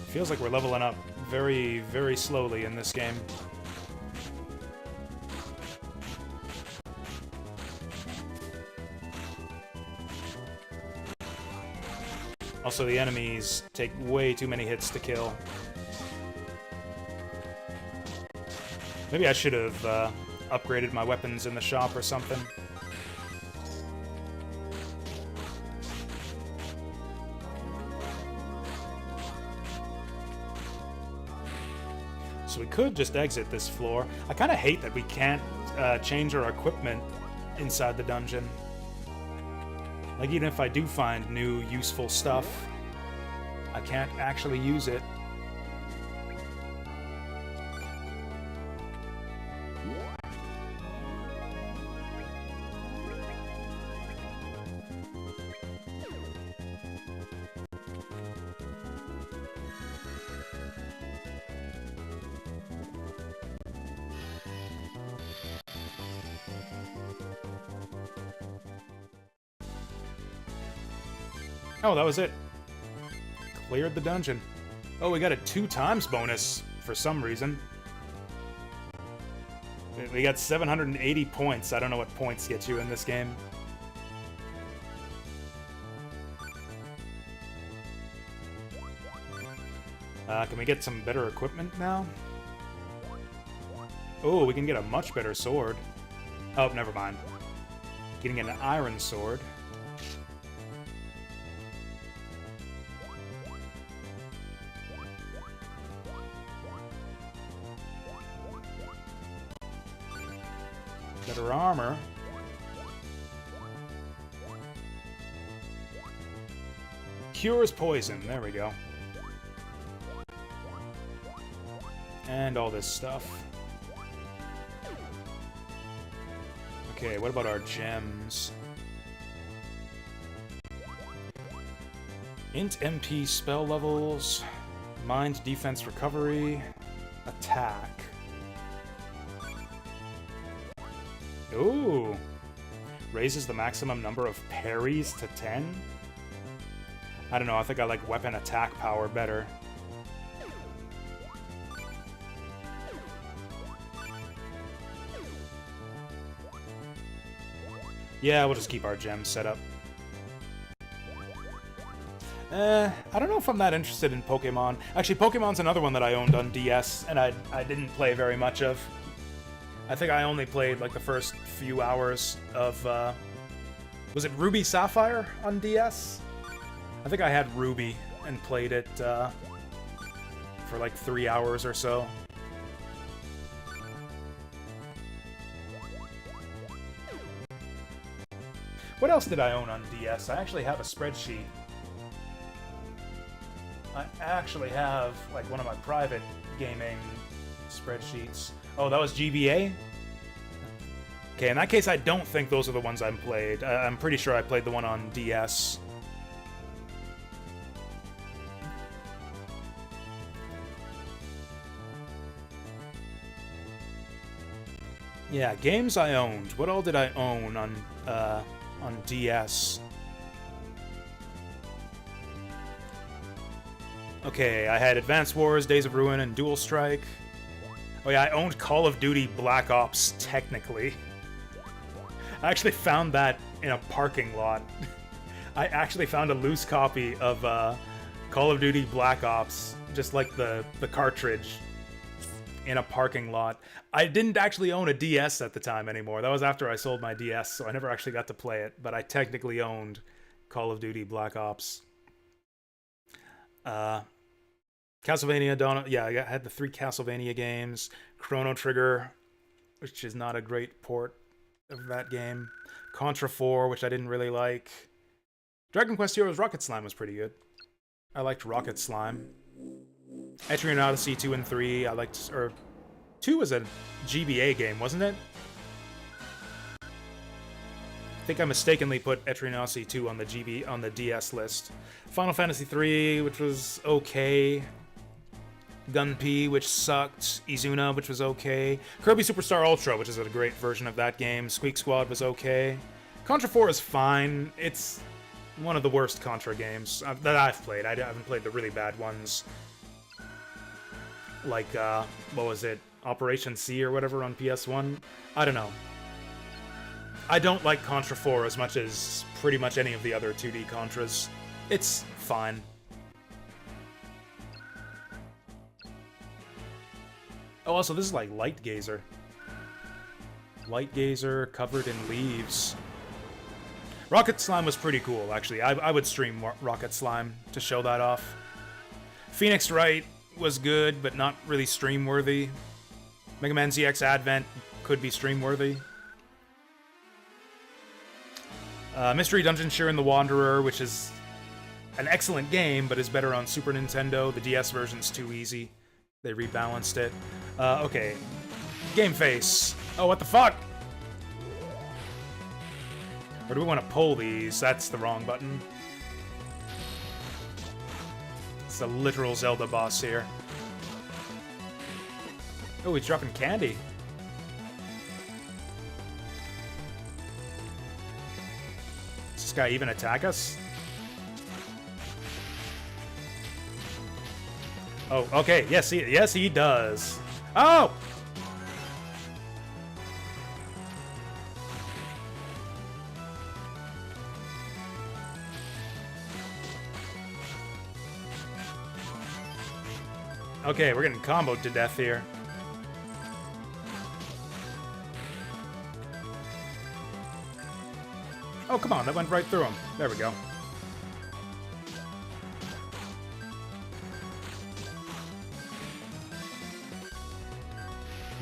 Feels like we're leveling up very, very slowly in this game. Also, the enemies take way too many hits to kill. Maybe I should have upgraded my weapons in the shop or something. So we could just exit this floor. I kind of hate that we can't change our equipment inside the dungeon. Like, even if I do find new, useful stuff, I can't actually use it. Oh, that was it. Cleared the dungeon. Oh, we got a 2x bonus for some reason. We got 780 points. I don't know what points get you in this game. Can we get some better equipment now? Oh, we can get a much better sword. Oh, never mind. Getting an iron sword. Better armor. Cures poison. There we go. And all this stuff. Okay, what about our gems? Int MP spell levels, mind defense recovery, attack. Ooh! Raises the maximum number of parries to 10? I don't know, I think I like weapon attack power better. Yeah, we'll just keep our gems set up. I don't know if I'm that interested in Pokemon. Actually, Pokemon's another one that I owned on DS, and I didn't play very much of. I think I only played, like, the first few hours of, was it Ruby Sapphire on DS? I think I had Ruby and played it, for, like, 3 hours or so. What else did I own on DS? I actually have a spreadsheet. I actually have, like, one of my private gaming spreadsheets. Oh, that was GBA? Okay, in that case, I don't think those are the ones I've played. I'm pretty sure I played the one on DS. Yeah, games I owned. What all did I own on DS? Okay, I had Advance Wars, Days of Ruin, and Dual Strike. Oh yeah, I owned Call of Duty Black Ops, technically. I actually found that in a parking lot. I actually found a loose copy of Call of Duty Black Ops, just like the cartridge, in a parking lot. I didn't actually own a DS at the time anymore. That was after I sold my DS, so I never actually got to play it, but I technically owned Call of Duty Black Ops. Castlevania Dawn... Yeah, I had the 3 Castlevania games. Chrono Trigger, which is not a great port of that game. Contra 4, which I didn't really like. Dragon Quest Heroes Rocket Slime was pretty good. I liked Rocket Slime. Etrian Odyssey 2 and 3, I liked... Or, 2 was a GBA game, wasn't it? I think I mistakenly put Etrian Odyssey 2 on the DS list. Final Fantasy 3, which was okay. Gunpei, which sucked. Izuna, which was okay. Kirby Superstar Ultra, which is a great version of that game. Squeak Squad was okay. Contra 4 is fine. It's one of the worst Contra games that I've played. I haven't played the really bad ones. Like, what was it? Operation C or whatever on PS1? I don't know. I don't like Contra 4 as much as pretty much any of the other 2D Contras. It's fine. Oh, also, this is like Light Gazer. Light Gazer covered in leaves. Rocket Slime was pretty cool, actually. I would stream Rocket Slime to show that off. Phoenix Wright was good, but not really stream-worthy. Mega Man ZX Advent could be stream-worthy. Mystery Dungeon Shiren the Wanderer, which is an excellent game, but is better on Super Nintendo. The DS version's too easy. They rebalanced it. Okay. Game Face. Oh, what the fuck? Or do we want to pull these? That's the wrong button. It's a literal Zelda boss here. Oh, he's dropping candy. Does this guy even attack us? Oh, okay. Yes, he does. Oh! Okay, we're getting comboed to death here. Oh, come on, that went right through him. There we go.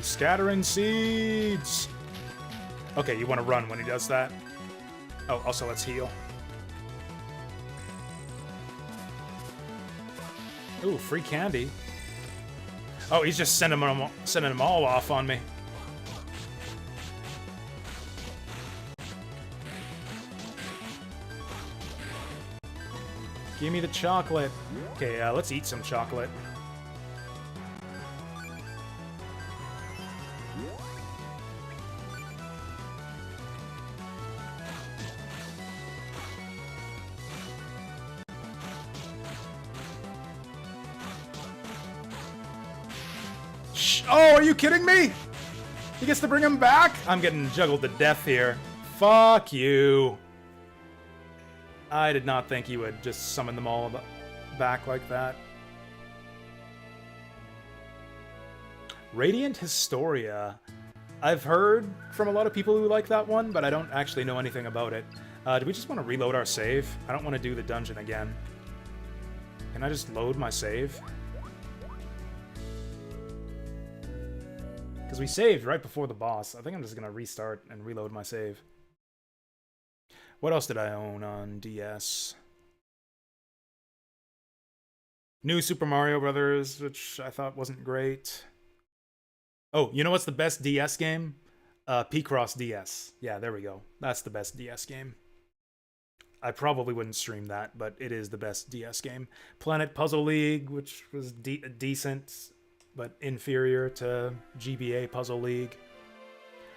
Scattering seeds! Okay, you want to run when he does that. Oh, also let's heal. Ooh, free candy. Oh, he's just sending them all off on me. Give me the chocolate. Okay, let's eat some chocolate. Oh, are you kidding me? He gets to bring him back? I'm getting juggled to death here. Fuck you. I did not think you would just summon them all back like that. Radiant Historia. I've heard from a lot of people who like that one, but I don't actually know anything about it. Do we just want to reload our save? I don't want to do the dungeon again. Can I just load my save? Because we saved right before the boss. I think I'm just going to restart and reload my save. What else did I own on DS? New Super Mario Brothers, which I thought wasn't great. Oh, you know what's the best DS game? P-Cross DS. Yeah, there we go. That's the best DS game. I probably wouldn't stream that, but it is the best DS game. Planet Puzzle League, which was decent, but inferior to GBA Puzzle League.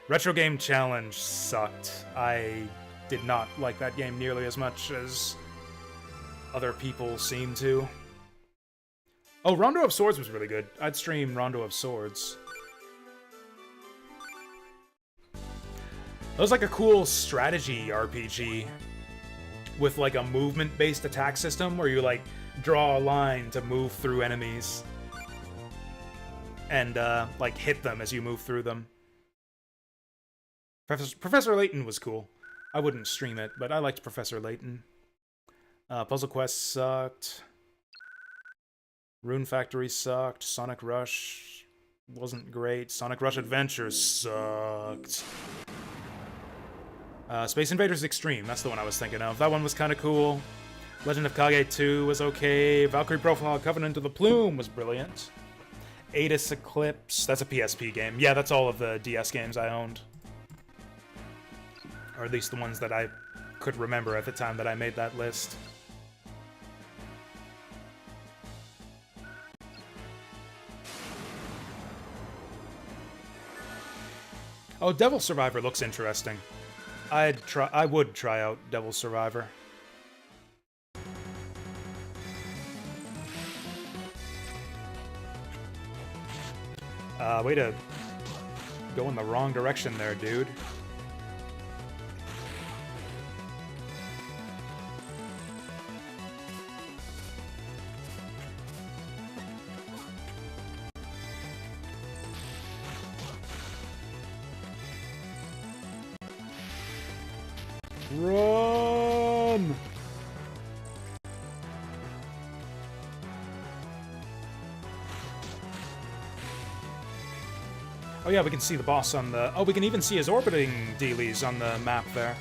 Retro Game Challenge sucked. I did not like that game nearly as much as other people seem to. Oh, Rondo of Swords was really good. I'd stream Rondo of Swords. That was like a cool strategy RPG with like a movement-based attack system where you like draw a line to move through enemies and like hit them as you move through them. Professor Layton was cool. I wouldn't stream it, but I liked Professor Layton. Puzzle Quest sucked. Rune Factory sucked. Sonic Rush wasn't great. Sonic Rush Adventures sucked. Space Invaders Extreme, that's the one I was thinking of. That one was kind of cool. Legend of Kage 2 was okay. Valkyrie Profile Covenant of the Plume was brilliant. Atis Eclipse, that's a PSP game. Yeah, that's all of the DS games I owned. Or at least the ones that I could remember at the time that I made that list. Oh, Devil Survivor looks interesting. I would try out Devil Survivor. Way to go in the wrong direction there, dude. Run! Oh yeah, we can see the boss on the... Oh, we can even see his orbiting dealies on the map there.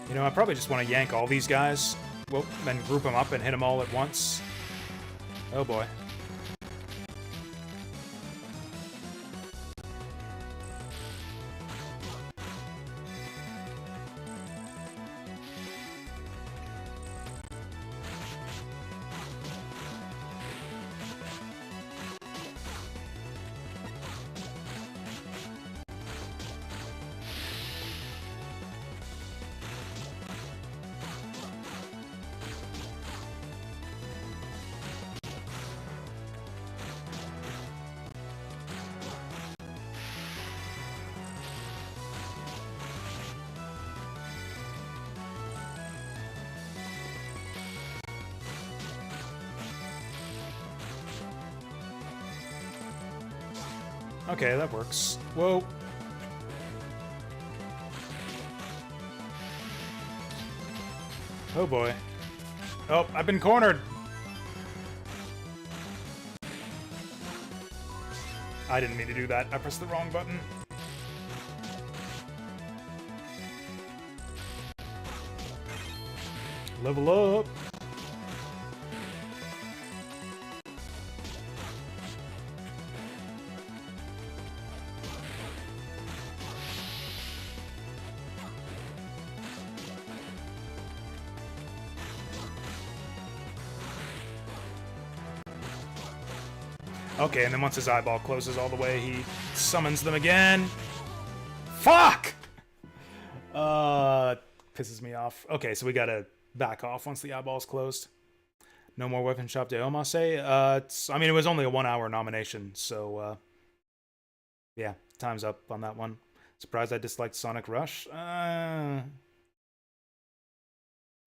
You know, I probably just want to yank all these guys, well, then group them up and hit them all at once. Oh boy. Okay, that works. Whoa. Oh boy. Oh, I've been cornered! I didn't mean to do that. I pressed the wrong button. Level up! Okay, and then once his eyeball closes all the way, he summons them again. Fuck! Pisses me off. Okay, so we gotta back off once the eyeball's closed. No more Weapon Shop de Omasse. I mean, it was only a 1 hour nomination, so, yeah, time's up on that one. Surprised I disliked Sonic Rush. I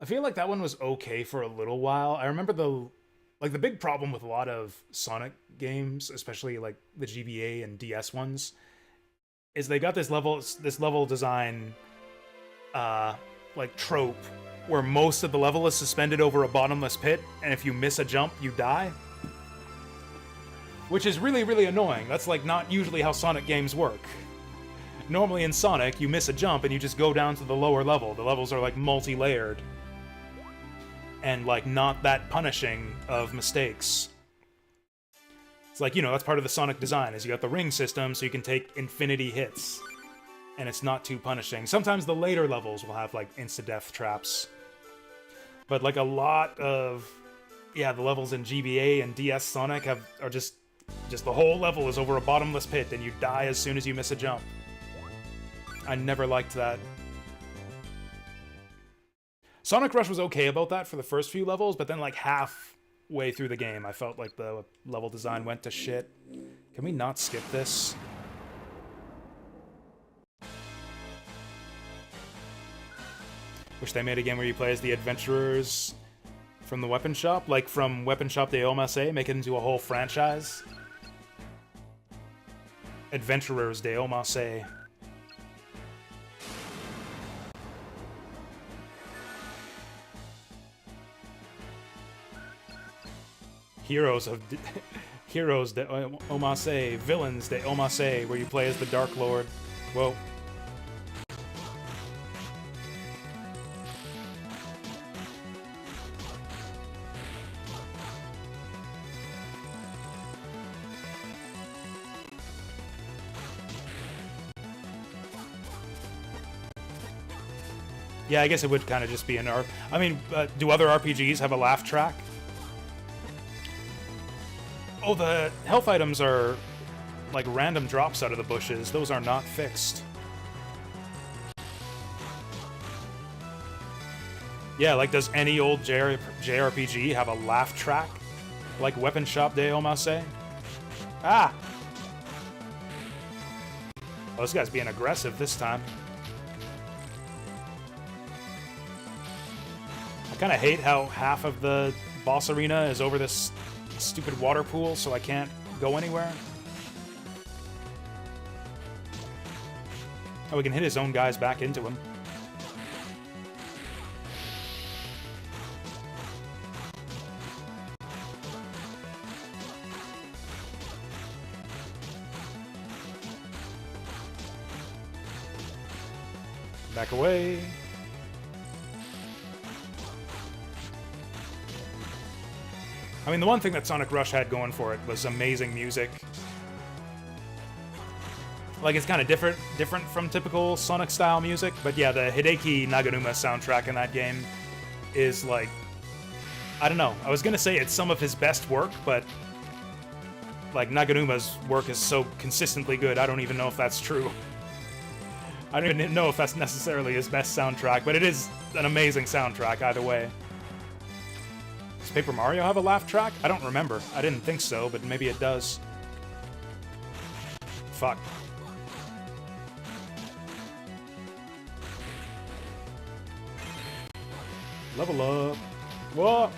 feel like that one was okay for a little while. I remember the big problem with a lot of Sonic games, especially like the GBA and DS ones, is they got this level design like trope where most of the level is suspended over a bottomless pit, and if you miss a jump, you die. which is really, really annoying. That's like not usually how Sonic games work. Normally in Sonic, you miss a jump and you just go down to the lower level. The levels are like multi-layered and like not that punishing of mistakes. It's like, you know, that's part of the Sonic design, is you got the ring system so you can take infinity hits. And it's not too punishing. Sometimes the later levels will have like insta-death traps. But like a lot of, yeah, the levels in GBA and DS Sonic are just the whole level is over a bottomless pit and you die as soon as you miss a jump. I never liked that. Sonic Rush was okay about that for the first few levels, but then like halfway through the game, I felt like the level design went to shit. Can we not skip this? Wish they made a game where you play as the adventurers from the weapon shop, like from Weapon Shop de Omasse, make it into a whole franchise. Adventurers de Omasse. Heroes de Omasse, Villains de Omasse, where you play as the Dark Lord. Whoa. Yeah, I guess it would kind of just be an I mean, do other RPGs have a laugh track? Oh, the health items are like random drops out of the bushes. Those are not fixed. Yeah, like does any old JRPG have a laugh track? Like Weapon Shop de Omasse? Ah! Oh, this guy's being aggressive this time. I kind of hate how half of the boss arena is over this stupid water pool, so I can't go anywhere. Oh, we can hit his own guys back into him. Back away. I mean, the one thing that Sonic Rush had going for it was amazing music. Like, it's kind of different from typical Sonic-style music, but yeah, the Hideki Naganuma soundtrack in that game is like... I don't know. I was gonna say it's some of his best work, but... like, Naganuma's work is so consistently good, I don't even know if that's true. I don't even know if that's necessarily his best soundtrack, but it is an amazing soundtrack either way. Does Paper Mario have a laugh track? I don't remember. I didn't think so, but maybe it does. Fuck. Level up. Whoa!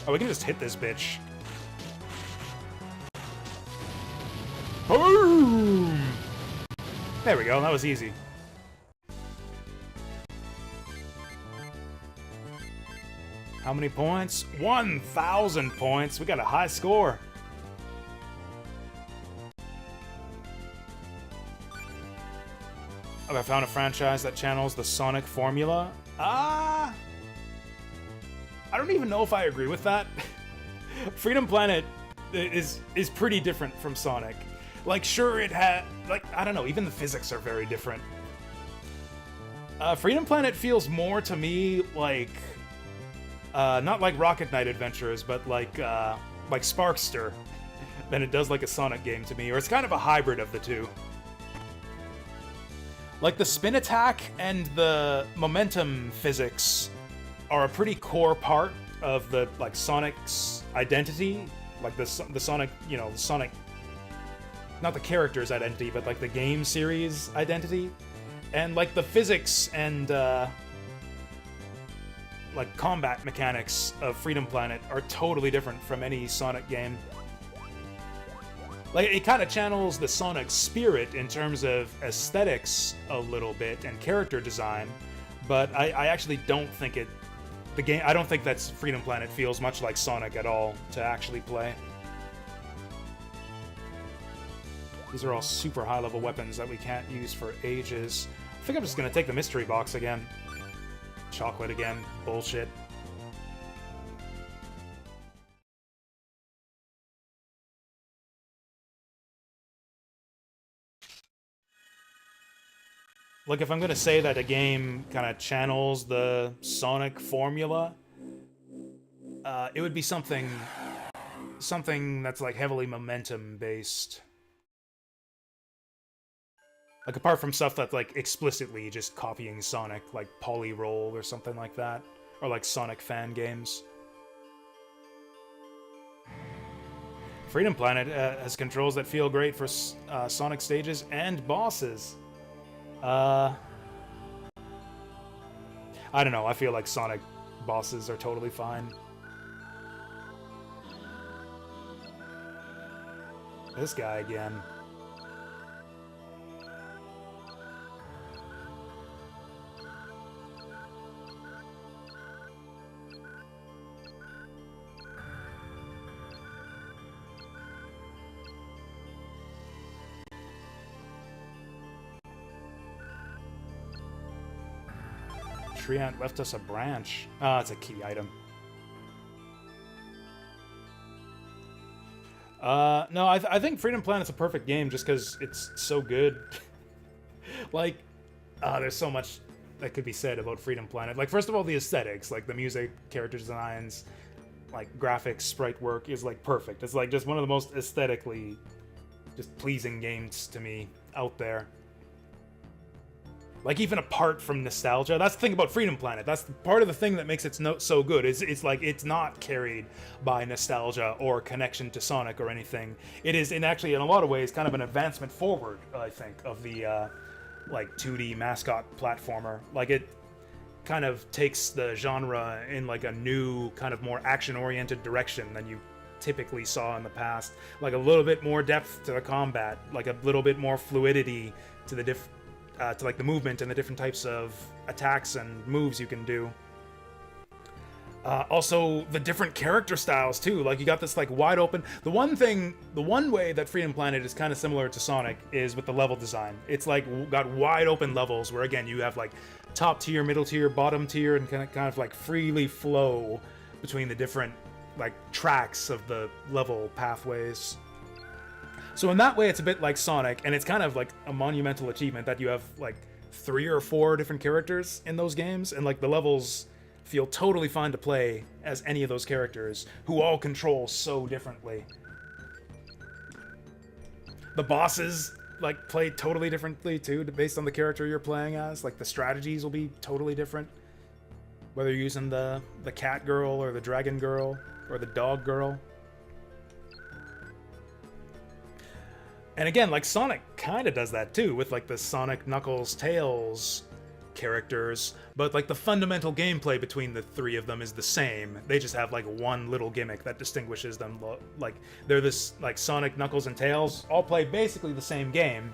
Oh, we can just hit this bitch. Boom! There we go, that was easy. How many points? 1,000 points. We got a high score. Oh, I found a franchise that channels the Sonic formula. Ah! I don't even know if I agree with that. Freedom Planet is pretty different from Sonic. Like, sure, it had... like, I don't know, even the physics are very different. Freedom Planet feels more to me like... not like Rocket Knight Adventures, but like Sparkster than it does like a Sonic game to me. Or it's kind of a hybrid of the two. Like, the spin attack and the momentum physics are a pretty core part of the, like, Sonic's identity. Like, the Sonic, you know, the Sonic... not the character's identity, but, like, the game series identity. And, like, the physics and, like combat mechanics of Freedom Planet are totally different from any Sonic game. Like, it kind of channels the Sonic spirit in terms of aesthetics a little bit and character design, but I actually don't think I don't think that Freedom Planet feels much like Sonic at all to actually play. These are all super high-level weapons that we can't use for ages. I think I'm just gonna take the mystery box again. Chocolate again. Bullshit. Like, if I'm gonna say that a game kind of channels the Sonic formula, it would be something that's like heavily momentum-based. Like, apart from stuff that's, like, explicitly just copying Sonic, like Polyroll or something like that. Or, like, Sonic fan games. Freedom Planet has controls that feel great for Sonic stages and bosses. I don't know, I feel like Sonic bosses are totally fine. This guy again. Treant left us a branch. Ah, it's a key item. No, I think Freedom Planet's a perfect game just because it's so good. Like, there's so much that could be said about Freedom Planet. Like, first of all, the aesthetics, like the music, character designs, like graphics, sprite work is like perfect. It's like just one of the most aesthetically just pleasing games to me out there. Like, even apart from nostalgia, that's the thing about Freedom Planet. That's part of the thing that makes it so good. It's like, it's not carried by nostalgia or connection to Sonic or anything. It is, actually, in a lot of ways, kind of an advancement forward, I think, of the, like, 2D mascot platformer. Like, it kind of takes the genre in, like, a new, kind of more action-oriented direction than you typically saw in the past. Like, a little bit more depth to the combat, like, a little bit more fluidity to the to like the movement and the different types of attacks and moves you can do. Also, the different character styles too. Like, you got this like wide open. The one way that Freedom Planet is kind of similar to Sonic is with the level design. It's like got wide open levels where again you have like top tier, middle tier, bottom tier, and kind of like freely flow between the different like tracks of the level pathways. So in that way, it's a bit like Sonic, and it's kind of like a monumental achievement that you have like 3 or 4 different characters in those games, and like the levels feel totally fine to play as any of those characters, who all control so differently. The bosses like play totally differently too, based on the character you're playing as. Like, the strategies will be totally different, whether you're using the cat girl or the dragon girl or the dog girl. And again, like, Sonic kind of does that too, with like the Sonic, Knuckles, Tails characters, but like the fundamental gameplay between the 3 of them is the same. They just have like one little gimmick that distinguishes them. Like, they're this, like, Sonic, Knuckles, and Tails all play basically the same game,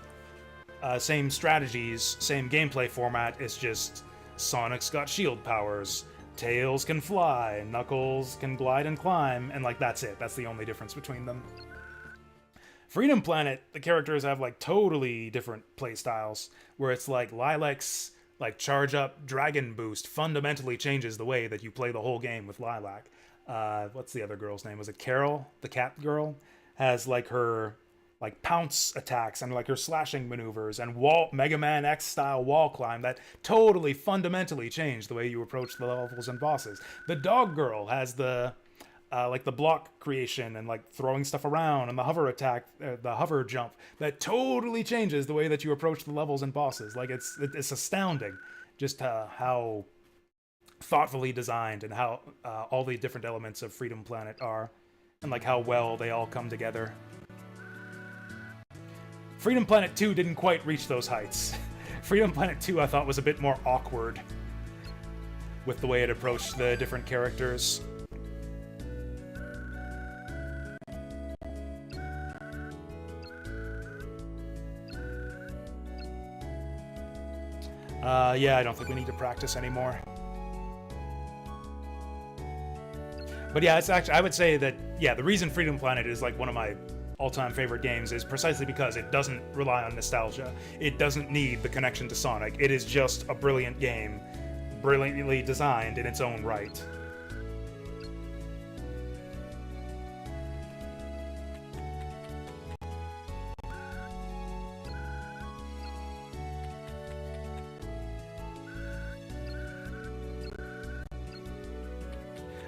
same strategies, same gameplay format. It's just Sonic's got shield powers, Tails can fly, Knuckles can glide and climb, and like that's it. That's the only difference between them. Freedom Planet, the characters have like totally different play styles, where it's like Lilac's like charge up dragon boost fundamentally changes the way that you play the whole game with Lilac. What's the other girl's name? Was it Carol? The cat girl has like her like pounce attacks and like her slashing maneuvers and Mega Man X style wall climb that totally fundamentally change the way you approach the levels and bosses. The dog girl has the like the block creation and like throwing stuff around and the hover attack, the hover jump that totally changes the way that you approach the levels and bosses. Like, it's astounding just how thoughtfully designed and how all the different elements of Freedom Planet are, and like how well they all come together. Freedom Planet 2 didn't quite reach those heights. Freedom Planet 2 I thought was a bit more awkward. with the way it approached the different characters. Yeah, I don't think we need to practice anymore. But yeah, it's actually, I would say that, yeah, the reason Freedom Planet is like one of my all-time favorite games is precisely because it doesn't rely on nostalgia. It doesn't need the connection to Sonic. It is just a brilliant game, brilliantly designed in its own right.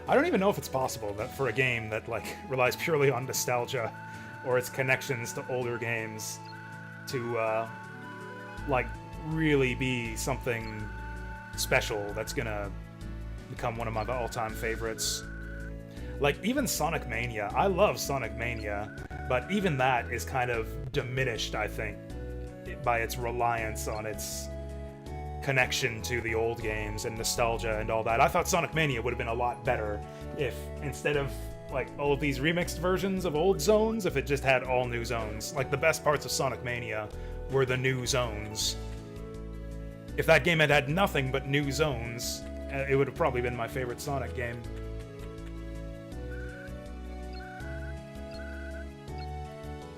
I don't even know if it's possible that for a game that like relies purely on nostalgia or its connections to older games to like really be something special that's gonna become one of my all-time favorites. Like even Sonic Mania, I love Sonic Mania, but even that is kind of diminished, I think, by its reliance on its connection to the old games and nostalgia and all that. I thought Sonic Mania would have been a lot better if instead of like all of these remixed versions of old zones, if it just had all new zones. Like the best parts of Sonic Mania were the new zones. If that game had had nothing but new zones, it would have probably been my favorite Sonic game.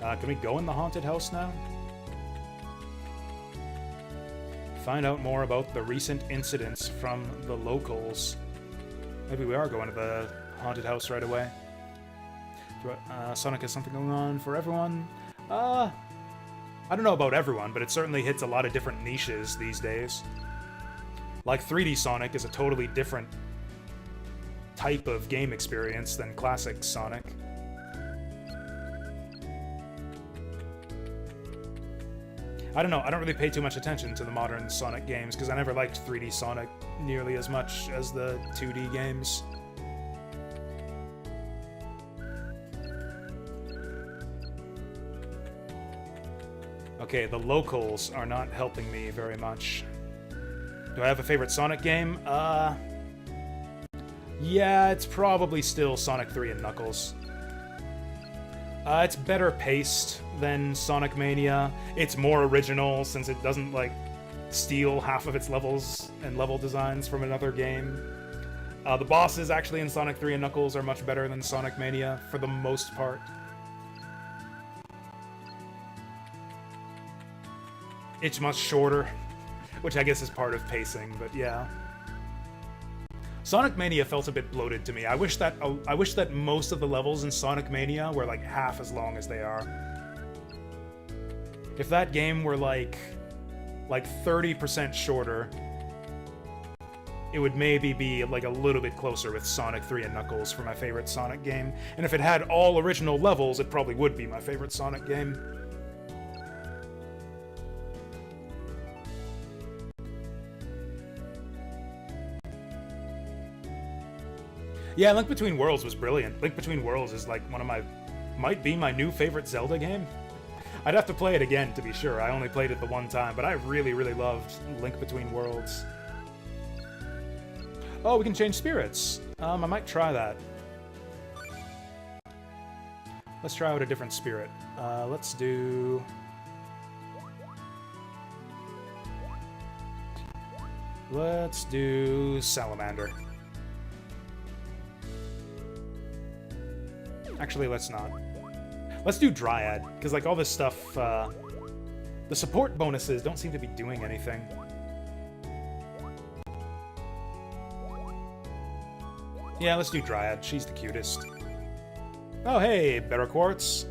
Can we go in the haunted house now? Find out more about the recent incidents from the locals. Maybe we are going to the haunted house right away. Sonic has something going on for everyone. I don't know about everyone, but it certainly hits a lot of different niches these days. Like 3D Sonic is a totally different type of game experience than classic Sonic. I don't know, I don't really pay too much attention to the modern Sonic games because I never liked 3D Sonic nearly as much as the 2D games. Okay, the locals are not helping me very much. Do I have a favorite Sonic game? Yeah, it's probably still Sonic 3 and Knuckles. It's better paced than Sonic Mania. It's more original since it doesn't, like, steal half of its levels and level designs from another game. The bosses actually in Sonic 3 and Knuckles are much better than Sonic Mania for the most part. It's much shorter, which I guess is part of pacing, but yeah. Sonic Mania felt a bit bloated to me. I wish that most of the levels in Sonic Mania were like half as long as they are. If that game were like 30% shorter, it would maybe be like a little bit closer with Sonic 3 and Knuckles for my favorite Sonic game. And if it had all original levels, it probably would be my favorite Sonic game. Yeah, Link Between Worlds was brilliant. Link Between Worlds is like might be my new favorite Zelda game. I'd have to play it again to be sure. I only played it the one time, but I really, really loved Link Between Worlds. Oh, we can change spirits. I might try that. Let's try out a different spirit. Let's do... Salamander. Actually, let's not. Let's do Dryad, because like all this stuff, the support bonuses don't seem to be doing anything. Yeah, let's do Dryad. She's the cutest. Oh, hey, Barraquartz.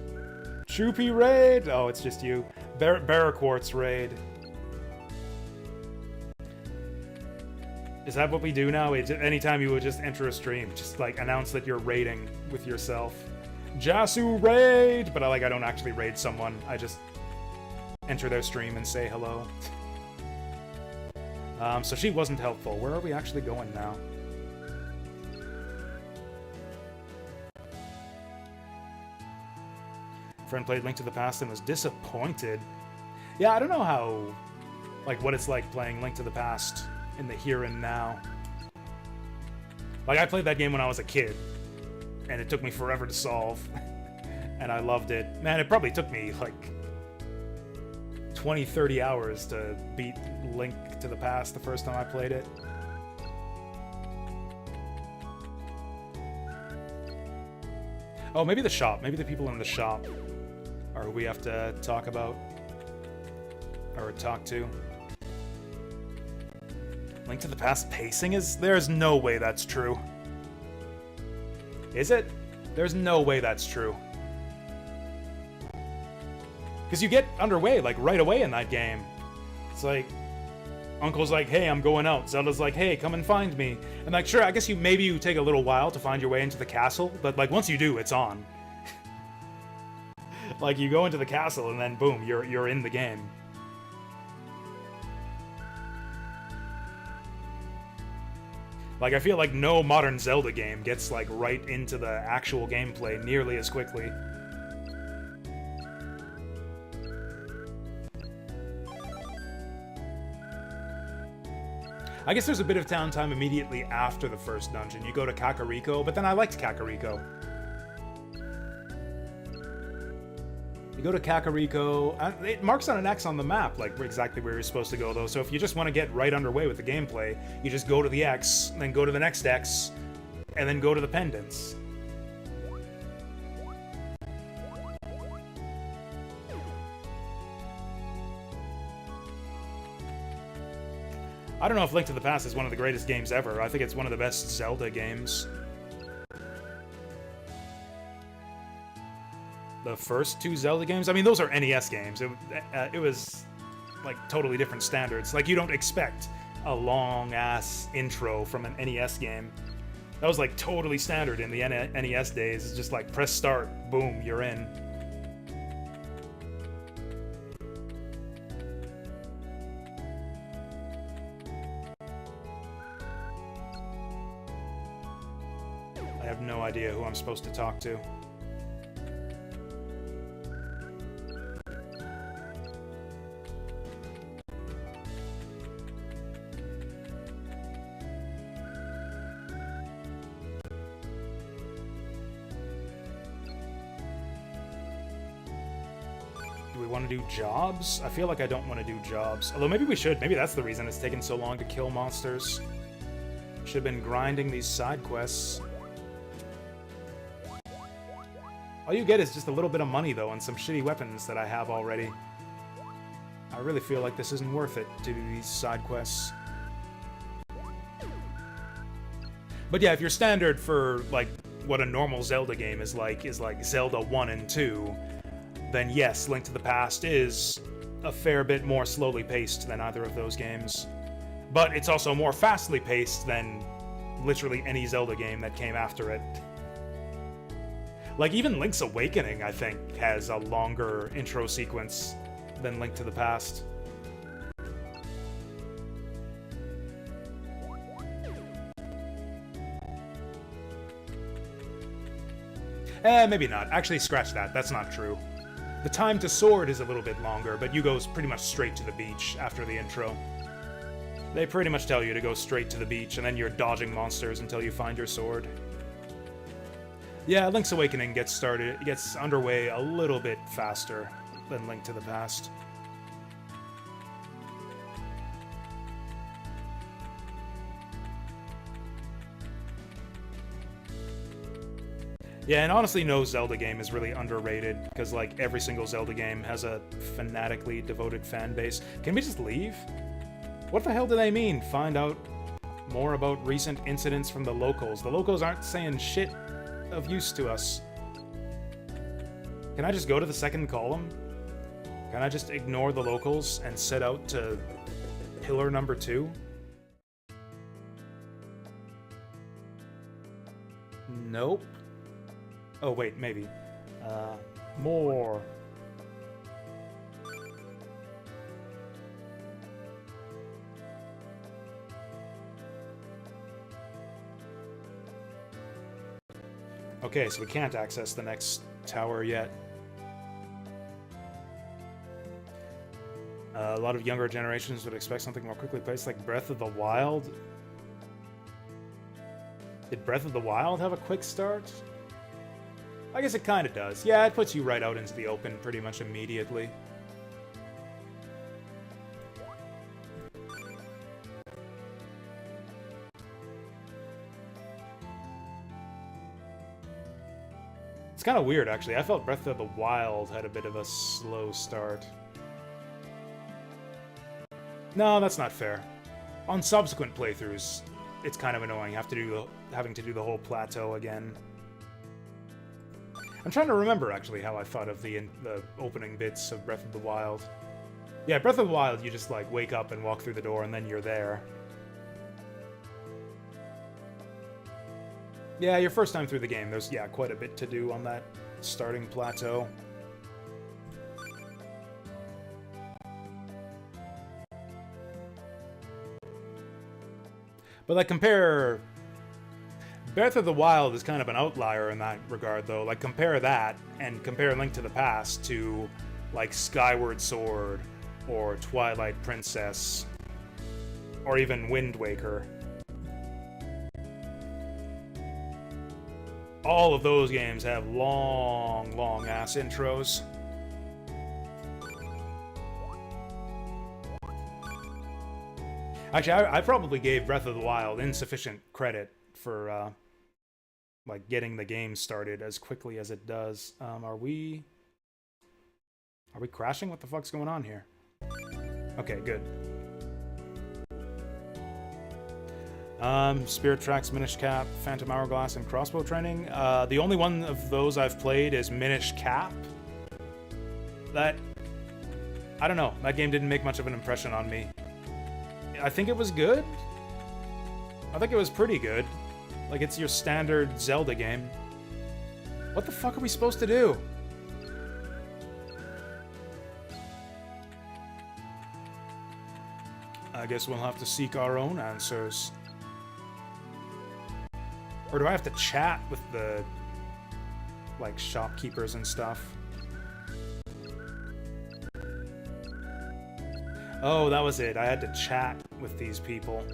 Choopy raid! Oh, it's just you. Barraquartz raid. Is that what we do now? Anytime you would just enter a stream, just like announce that you're raiding with yourself. Jasu raid! But I don't actually raid someone. I just enter their stream and say hello. So she wasn't helpful. Where are we actually going now? Friend played Link to the Past and was disappointed. Yeah, I don't know how, what it's like playing Link to the Past in the here and now. Like, I played that game when I was a kid, and it took me forever to solve, and I loved it. Man, it probably took me, like, 20, 30 hours to beat Link to the Past the first time I played it. Oh, maybe the shop. Maybe the people in the shop are who we have to talk about. Or talk to. Link to the Past pacing is... There's no way that's true. Is it? There's no way that's true. Because you get underway, like, right away in that game. It's like... Uncle's like, hey, I'm going out. Zelda's like, hey, come and find me. And like, sure, I guess maybe you take a little while to find your way into the castle, but like once you do, it's on. Like you go into the castle and then boom, you're in the game. Like I feel like no modern Zelda game gets like right into the actual gameplay nearly as quickly. I guess there's a bit of downtime immediately after the first dungeon. You go to Kakariko, but then I liked Kakariko. You go to Kakariko, it marks on an X on the map, like exactly where you're supposed to go though, so if you just want to get right underway with the gameplay, you just go to the X, then go to the next X, and then go to the pendants. I don't know if Link to the Past is one of the greatest games ever. I think it's one of the best Zelda games. The first two Zelda games? I mean, those are NES games. It was, like, totally different standards. Like, you don't expect a long-ass intro from an NES game. That was, like, totally standard in the NES days. It's just like, press start, boom, you're in. I have no idea who I'm supposed to talk to. Do we want to do jobs? I feel like I don't want to do jobs. Although maybe we should. Maybe that's the reason it's taken so long to kill monsters. Should have been grinding these side quests. All you get is just a little bit of money, though, and some shitty weapons that I have already. I really feel like this isn't worth it to do these side quests. But yeah, if your standard for, like, what a normal Zelda game is like Zelda 1 and 2, then yes, Link to the Past is a fair bit more slowly paced than either of those games. But it's also more fastly paced than literally any Zelda game that came after it. Like, even Link's Awakening, I think, has a longer intro sequence than Link to the Past. Maybe not. Actually, scratch that. That's not true. The time to sword is a little bit longer, but you go pretty much straight to the beach after the intro. They pretty much tell you to go straight to the beach, and then you're dodging monsters until you find your sword. Yeah, Link's Awakening gets underway a little bit faster than Link to the Past. Yeah, and honestly, no Zelda game is really underrated, because, like, every single Zelda game has a fanatically devoted fan base. Can we just leave? What the hell do they mean? Find out more about recent incidents from the locals. The locals aren't saying shit of use to us. Can I just go to the second column? Can I just ignore the locals and set out to pillar number 2? Nope. Oh, wait, maybe. More. Okay, so we can't access the next tower yet. A lot of younger generations would expect something more quickly paced, like Breath of the Wild. Did Breath of the Wild have a quick start? I guess it kind of does. Yeah, it puts you right out into the open pretty much immediately. It's kind of weird, actually. I felt Breath of the Wild had a bit of a slow start. No, that's not fair. On subsequent playthroughs, it's kind of annoying having to do the whole plateau again. I'm trying to remember, actually, how I thought of the opening bits of Breath of the Wild. Yeah, Breath of the Wild, you just, like, wake up and walk through the door, and then you're there. Yeah, your first time through the game, there's, yeah, quite a bit to do on that starting plateau. But, like, compare... Breath of the Wild is kind of an outlier in that regard, though. Like, compare that, and compare Link to the Past to, like, Skyward Sword, or Twilight Princess, or even Wind Waker. All of those games have long, long-ass intros. Actually, I probably gave Breath of the Wild insufficient credit for, like, getting the game started as quickly as it does. Are we crashing? What the fuck's going on here? Okay, good. Spirit Tracks, Minish Cap, Phantom Hourglass, and Crossbow Training. The only one of those I've played is Minish Cap. I don't know. That game didn't make much of an impression on me. I think it was good. I think it was pretty good. Like, it's your standard Zelda game. What the fuck are we supposed to do? I guess we'll have to seek our own answers. Or do I have to chat with the, like, shopkeepers and stuff? Oh, that was it. I had to chat with these people.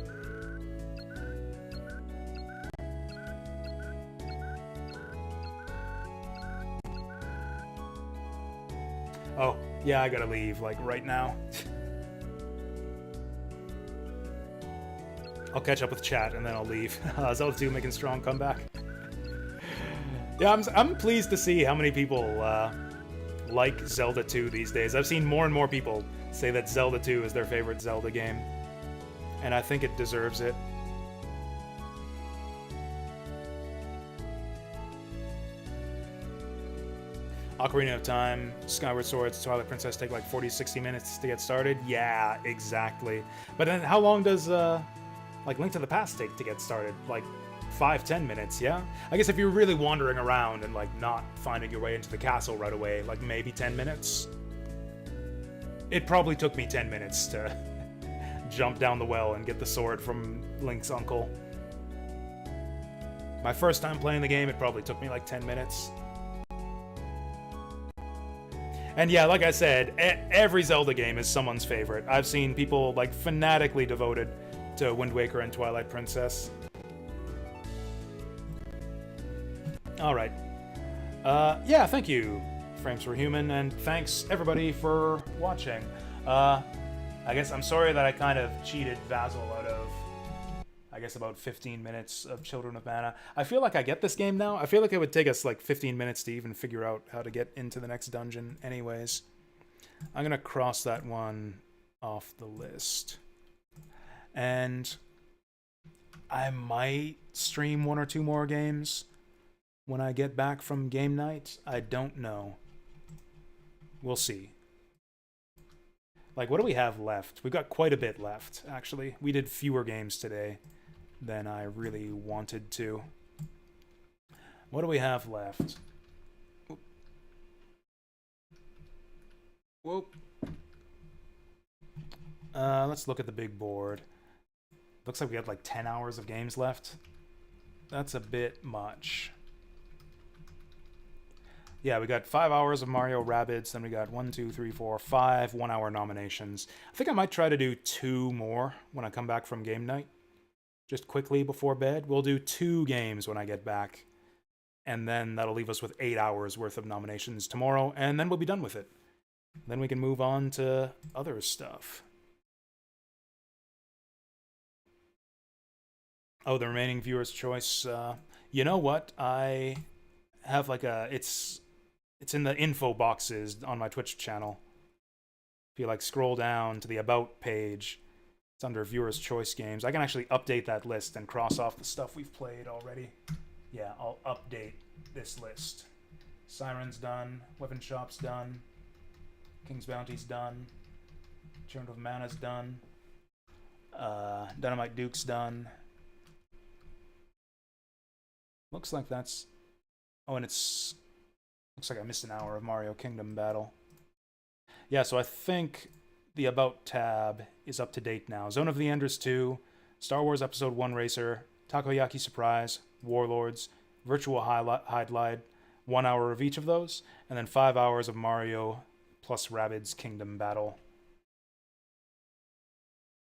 Oh, yeah, I gotta leave, like, right now. I'll catch up with chat and then I'll leave. Zelda 2 making strong comeback. Yeah, I'm pleased to see how many people like Zelda 2 these days. I've seen more and more people say that Zelda 2 is their favorite Zelda game. And I think it deserves it. Ocarina of Time, Skyward Sword, Twilight Princess take like 40-60 minutes to get started? Yeah, exactly. But then how long does, like, Link to the Past take to get started? Like, 5-10 minutes, yeah? I guess if you're really wandering around and, like, not finding your way into the castle right away, like, maybe 10 minutes? It probably took me 10 minutes to jump down the well and get the sword from Link's uncle. My first time playing the game, it probably took me like 10 minutes. And yeah, like I said, every Zelda game is someone's favorite. I've seen people, like, fanatically devoted to Wind Waker and Twilight Princess. Alright. Yeah, thank you, Frames for Human, and thanks, everybody, for watching. I guess I'm sorry that I kind of cheated Vassal out of, I guess, about 15 minutes of Children of Mana. I feel like I get this game now. I feel like it would take us like 15 minutes to even figure out how to get into the next dungeon anyways. I'm gonna cross that one off the list. And I might stream 1 or 2 more games when I get back from game night. I don't know. We'll see. Like, what do we have left? We've got quite a bit left, actually. We did fewer games today than I really wanted to. What do we have left? Whoop. Let's look at the big board. Looks like we have like 10 hours of games left. That's a bit much. Yeah, we got 5 hours of Mario Rabbids, then we got 1, 2, 3, 4, 5 1-hour nominations. I think I might try to do 2 more when I come back from game night. just quickly before bed. We'll do 2 games when I get back, and then that'll leave us with 8 hours worth of nominations tomorrow, and then we'll be done with it. Then we can move on to other stuff. Oh, the remaining viewer's choice. You know what? I have like it's in the info boxes on my Twitch channel. If you like scroll down to the about page, it's under viewer's choice games. I can actually update that list and cross off the stuff we've played already. Yeah, I'll update this list. Siren's done. Weapon Shop's done. King's Bounty's done. Churn of Mana's done. Dynamite Duke's done. Looks like that's... Oh, and it's... Looks like I missed an hour of Mario Kingdom Battle. Yeah, so I think the About tab is up to date now. Zone of the Enders 2, Star Wars Episode 1 Racer, Takoyaki Surprise, Warlords, Virtual Highlight, 1 hour of each of those, and then 5 hours of Mario plus Rabbids Kingdom Battle,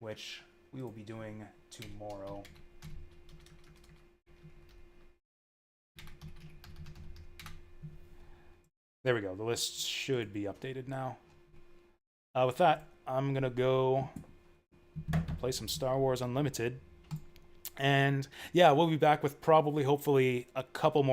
which we will be doing tomorrow. There we go. The list should be updated now. With that, I'm going to go play some Star Wars Unlimited. And yeah, we'll be back with probably, hopefully, a couple more